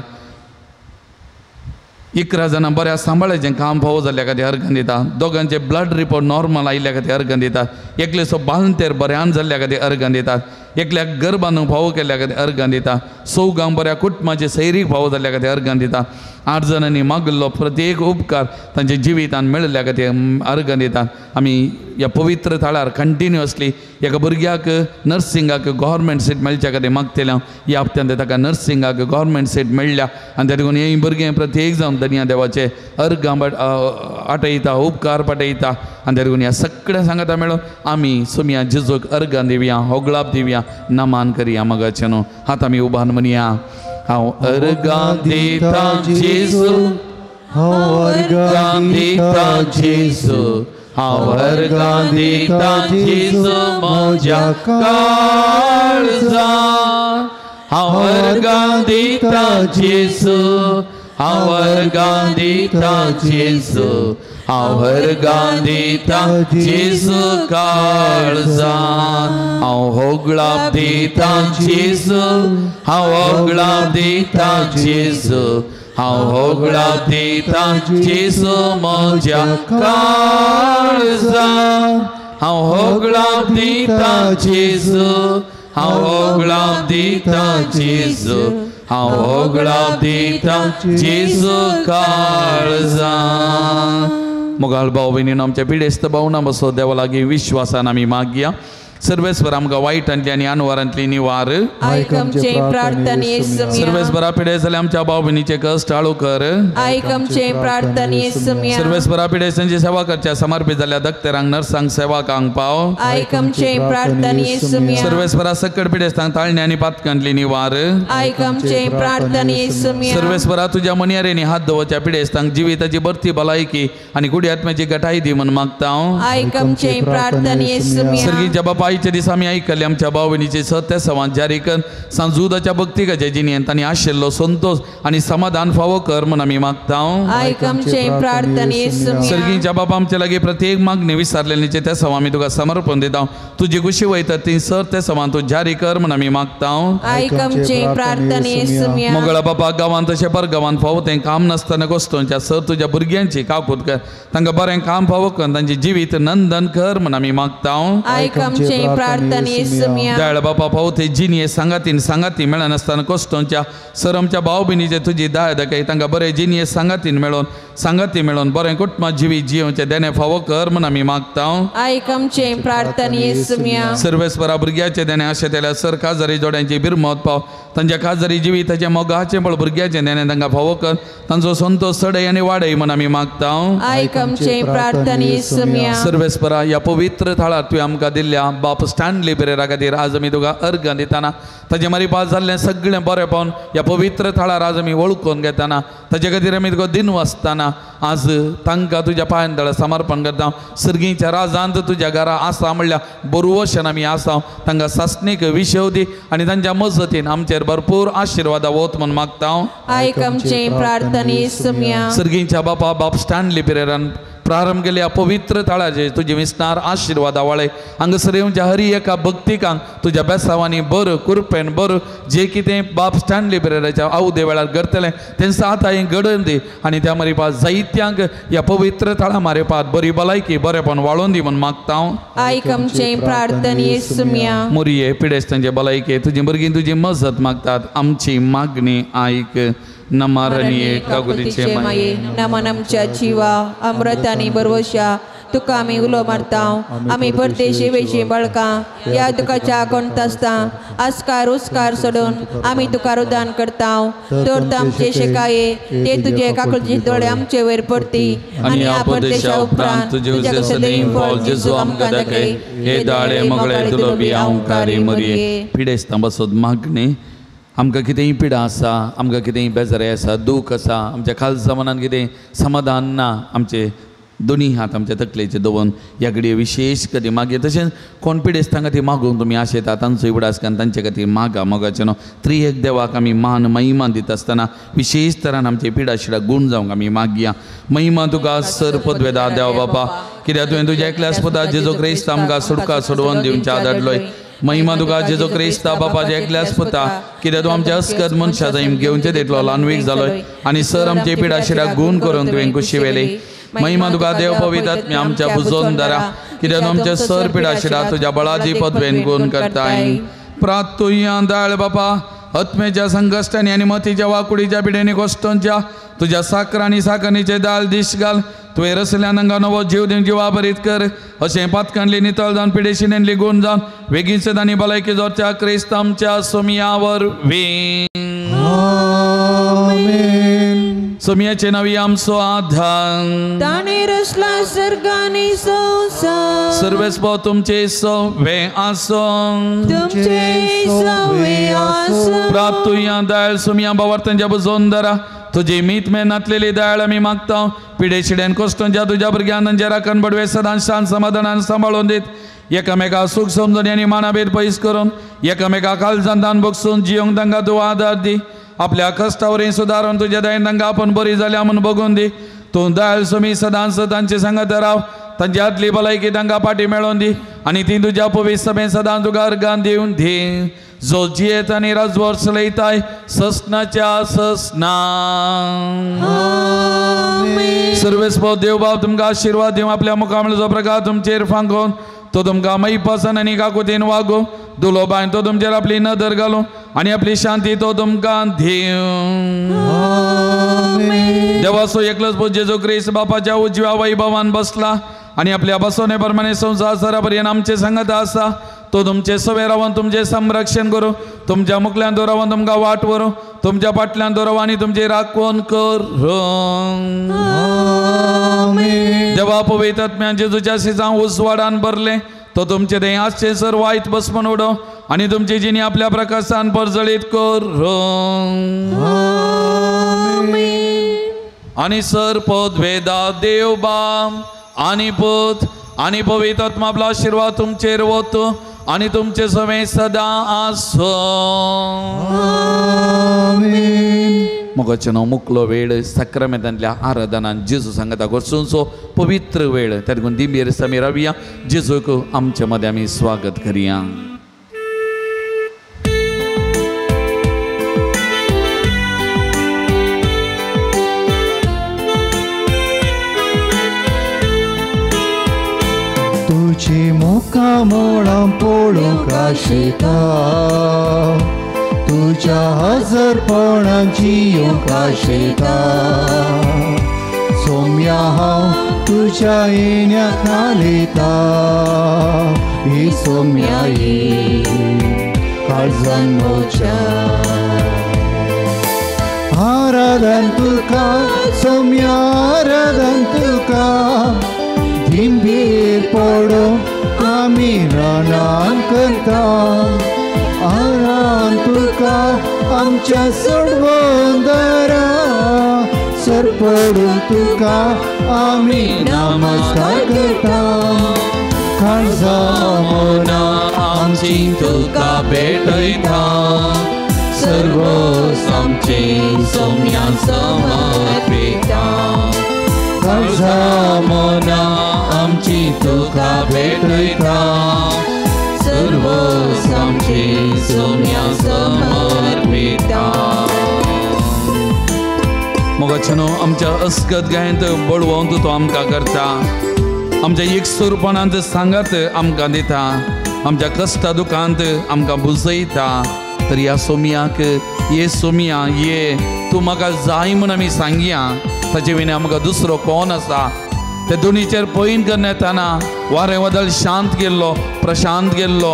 11 जाणां बऱ्या सांबाळाचें काम फावो जाल्ल्या खातीर अर्गां दिता. दोगांचे ब्लड रिपोर्ट नॉर्मल आयिल्ल्या खातीर अर्गां दितात. एकलेचो बालंतेर बऱ्यान जाल्ल्या खातीर अर्गां दितात. एकल्याक गर्भांत फावो केल्ल्या खातीर अर्गां दिता. सौगांक बऱ्या कुटुंबाचे सैरीक फावो जाल्ल्या खातीर अर्गां दिता. 8 जाणांनी मागिल्लो प्रत्येक उपकार तांच्या जिवितांत मेळिल्ल्या खातीर अर्गां दितात. आमी ह्या पवित्र थळार कंटिन्युअसली एका भुरग्याक नर्सिंगाक गव्हर्मेंट सीट मेळच्या खातीर मागतलें. ह्या हप्त्यांत ताका नर्सिंगाक गव्हर्मेंट सीट मेळ्ळ्या आनी त्या देखून हे भुरगें प्रत्येक जावन धन्या देवाचे अर्गां आटयता, उपकार पाटयता. आनी त्या देखून ह्या सगळ्या सांगाता मेळून आमी सुमया जेजूक अर्गां दिवया, होगळाप दिवया, नमान करया मोगाचें न्हू. हात आमी उबारून म्हणया. हांव अर्गां दिता जेजू, हांव अर्गां दिता जेजू, हांव अर्गां दिता जेजू म्हज्या काळजांत. हांव अर्गां दिता जेजू, हांव अर्गां दिता जेजू, हांव अर्गां दिता जेजू काळजांत. हांव होगळाप दिता जेजू, हांव होगळाप दिता जेजू, हांव होगळाप दिता जेजू म्हज्या काळजांत. हांव होगळाप दिता जेजू, हांव होगळाप दिता जेजू, हांव होगळाप दिता जेजू काळजांत. मोगाळ भाव भयणीनो, आमच्या पिडेस्त भावना बसो देवा लागीं विश्वासान आमी मागया. सर्वेस्वर आमकां वायटांतली आनी अनवरांतली निवार. ऐक आमचे प्रार्थना येसुमिया. सर्वेस्वरा पिडे जाल्यार आमच्या भाव भयणीचे कश्ट हाळू कर. ऐक आमचे प्रार्थना येसुमिया. सर्वेस्वरा पिडेसांची सेवा करच्या समर्पित जाल्ल्या दक्तरांक नर्सांक सेवाकांक पाव. ऐक आमचे प्रार्थना येसुमिया. सर्वेस्वरा सकट पिडेस्तांक ताळणी आनी पातकांतली निवार. ऐक आमचे प्रार्थना येसुमिया. सर्वेस्वरा तुज्या मणयारेनी हात दवरच्या पिडेस्तांक जिविताची बरती भलायकी आनी कुडी आत्म्याची गटाय दी म्हूण मागता हांव. ऐक आमचे प्रार्थना येसुमिया. सर्गीच्या बापा आयचे दीस आमी आयकल्ले आमच्या भाव भयणीचे सत्य संवाद जारी कर. सांजुदाच्या भक्तिकाच्या जिणेंत तांणी आशिल्लो संतोष आनी समाधान फावो कर म्हूण आमी मागता हांव. ऐक आमचे प्रार्थना येसुमिया. सर्गीच्या बापा आमचे लागीं प्रत्येक मागणी विसरलेलीचे ते सवा आमी तुका समर्पण दिता. तुजी खुशी वयता ती सर ते सवा तूं जारी कर म्हूण आमी मागता हांव. ऐक आमचे प्रार्थना येसुमिया. मोगळा बापा गांवांत तशें परगांवांत फावो तें काम नासतना गोश्टोंच्या सर तुज्या भुरग्यांची काकूट कर. तांकां बरें काम फावो कर, तांची जिवीत नंदन कर म्हूण आमी मागता हांव. ऐक आमचे प्रार्थना येसुमिया. दयाळ बापा फावो ते जिनिये सांगाती मेळनासतना कोश्टोंच्या सर आमच्या भाव भयणीचे तुजी दाय दाखय. तांकां बरें जिनिये सांगाती मेळोन बरें कुटुंबात जिवीत जियोवचें देणे फावो कर म्हूण आमी मागता हांव. ऐक आमचे प्रार्थना येसुमिया. सर्वेस्वरा भुरग्याचे देणे अशें जाल्यार सर काजारी जोड्यांची बिरमत पाव. तांच्या काजारी जिविताचे मोगाचे बळ भुरग्याचे देणे तांकां फावो कर. तांचो संतोष चडय आनी वाडय म्हूण आमी मागता हांव. ऐक आमचे प्रार्थना येसुमिया. सर्वेस्परा ह्या पवित्र थळार तुवें आमकां दिल्ल्या बाप स्टॅनली पेरेरा खातीर आज आमी तुका अर्घ दिताना ताचे मारिपास जाल्लें सगळें बरें पावन ह्या पवित्र थळार आज आमी वळखून घेताना ताचे खातीर आमी तुका दिन वाचताना आज तांकां तुज्या पांयंतळ समर्पण करता. सर्गीच्या राजांत तुज्या घरा आसा म्हणल्यार बरोवशेन आमी आसा. तांकां सासणीक विशव दी आनी तांच्या मजतीन आमचेर भरपूर आशिर्वाद वोत म्हूण मागता हांव. ऐक आमचे प्रार्थना येसुमिया. सर्गीच्या बापा बाप स्टॅनली पेरेरान प्रारंभ केल्या पवित्र थळाचे तुझे विस्तार आशिर्वादा वाळे हांगसर येवच्या हरी एका भक्तिकांक तुज्या बेसावांनी बर कुरपेन बर जे कितें बाप स्टॅनली पेरेराच्या आवदे वेळार करतलें तें साताय घडोवन दी आनी त्या मारिपास जायत्यांक ह्या पवित्र थळा मारिपात बरी भलायकी बरेपण वाळोवन दी म्हूण मागता हांव. ऐक आमचे प्रार्थना येसुमिया. मोरये पिडेस्तांचे भलायके तुजी भुरगीं तुजी मजत मागतात. आमची मागणी आयक. नमारनिये कागुदीचे माये नमन आमच्या जिवा अमृतानी बरवशा तुका आमी उलो मारता. आमी परदेशी वेशी बळकां या दुखाच्या कोणत आसता आस्कार उस्कार सोडून आमी तुका रुदान करता. तर आमचे शिकाये ते तुजे काकुळचे दोळे आमचे वयर पडटी आनी ह्या परदेशा उपरांत तुज्या कसलें फळ जेजू आमकां दाखय. हे दाळे मोगळे दुलोबी ओंकारी मोरये. पिडेस्तां बसोत मागणी आमकां कितेंय पिडा आसा, आमकां कितेंय बेजारी आसा, दूख आसा, आमच्या खालच्या मनान कितें समाधान ना, आमचे दोनी हात आमच्या तकलेचे दवरून ह्या घडये विशेष कधी मागे तशेंच कोण पिडेस्त तांकां ती मागूंक तुमी आशेता, तांचोय उगडास घेवन तांचे खातीर मागा. मोगाचे न्हू त्रिएक देवाक आमी मान महिमा दिता आसतना विशेष तरान आमचे पिडा शिडा गूण जावंक आमी मागया. महिमा तुका सर पदवेदा देवा बापा, कित्याक तुवें तुज्या एकल्याच पुता जेजो क्रिस्त आमकां सुटका सोडवून दिवच्या धाडलोय. महिमा तुका जेजो क्रिस्ता बापाचे एकल्याच पुता, कित्याक तूं आमच्या अस्कद मनशा जाईम घेवचे तितलो ल्हानवीक जालोय आनी सर आमचे पिडा शिडा गूण करूंक तुवें कुशी वेले. महिमा तुका देव पवित्र आत्म्या आमच्या बुजोवन धरा, कित्याक आमच्या सर पिडा शिडा तुज्या बळाची पदवेन गूण करताय. प्रार्थुया दयाळ बापा, आत्मेच्या संकश्टांनी आनी मतीच्या वाकुडीच्या पिडेनी कश्टांच्या तुज्या साकर आनी साकणीचे दाल दिश घाल. तुवें रसल्या नंगा नवो जीव दिवन जिवा बरीत कर. अशें पातकांडली नितळ जावन पिडेशिनेंतली गूण जावन वेगीच आनी भलायकी जोरच्या क्रिस्त आमच्या सोमियावर वे. सोमियाचे नवी आमचो आधार, ताणे रचला सर्गानी संसार, सर्वेस्व तुमचे सवे आसो, तुमचे सवे आसो. प्रार्थुया दयाळ सोमिया बावर्तनच्या बुजोवन धरा. तुजी मीत मेहनतलेली दयाळ आमी मागता. पिडे शिडेन कश्टांच्या तुज्या भुरग्यांक तांचे राखण बडवे सदां शांत समाधानान सांबाळून दीत. एकामेका सुख समजून आनी मानाभेद पयस करून एकामेका काळजांतान बगसून जियोंक तांकां तूं आदार दी. आपल्या कश्टावरीं सुदारून तुज्या दयेन तांकां आपण बरी जाल्या म्हूण बगून दी. तूं दयाळ सोमी सदांच तांचे सांगत राव. तांची आदली भलायकी तांकां फाटी मेळोवन दी आनी ती तुज्या पवित्र सभेन सदां तुका अर्गान दिवन दी. जो जियेत आनी राजवर चलयताय ससनाच्या ससना. सर्वेस्व देव बाब तुमकां आशिर्वाद दिवं. आपल्या मुखामळाचो प्रकार तुमचेर फांकोवन तो तुमकां मै पासन आनी काकुतीन वागो. दुलो बाय तो तुमचेर आपली नदर घालूं आनी आपली शांती तो तुमकां दिवं. देवाचो एकलोच पुत जेजू क्रिस्त बापाच्या उजव्या वैभवान बसला आनी आपल्या बसोवणे प्रमाणे संवसार सरा पर्यंत आमचे सांगता आसा. तो तुमचे सवे रावन तुमचे संरक्षण करूं, तुमच्या मुखल्यान तो रावन तुमकां वाट व्हरूं, तुमच्या फाटल्यान तो रावन आनी तुमची राखण करूं. देवा पवित्र आत्म्यान जेजूच्या सिजां उजवाडान भरले. तो तुमचे देह आसचे सर वायट बसपण उडो आनी तुमची जिणी आपल्या प्रकाशान परजळीत करूं. आनी सर पदवेदा देव बाब आनी पुत आनी पवित्र आत्मा आपलो आशिर्वाद तुमचेर वतो आनी तुमचे सवे सदां आसो. मोगाचें मुकलो वेळ सक्रामेंतांतल्या आराधनान जेजू सांगता करचो पवित्र वेळ. त्या देखून दिंबेर आमी रावया. जेजूक आमच्या मदें आमी स्वागत करुया. तुझी मुखामळां पळोवंक आशेता, तुझ्या हजरपणाक जियोंक आशेता. सोम्या हांव तुझ्या येण्याक हालयता. ही सोम्या ये काळजान म्हज्या. आराधन तुका सोम्या, आराधन तुका. दिंबेर पडो आमी रानान करता. आरान तुका आमच्या सोडवून धरा. सर पडून तुका आमी नमस्कार करता. काळजा मोना आमची तुका भेटयता. सर्व आमचे सोम्या समर्पिता. काळजा मोना आमची तुका भेटयता. सर्व आमचे सोम्या समर्पिता. मोगाचेनो आमच्या अस्कत गायंत बडवंत तो आमकां करता. आमच्या एकसूरपणांत सांगात आमकां दिता. आमच्या कश्टा दुखांत आमकां बुजयता. तर ह्या सोमयाक ये सोमया ये तूं म्हाका जाय म्हूण आमी सांगया. ताचे विना आमकां दुसरो कोण आसा. ते दोनीचेर पयन करन येताना वारें वादळ शांत गेल्लो, प्रशांत गेल्लो.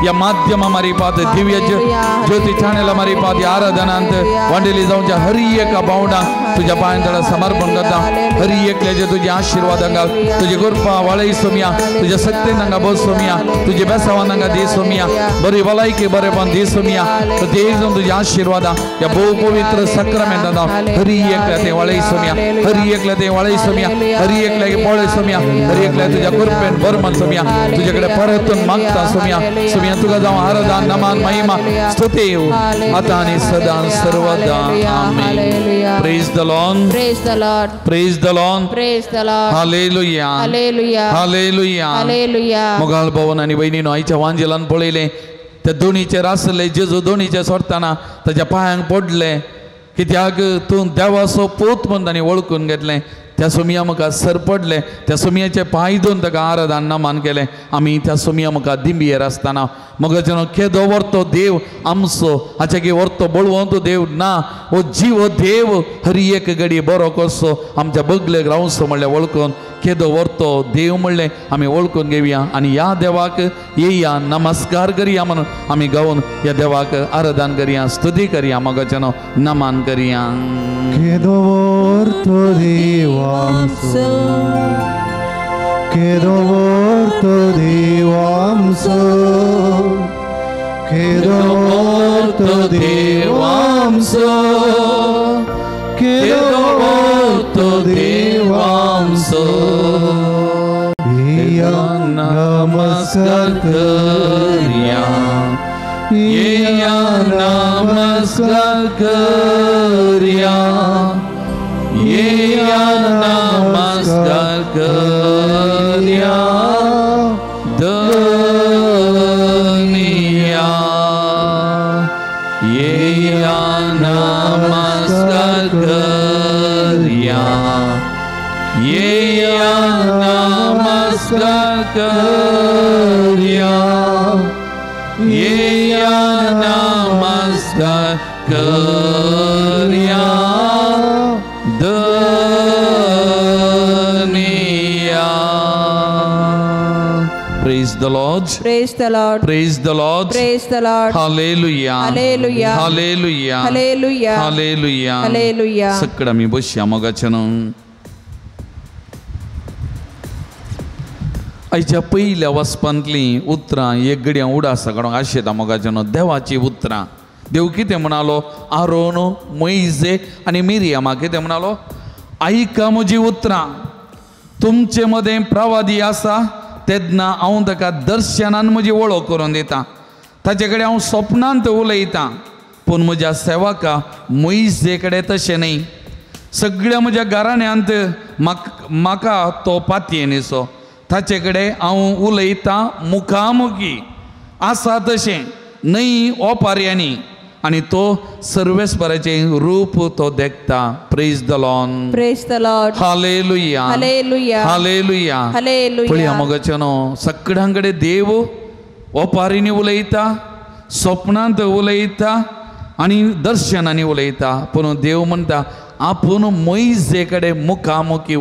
या माध्यम मारी पात दिव्य ज्योती ठाण्याला मारी पात या आराधनांत वांडेली जाऊनच्या हरी एका बावडा तुझ्या पायांतळा समर्पण करता हरी एकल्याचे तुझे आशीर्वाद अंगा तुझे गोरपा वाळई सोमिया तुझ्या सत्ते नंगा बोल सोमिया तुझे बेसावा नंगा दे सोमिया बरी वलाई के बरे पण दे सोमिया तर ते एकदम तुझे आशीर्वाद या बहु पवित्र सक्रमेंट दादा हरी एकल्या ते वाळई सोमिया हरी एकल्या ते वाळई सोमिया हरी एकल्या के पोळे सोमिया हरी एकल्या तुझ्या कृपेन बरमन सोमिया तुझ्याकडे परतून मागता सोमिया सोमिया तुला जाऊन आराधना नमान महिमा स्तुती आता आणि सदा सर्वदा आमेन praise the Lord Praise the Lord. Praise the Lord Praise the Lord. Hallelujah Hallelujah. Hallelujah Hallelujah. मोगाळ भवन आणि बहिणीनो आईच्या वांजेलान पळयले त्या दोन्हीचे रासले जेजू दोन्हीचे सोडताना त्याच्या पायांक पडले कित्याक तूं देवाचो पूत म्हणून तांणी वळखून घेतले त्या सोमिया म्हाका सरपडले त्या सोमियाचे पांय धरून ताका आराधन नमान केले आमी त्या सोमिया म्हाका दिंबयेर आसतना मगजनो केदो व्हरतो देव आमचो हाचे की व्हरतो बळवंतो देव ना हो जीव देव हरी एक घडी बरो करचो आमच्या बगलेक रावचो म्हणलें वळखून केदो व्हरतो देव म्हणलें आमी वळखून घेवया आनी ह्या देवाक येया नमस्कार करया म्हणून आमी गावन ह्या देवाक आराधन करया स्तुती करया मगजनो नमान करया Quedó orto divamso, quedó orto divamso, quedó orto divamso, quedó orto divamso. Ya namaskar karya, ya namaskar karya, ya namaskar karya duniya, ya namaskar karya, ya namaskar karya, ya namaskar karya duniya. Praise the Lord. Praise the Lord. Praise the Lord. Praise the Lord. Hallelujah. Hallelujah. Hallelujah. Hallelujah. Hallelujah. Hallelujah. सकडा मी बसया मगाच्यान आयच्या पयल्या वचपांतली उतरां एक घडयां उडा सगळ्यांक आशेता मोगाच्यान देवाची उतरां देव कितें म्हणालो आरोन मोइजे आनी मिरियामा कितें म्हणालो आयका म्हजी उतरां तुमचे मदें प्रवादी आसा तेन्ना हांव ताका दर्शनान म्हजी वळख करून दितां ताचे कडेन हांव स्वप्नांत उलयतां पूण म्हज्या सेवका मोइजे कडेन तशें न्ही सगळ्या म्हज्या घराण्यांत म्हाका तो पातयेनीचो ताचे कडेन हांव उलयतां मुखामुखी आसा तशें न्हय ओपाऱ्यांनी आनी तो सर्वेस्पराचें रूप तो देखता praise the Lord Praise the Lord. Hallelujah Hallelujah. Hallelujah Hallelujah. पळया मगचनो सगळ्यां कडेन देव ओपारींनी उलयता स्वप्नांत उलयता आनी दर्शनांनी उलयता पूण देव म्हणटा आपूण मोइजे कडेन मुखामुखी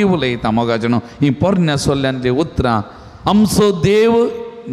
उलयता मोगाचनो ही पोरण्या सोल्ल्यांतली उतरां आमचो देव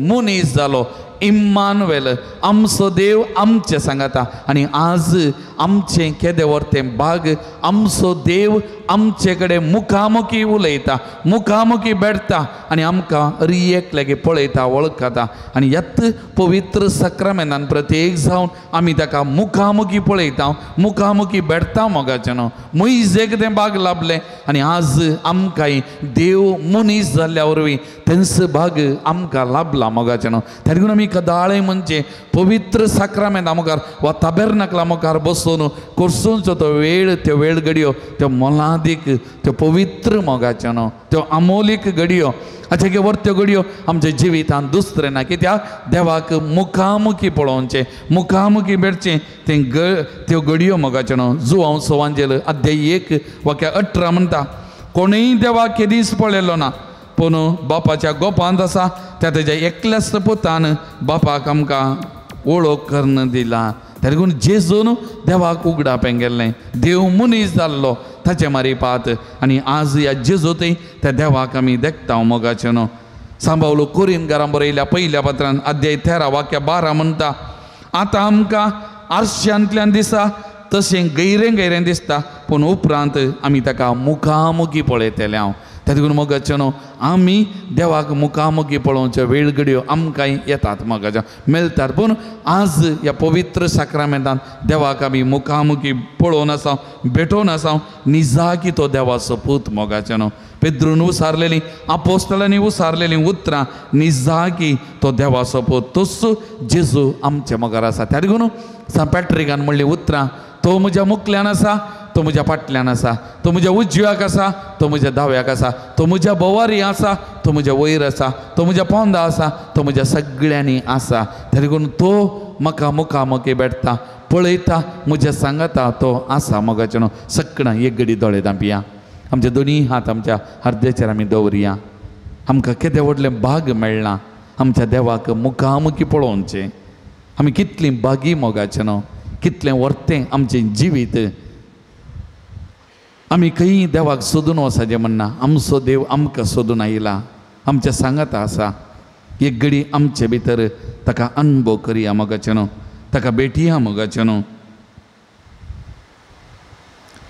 मुनीस जालो इम्मानुएल आमचो देव आमचे सांगाता आनी आज आमचें केदें व्हरतें भाग आमचो देव आमचे कडेन मुखामुखी उलयता मुखामुखी बेडटा आनी आमकां रियेक लेगीत पळयता वळखता आनी ह्यात पवित्र सक्रामेंतान प्रत्येक जावन आमी ताका मुखामुखी पळयता मुखामुखी बेडटा मोगाचेनो मोइजेक तें भाग लाभलें आनी आज आमकांय देव मनीस जाल्ल्या वरवीं तेंचो भाग आमकां लाभला मोगाचेनो तेन्ना आमी कदाळे म्हणजे पवित्र सक्रामेंता मुखार वा ताबेर्नाकला मुखार बसून करसूंचो तो वेळ त्यो वेळ घडयो त्यो मोलादीक त्यो पवित्र मोगाचेनो त्यो अमोलीक घडयो हाचे वर्त्यो घडयो आमच्या जिवितांत दुसरें ना कित्याक देवाक मुखामुखी पळोवचें मुखामुखी बेडचें त्यो घडयो मोगाचेनो जो हांव सवांजेल अध्याय 1 वाक्य 18 म्हणटा कोणीय देवाक केदीस पळयलो ना पूण बापाच्या गोपांत आसा त्या तेज्या एकल्याच पुतान बापाक आमकां वळख करून दिला तेगून जेजून देवाक उगडापें गेल्लें देव मनीस जाल्लो ताचे मारी पात आनी आज ह्या जेजूतय त्या देवाक आमी देखता मोगाचेनो सांबावलो कोरीन घरां बरयल्या पहिल्या पत्रान अध्याय 13 वाक्य 12 म्हणटा, आतां आमकां आरश्यांतल्यान दिसा तशें गैरें गैरें दिसता, पूण उपरांत आमी ताका मुखामुखी पळयतले हांव. त्या देखून मोगाचे न्हू, आमी देवाक मुखामुखी पळोवच्यो वेळ घडयो आमकांय येतात, मोगाच्या मेळटात. पूण आज ह्या पवित्र साक्रामेंतान देवाक आमी मुखामुखी पळोवन आसा, भेटोवन आसा, निजाकी तो देवाचो पूत. मोगाचे न्हू, पेद्रून उसारलेलीं आपोस्तलांनी उसारलेलीं उतरां निजाकी तो देवाचो पूत, तोच जेजू आमच्या मोगार आसा. त्या देखून सान पॅट्रिकान म्हणलीं उतरां, तो म्हज्या मुखल्यान आसा, तो म्हज्या फाटल्यान आसा, तो म्हज्या उजव्याक आसा, तो म्हज्या दाव्याक आसा, तो म्हज्या बोवारी आसा, तो म्हज्या वयर आसा, तो म्हज्या पोंदा आसा, तो म्हज्या सगळ्यांनी आसा. त्या देखून तो म्हाका मुखामुखी भेटता, पळयता, म्हज्या सांगता, तो आसा. मोगाचे न्हू, सगळां एक घडी दोळे धांपया, आमचे दोनी हात आमच्या हृदयाचेर आमी दवरया. आमकां केदें व्हडलें भाग मेळ्ळां आमच्या देवाक मुखामुखी पळोवचें. आमी कितलीं बागी मोगाचें न्हू, कितलें वर्तें आमचें जिवीत आमी खंय देवाक सोदून वचाचें म्हणना. आमचो देव आमकां सोदून आयला, आमच्या सांगाता आसा. एक घडी आमचे भितर ताका अनुभव करया मोगाचें न्हू, ताका भेटया मोगाचें न्हू.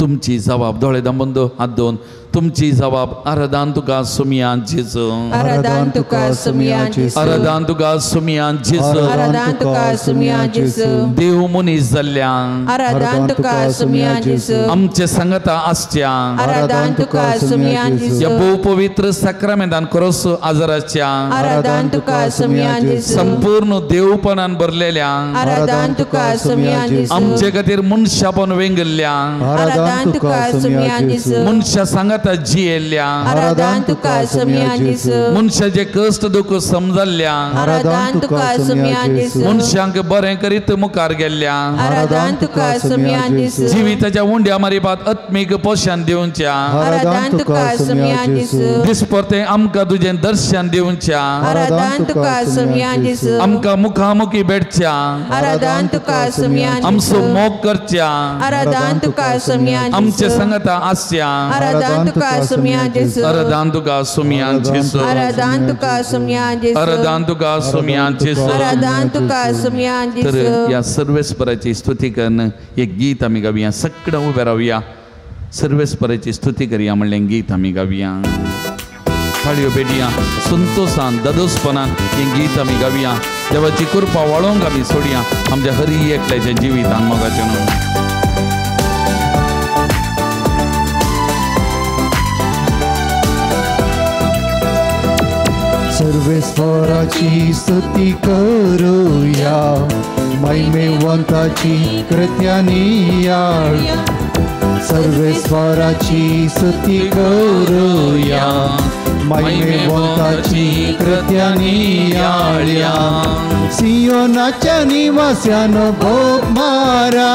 तुमची जबाब दोळे दांबून हात दोन, तुमची जबाब आराधान तुका सुमियान जेजू, आराधान तुका सुमियान जेजू, आराधान तुका सुमियान जेजू, आराधान तुका सुमियान जेजू, देव मनीस जाल्ल्यान आराधान तुका सुमियान जेजू, आमचे संगता आसच्या आराधान तुका सुमियान जेजू, या भोव पवित्र साक्रामेंतान खरोस आजाराच्या आराधान तुका सुमियान जेजू, संपूर्ण देवपणान भरलेल्या आराधान तुका सुमियान जेजू, आमचे खातीर मनशापण वेंगल्ल्या आराधान तुका सुमियान जेजू, मनशा सांगता जियेल्ल्या आराधान तुका सुमियान जेजू, मनशाचे कष्ट दुख समजल्ल्या आराधान तुका सुमियान जेजू, मनशांक बरें करीत मुखार गेल्ल्या आराधान तुका सुमियान जेजू, जिविताच्या उंड्या मारिपात आत्मीक पोषण दिवच्या आराधान तुका सुमियान जेजू, दिसपरते आमकां तुजें दर्शन दिवच्या आराधान तुका सुमियान जेजू, आमकां मुखामुखी भेटच्या आराधान तुका सुमियान आमचो मोग करच्या आराधान तुका सुमियान आमचे संगता आसच्या आराधान तुका सुमियान जेजू, आराधान तुका सुमियान जेजू, आराधान तुका सुमियान जेजू, आराधान तुका सुमियान जेजू. आराधान तुका सुमियान तर जेजू. या सर्वेस्पराची स्तुती करून एक गीत आमी गावया, सगळं उबे रावया, सर्वेस्पराची स्तुती करया म्हणलें गीत आमी गावया. थाळयो पेटया, संतोषान ददोसपणान हें गीत आमी गावया. देवाची कृपा वाळोवंक आमी सोडया आमच्या हरी एकल्याच्या जिवितान मोगाचें न्हू. सर्वेश्वराची स्तुती करूया, महिमेवंताची कृत्यानी याळ. सर्वेश्वराची स्तुती करूया, महिमेवंताची कृत्यानी याळ्या. सियोनाच्या निवास्यानो भोग मारा,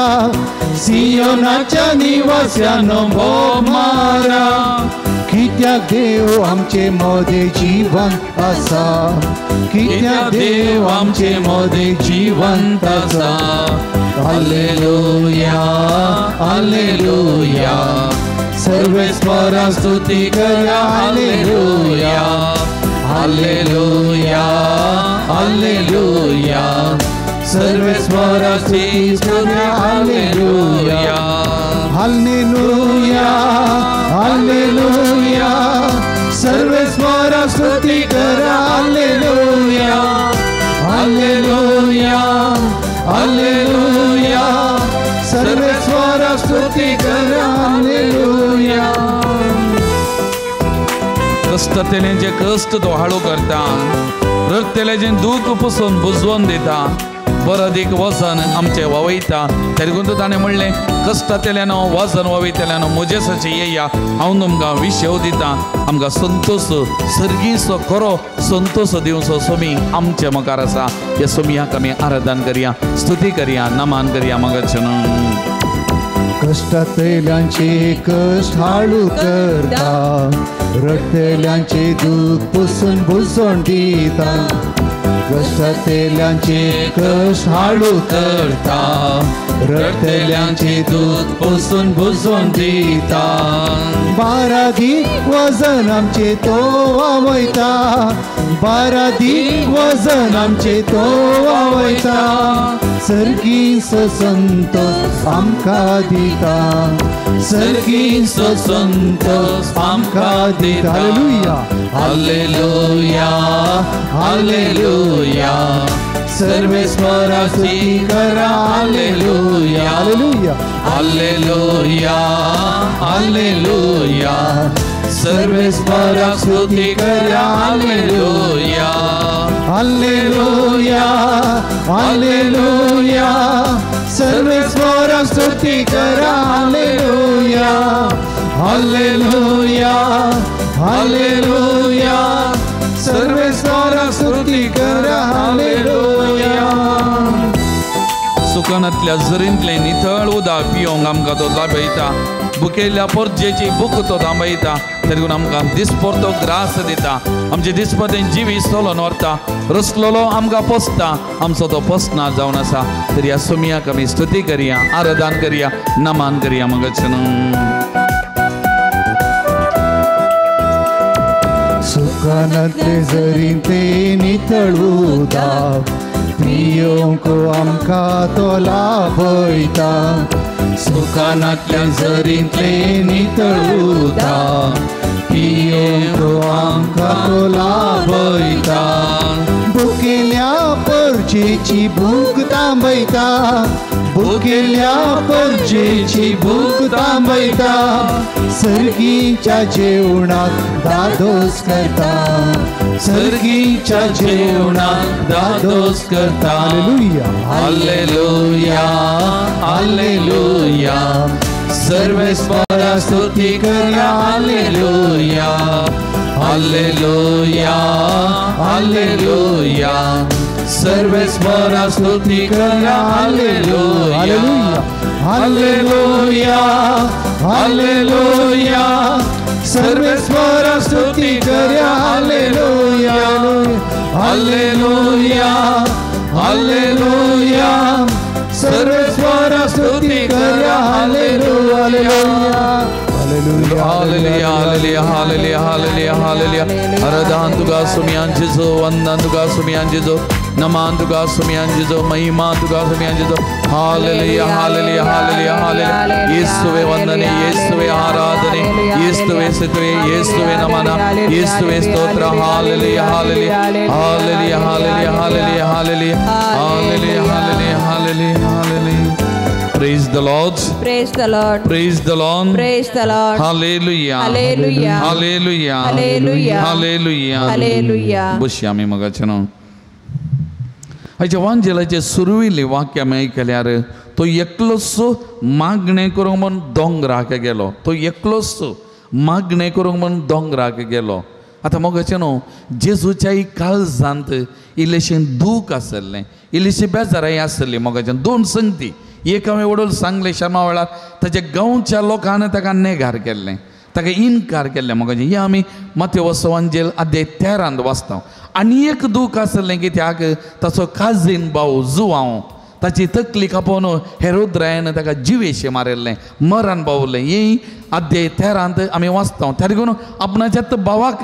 सियोनाच्या निवास्यानो भोग मारा. कित्याक देव आमचे मोदे जिवंत आसा, कित्याक देव आमचे मोदे जिवंत आसा. हालेलुया हालेलुया, सर्वेस्वरा स्तुती करा. हालेलुया हालेलुया हालेलुया, सर्वेस्वरा स्तुती करा. हालेलुया हालेलुया हालेलुया, सर्वेस्वरा स्तुती करा. हालेलुया हालेलुया हालेलुया, सर्वेस्वरा स्तुती करा. हालेलुया. कष्टतेलेंचे कष्ट तो हाळू करता, रडतेल्याचें दूख पुसून बुजवून दिता, बरदीक वचन आमचे ववयता. त्या देखून ताणें म्हणलें, कश्टांतल्यान वचन ववयतल्यान म्हजेसाची येया, हांव तुमकां विशेव दिता. आमकां संतोष, सर्गीचो खरो संतोष दिवचो सोमी आमचे मुखार आसा. ह्या सोमयाक आमी आराधन करया, स्तुती करया, नमान करया मोगाचें न्हू. कष्टांतल्यांचे कश्ट हाळू करता, रडतल्यांचे दूख पुसून बुजोवन दिता. कष्टातेल्यांचे कष्ट हाळू करता, रडतेल्यांचे दूध पुसून बुजवून दिता. 12 दीस वजन आमचे तो वावयता, 12 दीस वजन आमचे तो वावयता. सर्गीचो संतोष आमकां दिता, सर्गीचो संतोष आमकां दिता. हालेलुया, हालेलुया, सर्वेस्वरा स्तुती करा. हालेलुया, हालेलुया, हालेलुया, हालेलुया, सर्वेस्वरा स्तुती करा. हालेलुया, हालेलुया, हालेलुया, सर्वेस्वरा स्तुती करा. हालेलुया, हालेलुया, हालेलुया, सर्वेस्वरा स्तुती करा. हालेलुया. सुकनांतल्या झरींतले नितळ उदक पिवंक आमकां तो लाभयता. भुकेल्या पोरजेची भूक तो थांबयता. तेगून आमकां दिसपरतो ग्रास दिता. आमचे दिसपतेन जिवी सोलोन व्हरता. रसलोलो आमकां पोसता. आमचो तो पोसना जावन आसा. तर ह्या सुमयाक आमी स्तुती करया, आराधन करया, नमन करया. सुकनांतले झरींतले नितळ उदक पियोंक आमकां तो लाभयता. सुकनांतल्या झरींतले नितळ उदक पियोंक आमकां तो लाभयता. भुकेल्या पोरजेची भूक थांबयता, भुकेल्या पोरजेची भूक थांबयता. सर्गीच्या जेवणाक दादोस करता, सर्गीच्या जेवणाक दादोस करता. हालेलुया, हालेलुया, सर्वेस्वरा स्तुती करा. हालेलुया, हालेलुया, हालेलुया, सर्वेस्वरा स्तुती करा. हालेलुया, हालेलुया, हालेलुया, सर्वेस्वरा स्तुती करा. हालेलुया, हालेलुया, हालेलुया, सर्वेस्वरा स्तुती करा. हालेलुया, हालेलुया, हालेलुया, हालेलुया, हालेलुया, हालेलुया, हालेलुया. आराधन तुका सुमयांचेजो, वंदन तुका सुमयांचेजो, नमन तुका सुमयांचेजो, महिमा तुका सुमयांचेजो. हालेलुया, हालेलुया, हालेलुया, हालेलुया. येशुवे वंदने, येशुवे आराधने, येशुवे स्तुती, येशुवे नमन, येशुवे स्तोत्र. हालेलुया, हालेलुया, हालेलुया, हालेलुया, हालेलुया, हालेलुया, हालेलुया, हालेलुया, हालेलुया, हालेलुया. Praise the Lord. Praise the Lord. Praise the Lord. Praise the Lord. Hallelujah. Hallelujah. Hallelujah. Hallelujah. Hallelujah. Hallelujah. बसया आमी मगाच्यान हाच्या वांजेलाचे सुरविल्ले वाक्य आमी आयकल्यार तो एकलोच मागणे करूंक म्हूण दोंगराक गेलो. तो एकलोच मागणे करूंक म्हूण दोंगराक गेलो. आतां मोगाचें न्हू, जेजूच्या काळजांत इल्लेशें दूख आसलें, इल्लीशी बेजाराय आसली. मोगाचें 2 संगती. एक हांवें वडोवन सांगलें श्यामा वेळार ताच्या गांवच्या लोकांनी ताका नेगार केल्लें, ताका इन्कार केल्लें. मोगाचें हें आमी मत्तेव वांजेल अध्याय 13 वाचता. आनी एक दूख आसलें कित्याक ताचो काजीन भाव जुआंव ताची तकली कापोवन हेरोद्रायन ताका जिवेशें मारिल्लें, मरण पावलें. हें अध्याय 13 आमी वाचता. त्या देखून आपणाच्या भावाक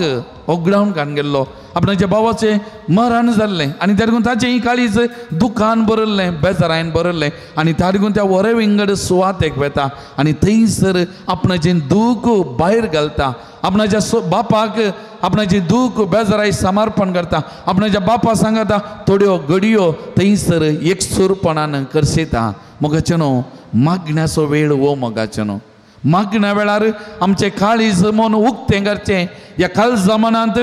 ओगडावन काडून गेल्लो, आपणाच्या भावाचें मरण जाल्लें आनी त्या देखून ताचें काळीज दुखान भरिल्लें, बेजारायन भरिल्लें. आनी त्या देखून त्या वरे विंगड सुवातेक वेता आनी थंयसर आपणाचें दूख भायर घालता. आपणाच्या बापाक आपणाची दूख बेजाराय समर्पण करता. आपणाच्या बापा सांगता थोड्यो घडयो थंयसर एकसूरपणान करसेता. मोगाचें न्हू, मागण्याचो वेळ हो मोगाचें न्हू. मागण्या वेळार आमचें काळीज मन उक्तें करचें. ह्या काळ जमानांत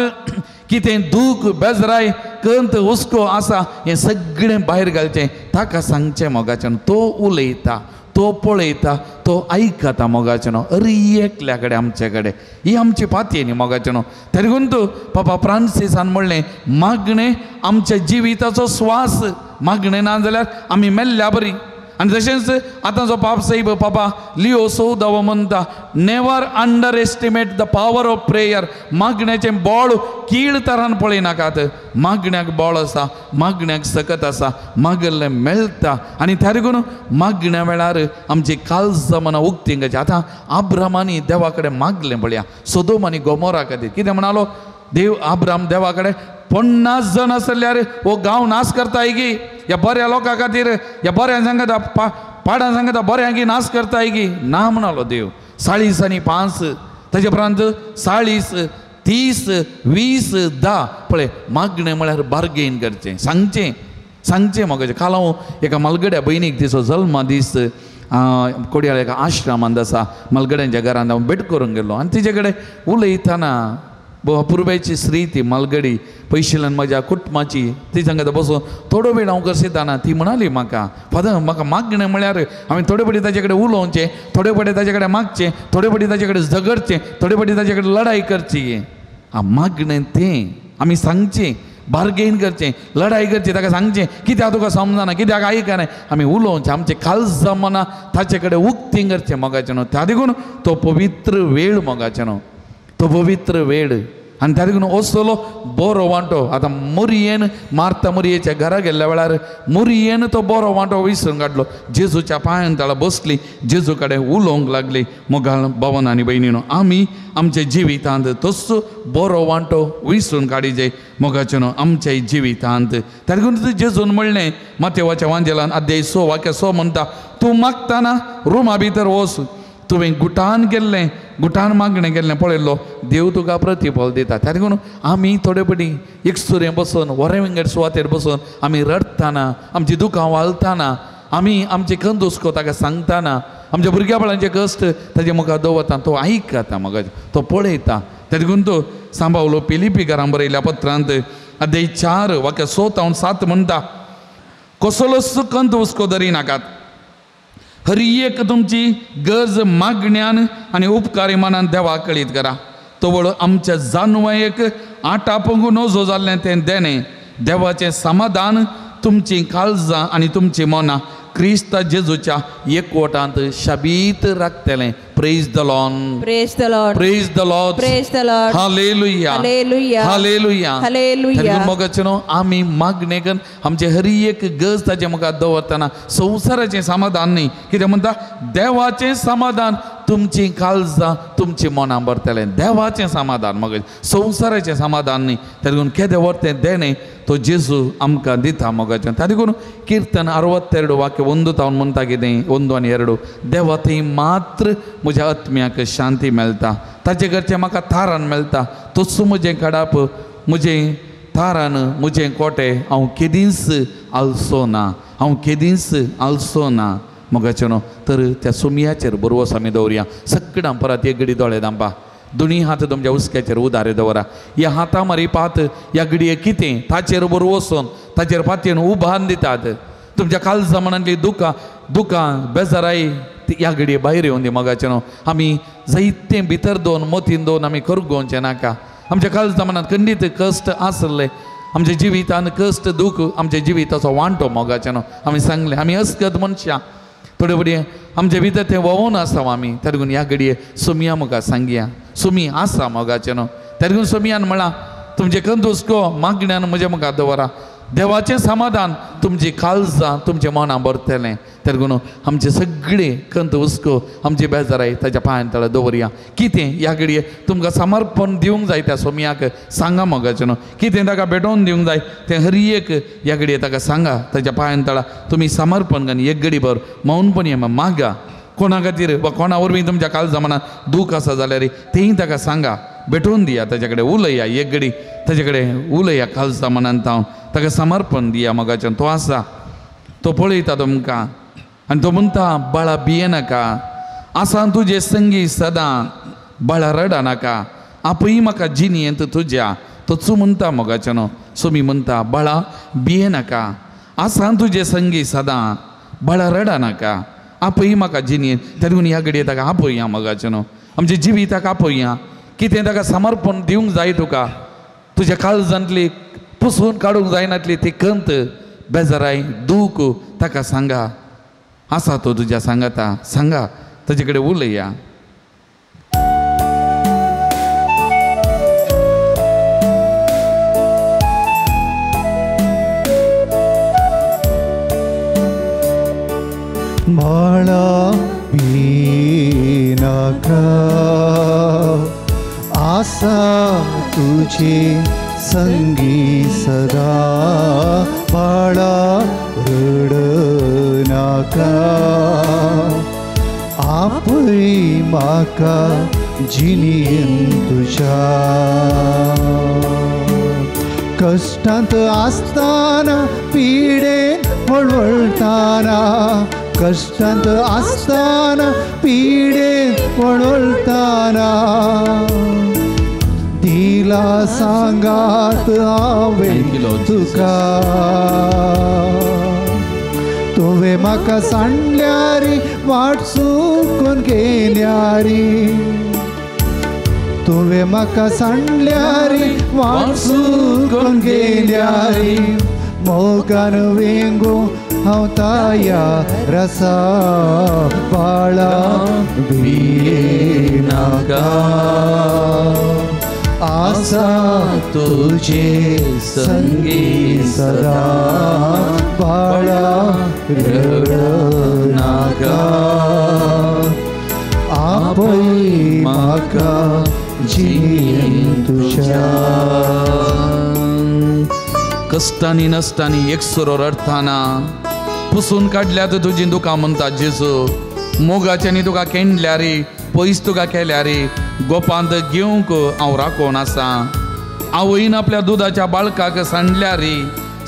कितें दूख बेजाराय कंत हुस्को आसा हें सगळें भायर घालचें, ताका सांगचें मोगाचें. तो उलयता, तो पळयता, तो आयकता मोगाचें न्हू. अरे एकल्या कडेन आमचे कडेन ही आमची पातये न्ही मोगाचें न्हू. त्या देखून तूं पापा फ्रांसिसान म्हणलें मागणें आमच्या जिविताचो स्वास. मागणें ना जाल्यार आमी मेल्ल्या बरी. आणि तशेंच आतां जो पाप साहेब पापा लिओ सौदावो म्हणटा never underestimate the power of prayer. मागण्याचें बळ कीळ तरान पळयनाकात. मागण्याक बळ आसा, मागण्याक सकत आसा, मागल्लें मेळटा. आनी त्या देखून मागण्या वेळार आमची काळजां मना उक्तींक. आतां आब्रामानी देवा कडेन मागलें पळया सोदोम आनी गोमोरा खातीर. कितें म्हणालो देव आब्राम देवा कडेन 50 जण आसल्यार हो गांव नाश करता गी, ह्या बऱ्या लोकां खातीर ह्या बऱ्या सांगता पाडां सांगता बऱ्यांकी नाश करता गी. ना म्हणालो देव. 40 आनी 5 ताचे उपरांत 40, 30, 20, 10 पळय मागणें म्हळ्यार बार्गेन करचें, सांगचें मोगाचें. काल हांव एका मलगड्या भयणीक तिचो जल्मा दीस कोडयाळ एका आश्रमांत आसा मलगड्यांच्या घरांत हांव भेट करूंक गेल्लो. आनी तिचे कडेन उलयतना पुर्वेची स्त्री ती मलगडी पयशिल्ल्यान म्हज्या कुटुंबाची ती सांगता बसून थोडो वेळ हांव करसिताना. ती म्हणाली म्हाका फादर म्हाका मागणें म्हळ्यार हांवें थोडे फावटी ताचे कडेन उलोवचें, थोडे फावटी ताचे कडेन मागचें, थोडे फावटी ताचे कडेन झगडचें, थोडे फावटी ताचे कडेन लढाई करची. मागणें तें आमी सांगचें, बार्गेन करचें, लढाई करची, ताका सांगचें कित्याक तुका समजना, कित्याक आयकना. आमी उलोवचें, आमचें काळजां मना ताचे कडेन उक्ती करचें मोगाचें न्हू. त्या देखून तो पवित्र वेळ मोगाचें न्हू, तो पवित्र वेळ. आनी त्या देखून असलो बरो वांटो. आतां मुरयेन मार्ता मुरयेच्या घरा गेल्ल्या वेळार मुरयेन तो बरो वांटो विसरून काडलो. जेजूच्या पांयान ताळा बसली, जेजू कडेन उलोवंक लागली. मोगाळ भावन आनी भयणीनो आमी आमच्या जिवितांत तसो बरो वांटो विसरून काडीचे मोगाचें न्हू आमच्या जिवितांत. त्या देखून जेजून म्हणलें मातेवाच्या वांजेलान अध्याय 6 वाक्य 6 म्हणटा तूं मागतना रुमा भितर वच, तुवें गुटान गेल्लें गुटान मागणें गेल्लें पळयल्लो देव तुका प्रतिफल दिता. त्या देखून आमी थोडे फावटी एकसुरें बसून वरें विंगड सुवातेर बसून आमी रडटाना, आमची दुखां वालताना, आमी आमचे खंत हुस्को ताका सांगताना, आमच्या भुरग्यापणाचे कश्ट ताजे मुखार दवरता, तो आयकता म्हाका, तो पळयता. त्या देखून तो सांबावलो पिलिपीकारांक बरयल्या पत्रांत अध्याय 4 वाक्य 7 म्हणटा कसलोच खंत हुस्को धरिनाकात, हर एक तुमची गरज मागण्यान आनी उपकारी मनान देवा कळीत करा. तवळ आमच्या जानवयेक आटापंक नजो जाल्लें तें देणें, देवाचें समाधान तुमची काळजां आनी तुमची मनां क्रिस्त जेजूच्या एकवटांत शाबीत राखतलें. Praise the Lord, praise the Lord, praise the Lord, praise the Lord, हालेलुया, हालेलुया, हालेलुया, हालेलुया. मोगाचें आमी मागणेकन आमचे हर एक गरज ताचे मुखार दवरतना संवसाराचें समाधान न्ही, कितें म्हणटा देवाचें समाधान तुमची काळजां तुमची मनां भरतलें. देवाचें समाधान मग संवसाराचें समाधान न्ही. त्या देखून केदें व्हरतें देणें तो जेजू आमकां दिता मोगाचें. त्या देखून कीर्तन 62 वाक्य 1 तावन म्हणटा कितें 1 आनी 2 देवा थंय मात्र म्हज्या आत्म्याक शांती मेळटा, ताचे कडचें म्हाका थारान मेळटा. तसो म्हजें कडाप म्हजें थारान म्हजें कोटें हांव केदींच आलसो ना, हांव केदींच आलसो ना मोगाचें न्हू. तर त्या सुमयाचेर बरोवस आमी दवरया. सगळ्यां परत एक घडी दोळे धांपा, दोनी हात तुमच्या उस्क्याचेर उदारे दवरा. ह्या हाता मारी पात ह्या घडये कितें ताचेर बरोवन वचून ताचेर पातयेन उभान दितात. तुमच्या काळजां मनांतली दुकां बेजाराई ह्या घडये भायर येवन दी मोगाचें न्हू. आमी जायतें भितर दोन मतीन दोन आमी करूंक घेवचें नाका. आमच्या काळजां मनांत खंडीत कश्ट आसले, आमच्या जिवितांत कश्ट दूख आमच्या जिविताचो वांटो मोगाचें न्हू. आमी सांगलें आमी अस्कद मनशां, थोडे फावटी आमचे भितर तें वोवून आसा आमी. त्या देखून ह्या घडये सुमया मुखार सांगया, सुमी आसा मोगाचें न्हू. त्या देखून सुमयान म्हळां तुमचे खंत हुस्को मागण्यान म्हज्या मुखार दवरा, देवाचें समाधान तुमची काळजां तुमच्या मनां भरतलें. त्या देखून आमचे सगळे खंत हुस्को आमची बेजाराय ताच्या पांयां तळा दवरया. कितें ह्या घडये तुमकां समर्पण दिवंक जाय त्या सुमयाक सांगा मोगाचें न्हू. कितें ताका भेटोवन दिवंक जाय तें हर एक ह्या घडये ताका सांगा. ताच्या पांयां तळा तुमी समर्पण करून एक घडी भर मौनपणी मागा. कोणा खातीर वा कोणा वरवीं तुमच्या काळजां मनांत दूख आसा जाल्यार तेंय ताका सांगा, भेटोवन दिया, ताचे कडेन उलया, एक घडी ताचे कडेन उलया काळजां मनांत हांव ताका समर्पण दिया मोगाचें. तो आसा, तो पळयता तुमकां आनी तो म्हणटा बाळा भिये नाका, आसा तुजे संगी सदां, बाळा रडा नाका, आपय म्हाका जिणयेंत तुज्या. तोच म्हणटा मोगाचें न्हू. सुमी म्हणटा बाळा भिये नाका, आसा तुजे संगी सदां, बाळा रडा नाका, आपय म्हाका जिणयेंत. त्या देखून ह्या घडये ताका आपया मोगाचें न्हू. आमचे जिविताक आपया. कितें ताका समर्पण दिवंक जाय तुका. तुज्या काळजांतली पुसून काडूंक जायनातली ती खंत बेजाराय दूख ताका सांगा. आसा तो तुज्या सांगाता सांगा ताजे कडेन उलया. बाळा भिनाका आसा तुझे संगी सदा. बाळा रड नाका आपली माका जिनीन तुझ्या. कष्टांत आसताना पिडेन वळवळताना. कष्टांत आसताना पिडेन वळवळताना. दिला सांगात हांवें तुका. तुवें म्हाका सांडल्यारी वाट चुकून गेल्यारी. तुवें म्हाका सांडल्यारी वाट चुकून गेल्यारी. मोगान वेंगो हांव तयार आसा. बाळा भियेनाका आसा तुझे संगी सदा. बाळा रड नाका आपली म्हाका जिणेन तुझ्या. कष्टांनी नसतानी एकसुरो रडताना पुसून काडल्यात तुजी दुकां म्हणटा जेजू. मोगाच्यांनी तुका केंडल्यारी पयस तुका केल्यारी गोपांत घेवंक हांव राखोन आसा. आवयन आपल्या दुदाच्या बाळकाक सांडल्यारी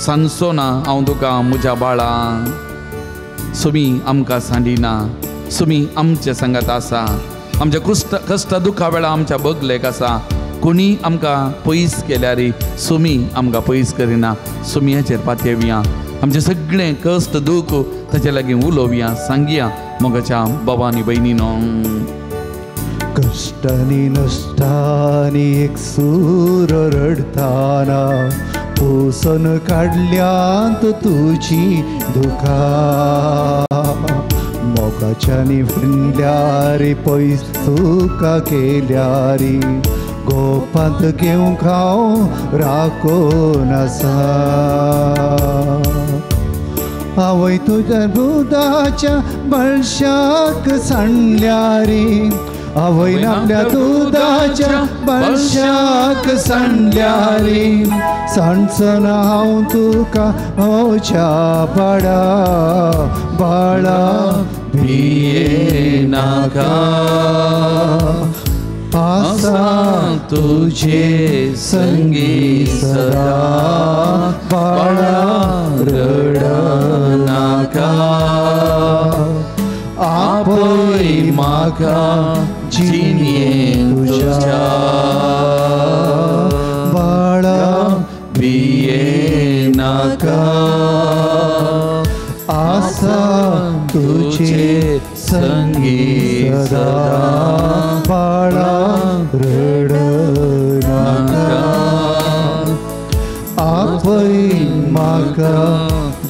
सांगचो ना हांव तुका म्हज्या बाळा. सुमी आमकां सांडिना. सुमी आमच्या सांगात आसा. आमच्या कश्ट दुखा वेळा आमच्या बगलेक आसा. कोणी आमकां पयस केल्यारी सुमी आमकां पयस करिना. सुमयाचेर पातयेवया. आमचे सगळें कश्ट दूख ताचे लागीं उलोवया सांगया मोगाच्या बाबांनी भयणीनो. कष्टांनी नश्टांनी एक सूर रडताना पुसून काडल्यांत तुजी दुखा. मोगाच्यांनी विणल्यारी पयस तुका केल्यारी गोपांत घेवंक हांव राखोन आसा. आवय तुज्या दुदाच्या बळशाक सांडल्यारी. आवयन आपल्या दुदाच्या बळशाक सांडल्यारी सांडचना हांव तुका म्हज्या बाळा. बाळा भियेनाका आसा तुझे संगी सदा. बाळा रड नाका आपली म्हाका जिणेन तुझ्या. बाळा भियेनाका आसा तुझे संगी सदा. बाळा रड नाका आपली म्हाका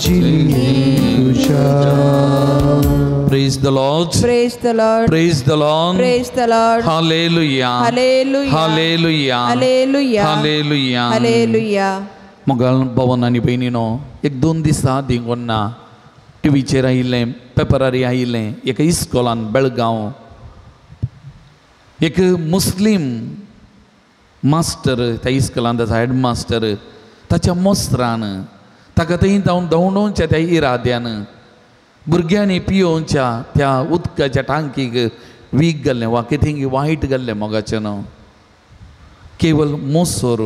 जिणेन तुझ्या. Praise the Lord. Praise the Lord. Praise the Lord. Praise the Lord. Hallelujah. Hallelujah. Hallelujah. Hallelujah. Hallelujah. Hallelujah. मोगाल भावान आनी भयणीनो एक दोन दिसां दिंगोन्ना टीव्हीचेर आयिल्लें पेपरार आयिल्लें एका इस्कॉलान बेळगांव एक मुस्लीम मास्टर त्या इस्कॉलान ताचो हेडमास्टर ताच्या मोस्त्रान ताका थंय धांवडोवच्या त्या इराद्यान भुरग्यांनी पियोवच्या त्या उदकाच्या टांकीक वीक घाल्लें वा कितें वायट घाल्लें मोगाचें न्हू. केवल मोसोर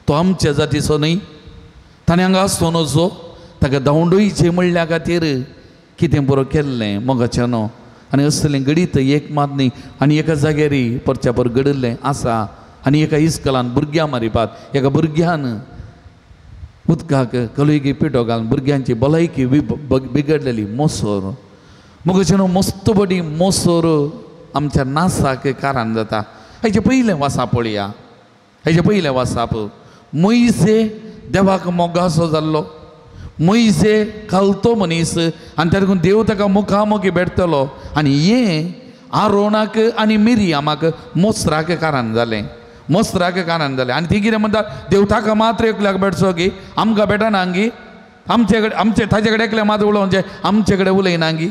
तो आमच्या जातीचो न्हय. ताणें हांगा आसोन वचो ताका धांवडोयचें म्हणल्या खातीर कितें बरो केल्लें मोगाचें न्हू. आनी असलें घडीत एक मात न्ही आनी एका जाग्यार परच्या पर घडल्लें आसा. आनी एका इस्कॉलान भुरग्यां मारिपाक एका भुरग्यान उदकाक कलयकी पिठो घालून भुरग्यांची भलायकी बिगडलेली मोसोर. मोगाचें न्हू मस्त बडी मोसोर आमच्या नासाक कारण जाता. हेजे पयलें वासाप पळया. हेजे पयलें वासाप मोइसे देवाक मोगासो जाल्लो. मोइजे कलतो मनीस आनी त्या देव ताका मुखामुखी भेटतलो आनी हें आरोनाक आनी मिरियामाक मोस्त्राक कारण जालें मोस्त्राक कारण जालें आनी ती कितें म्हणटा देव ताका मात्र एकल्याक भेटचो की आमकां भेटना गी आमचे कडेन ताजे कडेन एकल्या मात उलोवचें आमचे कडेन उलयना गी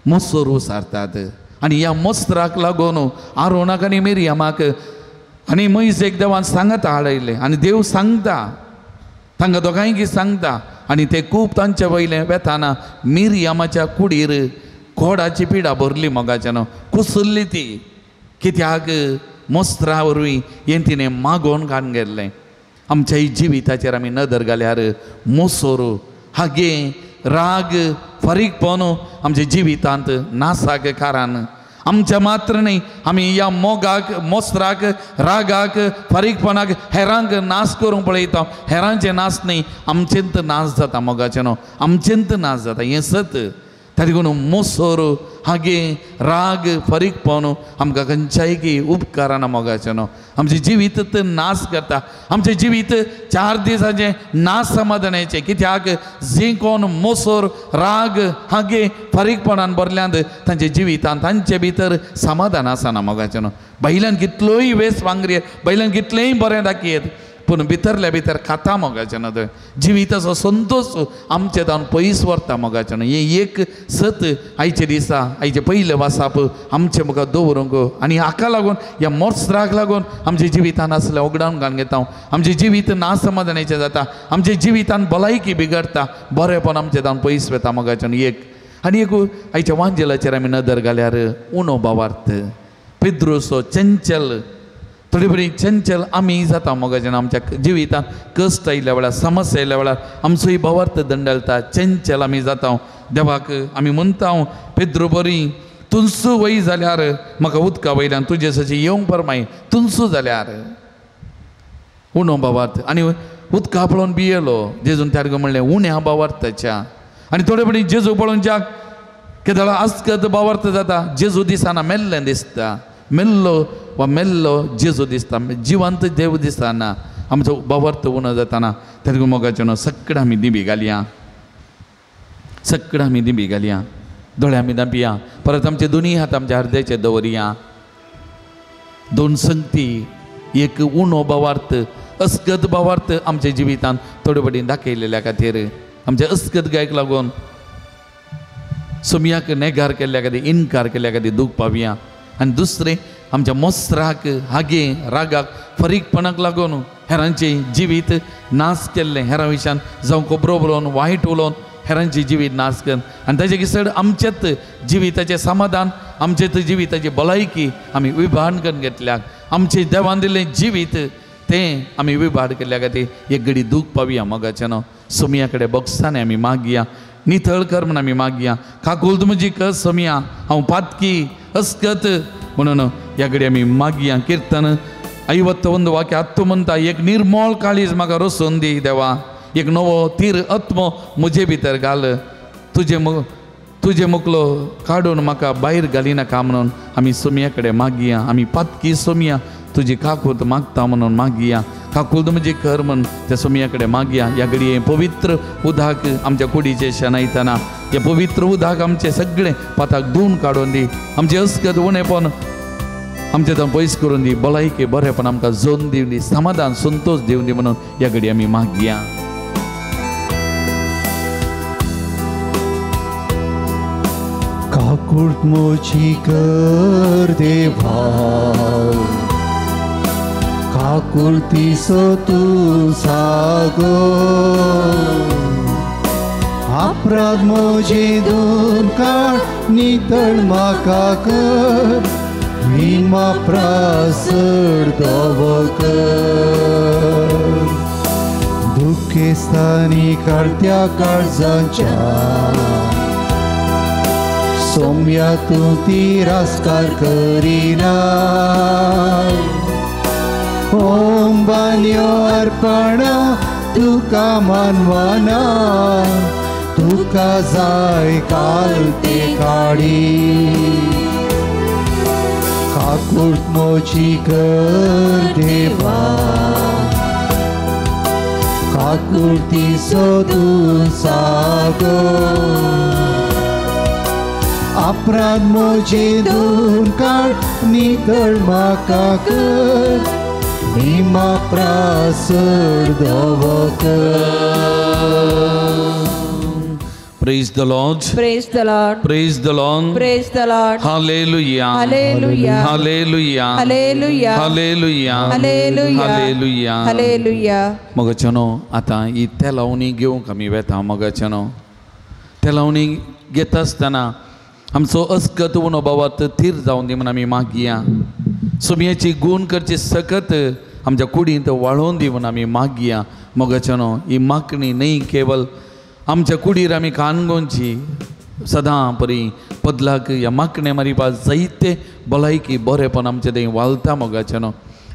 मोसोरू सारतात आनी ह्या मोस्त्राक लागून आरोनाक आनी मिरियामाक आनी मोइजेक देवान सांगता हाडयलें आनी देव सांगता तांकां दोगांयकी सांगता आनी ते खूब तांचे वयलें वेताना मिरियामाच्या कुडीर कोडाची पिडा भरली मोगाच्यान कुसुल्ली ती कित्याक मोस्त्रा वरवीं हें तिणें मागोवन घालून गेल्लें आमच्या जिविताचेर आमी नदर घाल्यार मोसोर हागे राग फारीकपण आमच्या जिवितांत नासाक कारण आमच्या मात्र न्ही आमी ह्या मोगाक मोस्त्राक रागाक फारीकपणाक हेरांक नाश करूंक पळयता हेरांचे नाश न्ही आमचेंत नाश जाता मोगाचें आमचेंत नाश जाता हें सत ताका मोसोर हागे राग फारीकपण आमकां खंयच्याय की उपकाराना मोगाचें आमचें जिवीत नाश करता आमचें जिवीत 4 दिसांचें नाश समाधानाचें कित्याक जे कोण मोसोर राग हागे फारीकपणान भरल्यांत तांच्या जिवितांत तांचे भितर समाधान आसना मोगाचें बैलान कितलोय वेस वांगरी बैलान कितलेंय बरें दाखयत पूण भितरल्या भितर खाता मोगाचें न्हू जिविताचो संतोश आमचे जावन पयस व्हरता मोगाचें न्हू हें एक सत आयचे दिसा आयचे पयले वासाप आमचे मुखार दवरूंक आनी हाका लागून ह्या मोस्त्राक लागून आमच्या जिवितांत आसलें उगडावन घालून घेता आमचें जिवीत नासमाधानाचें जाता आमच्या जिवितांत भलायकी बिगडटा बरेंपण आमचें जावन पयस वेता मोगाचें न्हू एक आनी एक आयच्या वांजेलाचेर आमी नदर घाल्यार उणो भावार्थ पिद्रुसो चंचल थोडी बरी चंचल आमी जाता मोगाचें आमच्या जिवितांत कश्ट आयल्या वेळार समस्या आयल्या वेळार आमचोय भावार्थ दंडलता चंचल आमी जाता देवाक आमी म्हणटा पिद्रू बरी तुनसू वय जाल्यार म्हाका उदका वयल्यान तुजे सची येवंक परमाय तुनसू जाल्यार उणो भावार्थ आनी उदका पळोवन भियेलो जेजून त्यार म्हणलें उण्या भावार्थाच्या आनी थोडे बरी जेजू पळोवन ज्याक केदळा आस्कत भावार्थ जाता जेजू दिसाना मेल्लें दिसता मेल्लो वा मेल्लो जेजू दिसता जिवंत देव दिसतना आमचो भावार्थ उणो जाताना तेका मोगाचें न्हू सगळें आमी दिबी घालया सगळें आमी दिबी घालया दोळे आमी दांपया परत आमचे दोनी हात आमच्या हृदयाचेर दवरया दोन संगती एक उणो भावार्थ अस्गत भावार्थ आमच्या जिवितांत थोडे बडी दाखयलेल्या खातीर आमच्या अस्गतगायक लागून सुमयाक नेगार केल्ल्या खातीर इन्कार केल्ल्या खातीर दूख पावया आनी दुसरें आमच्या मोस्त्राक हागे रागाक फरीकपणाक लागून हेरांचे जिवीत नाश केल्लें हेरां विशयान जावं खोबरो उलोवन वायट उलोवन हेरांची जिवीत नाश कर आनी ताचे किसड आमचेत जिविताचें समाधान आमचेत जिविताची भलायकी आमी विभाण करून घेतल्याक आमचें देवान दिल्लें जिवीत तें आमी विभाड केल्ल्या खातीर एक घडी दूख पावया मोगाचें न्हू सुमया कडेन बगसाने आमी मागया नितळ कर म्हूण आमी मागया काकूल तुमची कस सुमया हांव पातकी अस्कत म्हणून ह्या घडी आमी मागया कीर्तन 51 वाक्य आत्तो म्हणटा एक निर्मळ काळीज म्हाका रोसून दी देवा एक नवो तीर आत्मो म्हजे भितर घाल तुजे मुकलो काडून म्हाका भायर घालिनाका म्हणून आमी सुमया कडेन मागया आमी पातकी सुमया तुजी काकूत मागता म्हणून मागया काकूल तुमची कर म्हण त्या सुमया कडेन मागया ह्या घडये पवित्र उदक आमच्या कुडीचे शेणायतना हे पवित्र उदक आमचे सगळे पाताक धुवन काडून दी आमचे अस्कत उणेपण आमचे थंय पयस करून दी भलायकी बरेपण आमकां जोन दिवन दी समाधान संतोष दिवन दी म्हणून ह्या घडी आमी मागया काकूट मोची कर देवा काकुर्ती सो तू सागो अपराध मोजे दूर काढ नितळ म्हाका कर विमा प्रासड धोवो कर दुखेस्तानी काढत्या काळजाच्या सोम्या तू तिरस्कार करिना ओम बाल्यो अर्पण तुका मानवाना तुका जाय काल ते काडी काकूट मोची कर देवा आकुर्ती सोदून सागो अपराध मोजे धुवन काड नितळ म्हाका कर निमा प्रासर धवो कर. Praise the Lord. Praise the Lord. Praise the Lord. Praise the Lord. Hallelujah. Hallelujah. Hallelujah. Hallelujah. Hallelujah. Hallelujah. Hallelujah. Hallelujah. मगचनो आता ही तेलावणी घेवंक आमी वेता मगचनो तेलावणी घेता आसतना आमचो अस्कत अनुभवात थीर जावन दी म्हणून आमी मागया. सुमयेची गूण करची सकत आमच्या कुडींत वाळोवन दी म्हणून आमी मागया. मगचनो ही मागणी न्ही केवल आमच्या कुडीर आमी कानगोंची सदां परी पदलाक ह्या मागणे मारिपा जायते भलायकी बरेपण आमचे थंय वालता मोगाचेनो.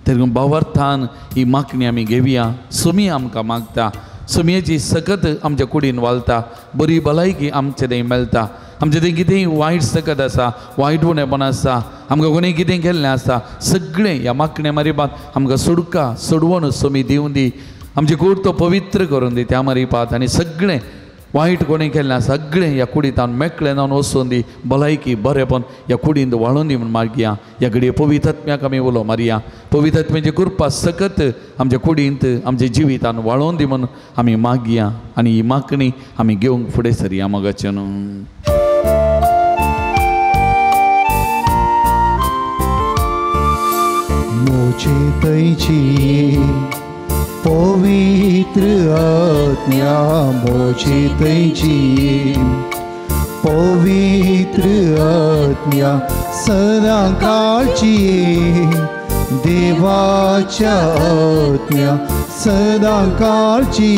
तेगून भावार्थान ही मागणी आमी घेवया. सुमी आमकां मागता, सुमयेची सकत आमच्या कुडीन वालता, बरी भलायकी आमचे थंय मेळटा. आमचे थंय कितेंय वायट सकत आसा, वायटवणेपण आसा, आमकां कोणें कितें केल्लें आसा, सगळें ह्या मागणे मारिपाक आमकां सुडका सोडवण सुमी दिवन दी. आमचे कूड तो पवित्र करून दी त्या मारिपात आनी सगळें वायट कोणें केल्लें सगळें ह्या कुडींतान मेकळें जावन वचून दी. भलायकी बरेपण ह्या कुडींत वाळून दी म्हूण मागया. ह्या घडये पवित्र आत्म्याक आमी उलो मारया. पवित्र आत्म्याची कृपा सकत आमच्या कुडींत आमच्या जिवितान वाळोवन दी म्हूण आमी मागया. आनी ही मागणी आमी घेवंक फुडें सरया मोगाचें न्हू. मोचे तैची पवित्र आत्म्या मोचे तैची पवित्र आत्म्या सदां काळची देवाच्या आत्म्या सदां काळची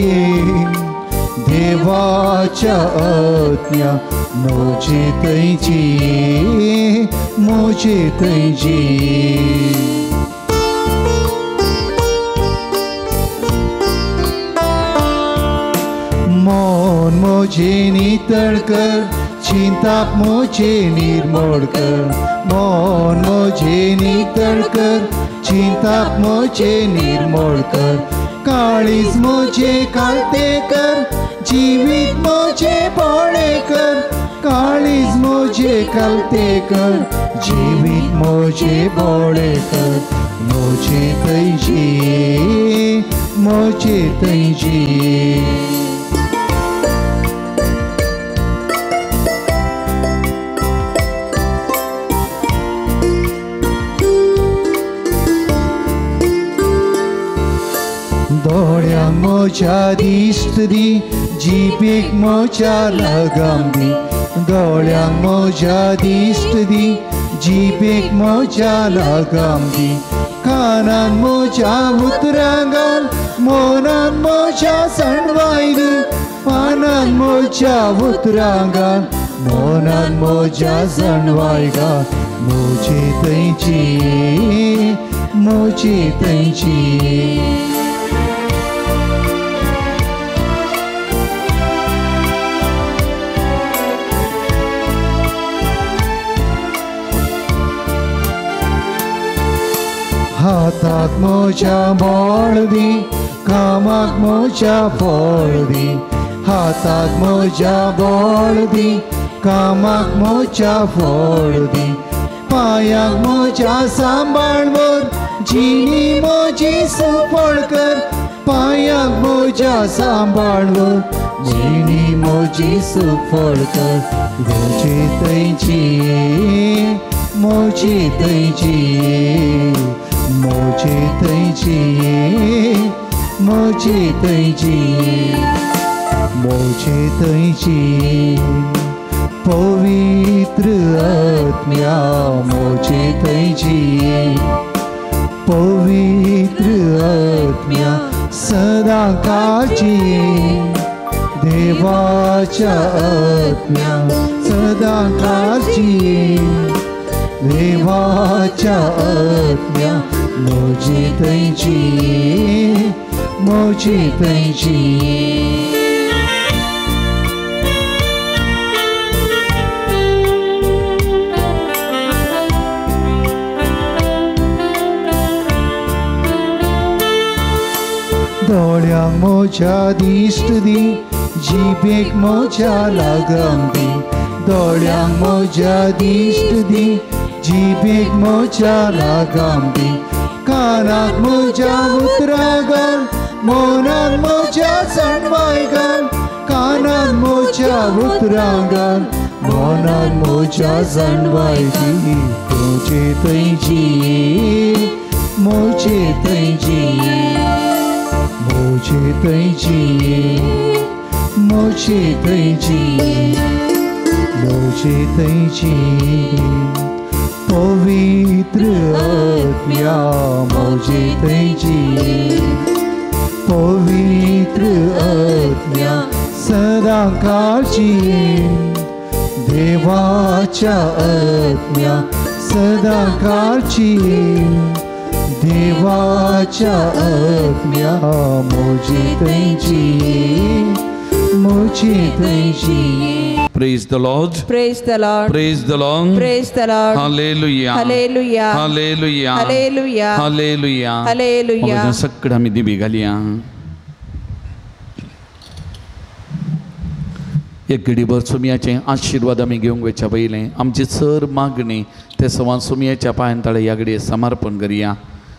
देवाच्या आत्म्या मोचे तैची मोचे तैची. मोन मोचे नितळ कर चिंताप मोचे निर्मळ कर. मोन मोचे नितळ कर चिंताप मोचे निर्मळ कर. काळीज मोचे काळते कर जिवीत मोचे बळे कर. काळीज मोचे काळते कर जिवीत मोचे बळे कर. मोचे तैची मोचे तैची. दोळ्यांक मोच्या दिश्ट दी जिबेक मोच्या लगाम दी. दोळ्यांक मोच्या दिश्ट दी जिबेक मोच्या लगाम दी. कानान मोच्या उतरां घाल मोनान मोच्या सणवाय दी. पानान मोच्या उतरां घाल मोनान मोच्या सणवाय घाल. मोचे तैची मोचे तैची. हाताक मोच्या बोळ दी कामाक मोच्या फळ दी. हाताक मोच्या बोळ दी कामाक मोच्या फळ दी. पायांक मोच्या सांबाळ मोर जिणी मोची सुफळ कर. पायांक मोच्या सांबाळ मोर जिणी मोची सुफळ कर. मोचे तैची मोचे तैची मोचे तैची मोचे तैची. मोचे तैची पवित्र आत्म्या मोचे तैची पवित्र आत्म्या सदां काळजी देवाच्या आत्म्या सदां काळजी देवाच्या आत्म्या मोचे तैची मोचे तैची. दोळ्या दोळ्यांक म्हज्या दिश्ट दी जिबेक म्हज्या लगाम दी दोळ्यांक म्हज्या दिश्ट दी जिबेक म्हज्या लगाम दी कानाक म्हज्या उतरां घाल मनान म्हज्या सणवाय घाल कानान म्हज्या उतरां घाल मनान म्हज्या सणवाय दी तुजे थंयची मोचे थंयची मोचे थंयची मोचे थंयची मोचे थंयची पवित्र आत्म्या मोचे थंयची पवित्र आत्म्या सदा काळजी देवाच्या आत्म्या सदा काळजी देवाच्या आत्म्या मोची थंयची मोची थंयची. Praise the Lord. Praise the Lord. Praise the Lord. Praise the Lord. Hallelujah. Hallelujah. Hallelujah. Hallelujah. Hallelujah. Hallelujah. मग सगळं आम्ही दिवी घालया. एक घडीभर सुमयाचे आशीर्वाद आम्ही घेवंक वयच्या पयलें आमची चर मागणी ते सवां सुमयाच्या पांयां तळे ह्या घडये समर्पण करया.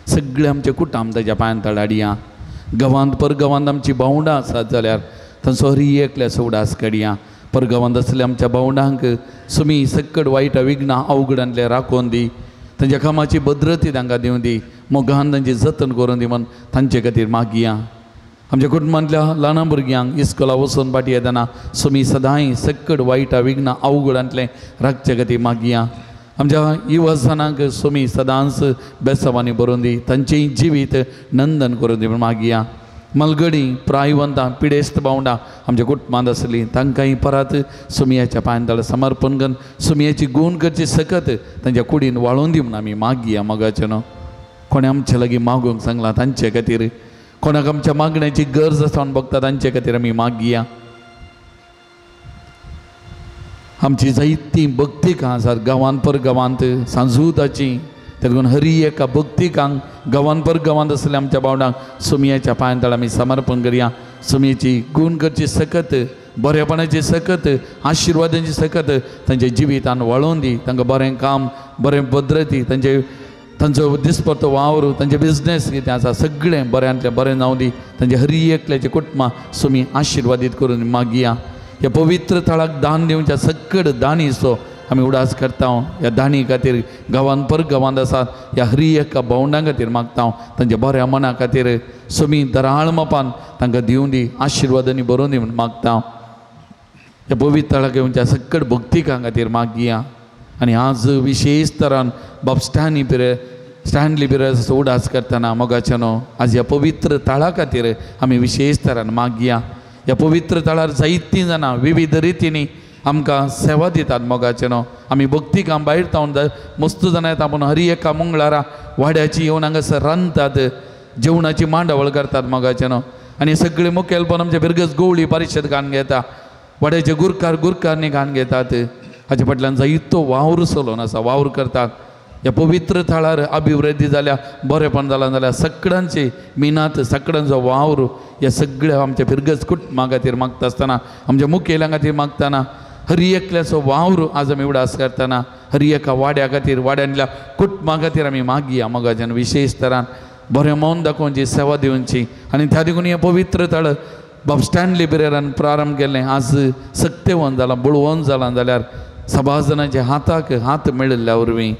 सगळे आमचे कुटुंब ताच्या पांयां तळे हाडया. गांवांत परगांवांत आमची भावंडां आसात जाल्यार तांचो हरी एकल्याचो उडास काडया. परगांवांत असल्या आमच्या भावंडांक सुमी सक्कड वायट विघ्नां अवघडांतले राखून दी. तांच्या कामाची भद्रती तांकां दिवं दी. मोगान तांची जतन करून दी म्हण तांचे खातीर मागया. आमच्या कुटुंबांतल्या ल्हान भुरग्यांक इस्कोला वचून फाटी येतना सुमी सदांय सक्कड वायट विघ्नां अवघडांतले राखचे खातीर मागया. आमच्या युवसानांक सुमी सदांच बेसवानी भरून दी. तांचेय जिवीत नंदन करून दी म्हण मागया. मलगडी प्रायवंतां पिडेस्त भावंडां आमच्या कुटुंबांत आसलीं तांकांय परत सुमयाच्या पांयां तळे समर्पण करून सुमयाची गूण करची सकत तांच्या कुडीन वाळोवन दी म्हण आमी मागया. मोगाचें न्हू कोणें आमचे लागीं मागूंक सांगलां तांचे खातीर कोणाक आमच्या मागण्याची गरज आसा म्हूण बगता तांचे खातीर आमी मागया. आमची जायतीं भक्तिकां आसात गांवांत परगांवांत सांजूताची तेदून हरी एका भक्तिकांक गांवांत परगांवांत आसल्या आमच्या भावंडांक सुमयाच्या पांयां तळे आमी समर्पण करया. सुमयेची गूण करची सकत बरेपणाची सकत आशिर्वादाची सकत तांच्या जिवितान वळोवन दी. तांकां बरें काम बरें भद्रती तांचो दिसपरतो वावर तांचे बिजनेस कितें आसा सगळें बऱ्यांतलें बरें जावं दी. तांचे हरी एकल्याचे कुटुंबां सुमी आशिर्वादीत करून मागया. ह्या पवित्र थळाक दान दिवच्या सकड दानीचो आमी उडास करता. ह्या दानी खातीर गांवांत परगांवांत आसात ह्या हरी एका भावंडां खातीर मागता. तांच्या बऱ्या मना खातीर सुमी दराळ मोपान तांकां दिवं दी. आशिर्वादांनी भरोवन दी म्हूण मागता. ह्या पवित्र थळाक येवच्या सकड भक्तिकां खातीर मागया. आनी आज विशेश तरान बाब स्टॅनली पिरेस उडास करतना मोगाचें न्हू आज ह्या पवित्र तळा खातीर आमी विशेश तरान मागया. ह्या पवित्र तळार जायतीं जाणां विविध रितींनी आमकां सेवा दितात. मोगाचें न्हू आमी भक्तिकां भायर तावन मस्त जाणां येता पूण हरी एका मंगळारा वाड्याची येवन हांगासर रांदतात जेवणाची मांडावळ करतात. मोगाचें न्हू आनी सगळे मुखेलपण आमचे बिरगस गवळी परिशद घालन घेता. वाड्याचे गुरकारनी घालन घेतात. हाचे फाटल्यान जायतो वावर चलोवन आसा वावर करतात. ह्या पवित्र थळार अभिवृद्धी जाल्या बरेपण जालां जाल्यार सगळ्यांचे मिनात सगळ्यांचो वावर ह्या सगळ्या आमच्या फिरगस कुटुंबा खातीर मागता आसतना आमच्या मुखेल्या खातीर मागतना हरी एकल्याचो वावर आज आमी उडास करतना हरी एका वाड्या खातीर वाड्यांतल्या कुटुंबा खातीर आमी मागया. मोगाच्यान विशेश तरान बरें मौन दाखोवची सेवा दिवची. आनी त्या देखून हें पवित्र तळ बाब स्टॅनली पिरेरान प्रारंभ केल्लें आज सक्तेवन जालां बुळवोन जालां जाल्यार सभाजनाच्या हाताक हात मेळिल्ल्या वरवीं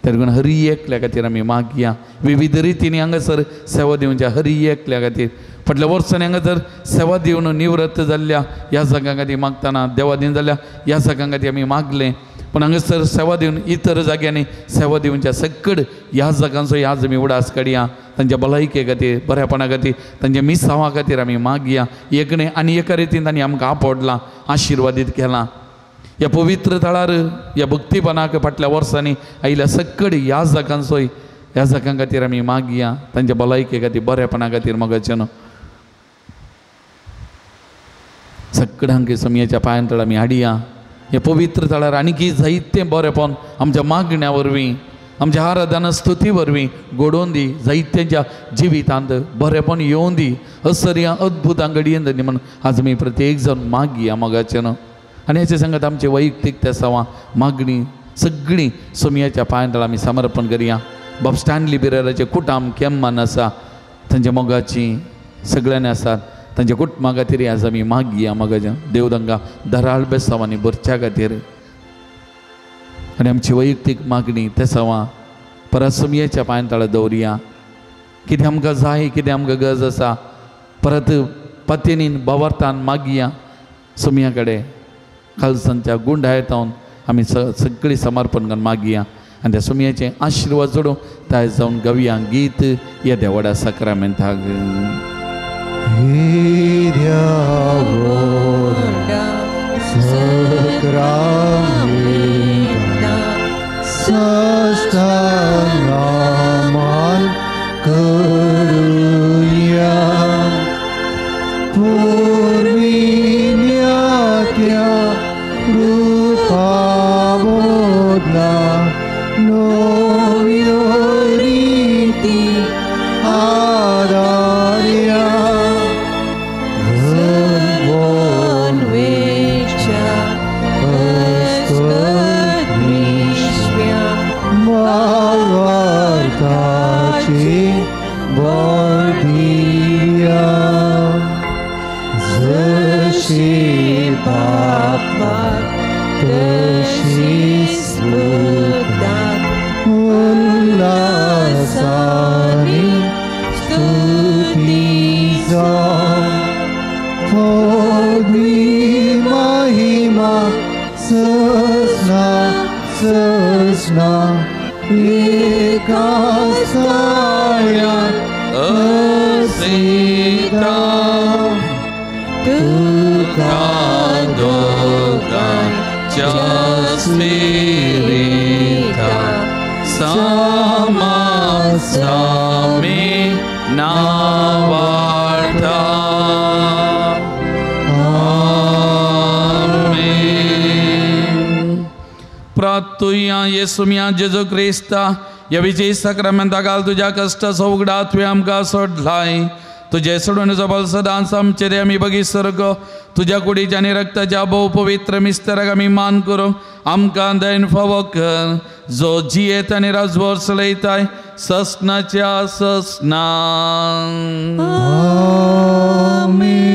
तेदून हरी एकल्या खातीर आमी मागया. विविध रितींनी हांगासर सेवा दिवच्या हरी एकल्या खातीर फाटल्या वर्सांनी हांगासर सेवा दिवन निवृत्त जाल्ल्या ह्या जागां खातीर मागतना देवादीन जाल्ल्या ह्या जागां खातीर आमी मागलें. पूण हांगासर सेवा दिवन इतर जाग्यांनी सेवा दिवच्या सकड ह्या जागांचो आज आमी उडास काडया. तांच्या भलायके खातीर बऱ्यापणा खातीर तांच्या मिसांवा खातीर आमी मागया. एकणे आनी एका रितीन तांणी आमकां आपडलां आशिर्वादीत केलां. ह्या पवित्र थळार ह्या भक्तीपणाक फाटल्या वर्सांनी आयिल्ल्या सकड ह्या जागांचोय ह्या जागां खातीर आमी मागया. तांच्या भलायके खातीर बरेपणा खातीर मोगाचें न्हू सगळ्यांक सुमयाच्या पांयां तळ आमी हाडया. हे पवित्र थळार आनीक जायतें बरेंपण आमच्या मागण्या वरवीं आमच्या आराधना स्तुती वरवीं घडोवन दी जायत्यांच्या जिवितांत बरेपण येवं दी असर्या अद्भुतां घडयेन दी म्हणून आज आमी प्रत्येक जण मागया मोगाचें आनी हेचे सांगत आमचे वैयक्तीक त्या सवां मागणी सगळीं सोमयाच्या पांयांतळ आमी समर्पण करया बाब स्टॅनली बिरेराचे कुटाम केम्मान आसा तांच्या मोगाची सगळ्यांनी आसात तांच्या कुटुंबा खातीर आज आमी मागया मोगाचें देव तांकां धराळ बेसांवांनी भरच्या खातीर आनी आमची वैयक्तीक मागणी त्या सवां परत सोमयाच्या पांयांतळ दवरया कितें आमकां जाय कितें आमकां गरज आसा परत पत्नीन बावर्तान मागया सोमया कडेन खालसांच्या गुंडायतावन आमी सगळीं समर्पण करून मागया आनी त्या सोमयाचें आशिर्वाद जोडूं तायज जावन गवया गीत ह्या देवाड्या साक्रामेंताक सष्टांगामान करूया पूर्विन्यात्या रूपाबोधना नव्यो रीती आदार्या प्रार्थुया येसुमिया जेजू क्रिस्ता या विजय साक्रामेंता काल तुझ्या कष्ट सवगडा तुवें आमकां सोडलाय तुझे सोडून जबल सदांच आमचेर आमी बगी सर्ग तुझ्या कुडीच्या आनी रक्ताच्या भोव पवित्र मिस्तराक आमी मान करूं आमकां दयन फावो कर जो जियेत आनी राजभर चलयताय ससनाच्या ससना आमीन.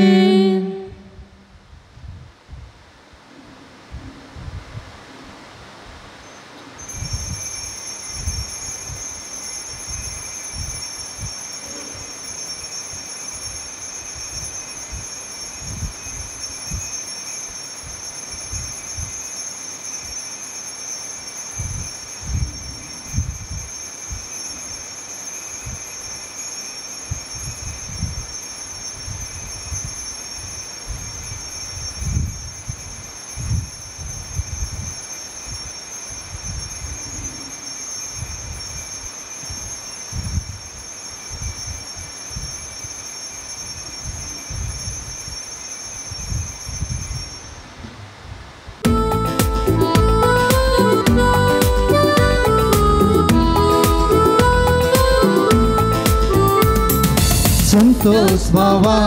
संतोष पावा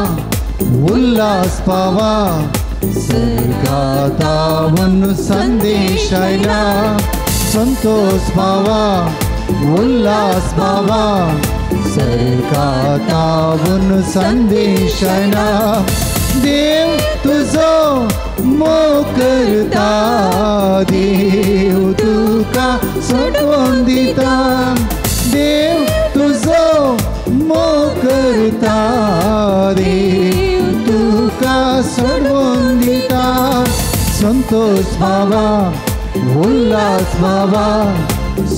उल्हास पावा स्वर्गातावन संदेश आयला संतोष पावा उल्हास पावा स्वर्गातावन संदेश आयला देव तुझो मोग करता देव तुका सोडून दिता देव तुझो मोग करता देव तुका सोडून दिता संतोष बाबा उल्हास बाबा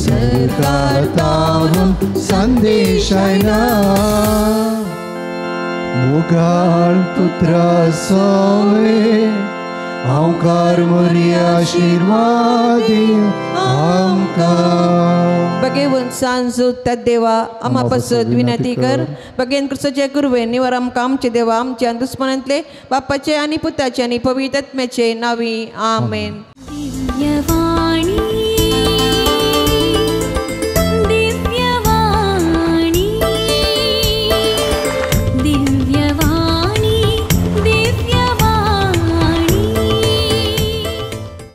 सरकारतावून संदेश आयला मुगाळ पुत्रा सोवे आमकार मरी आशीर्वाद आमकार बगेवन सांजू त्या देवा आम्हा पासत विनंती कर बगेन कृष्णाचे गुरुवे निवर आमकां आमचे देवा आमच्या दुश्मनांतले बापाचे आणि पुताचे आणि पवित्र आत्म्याचे नावी आमेन. दिव्यवाणी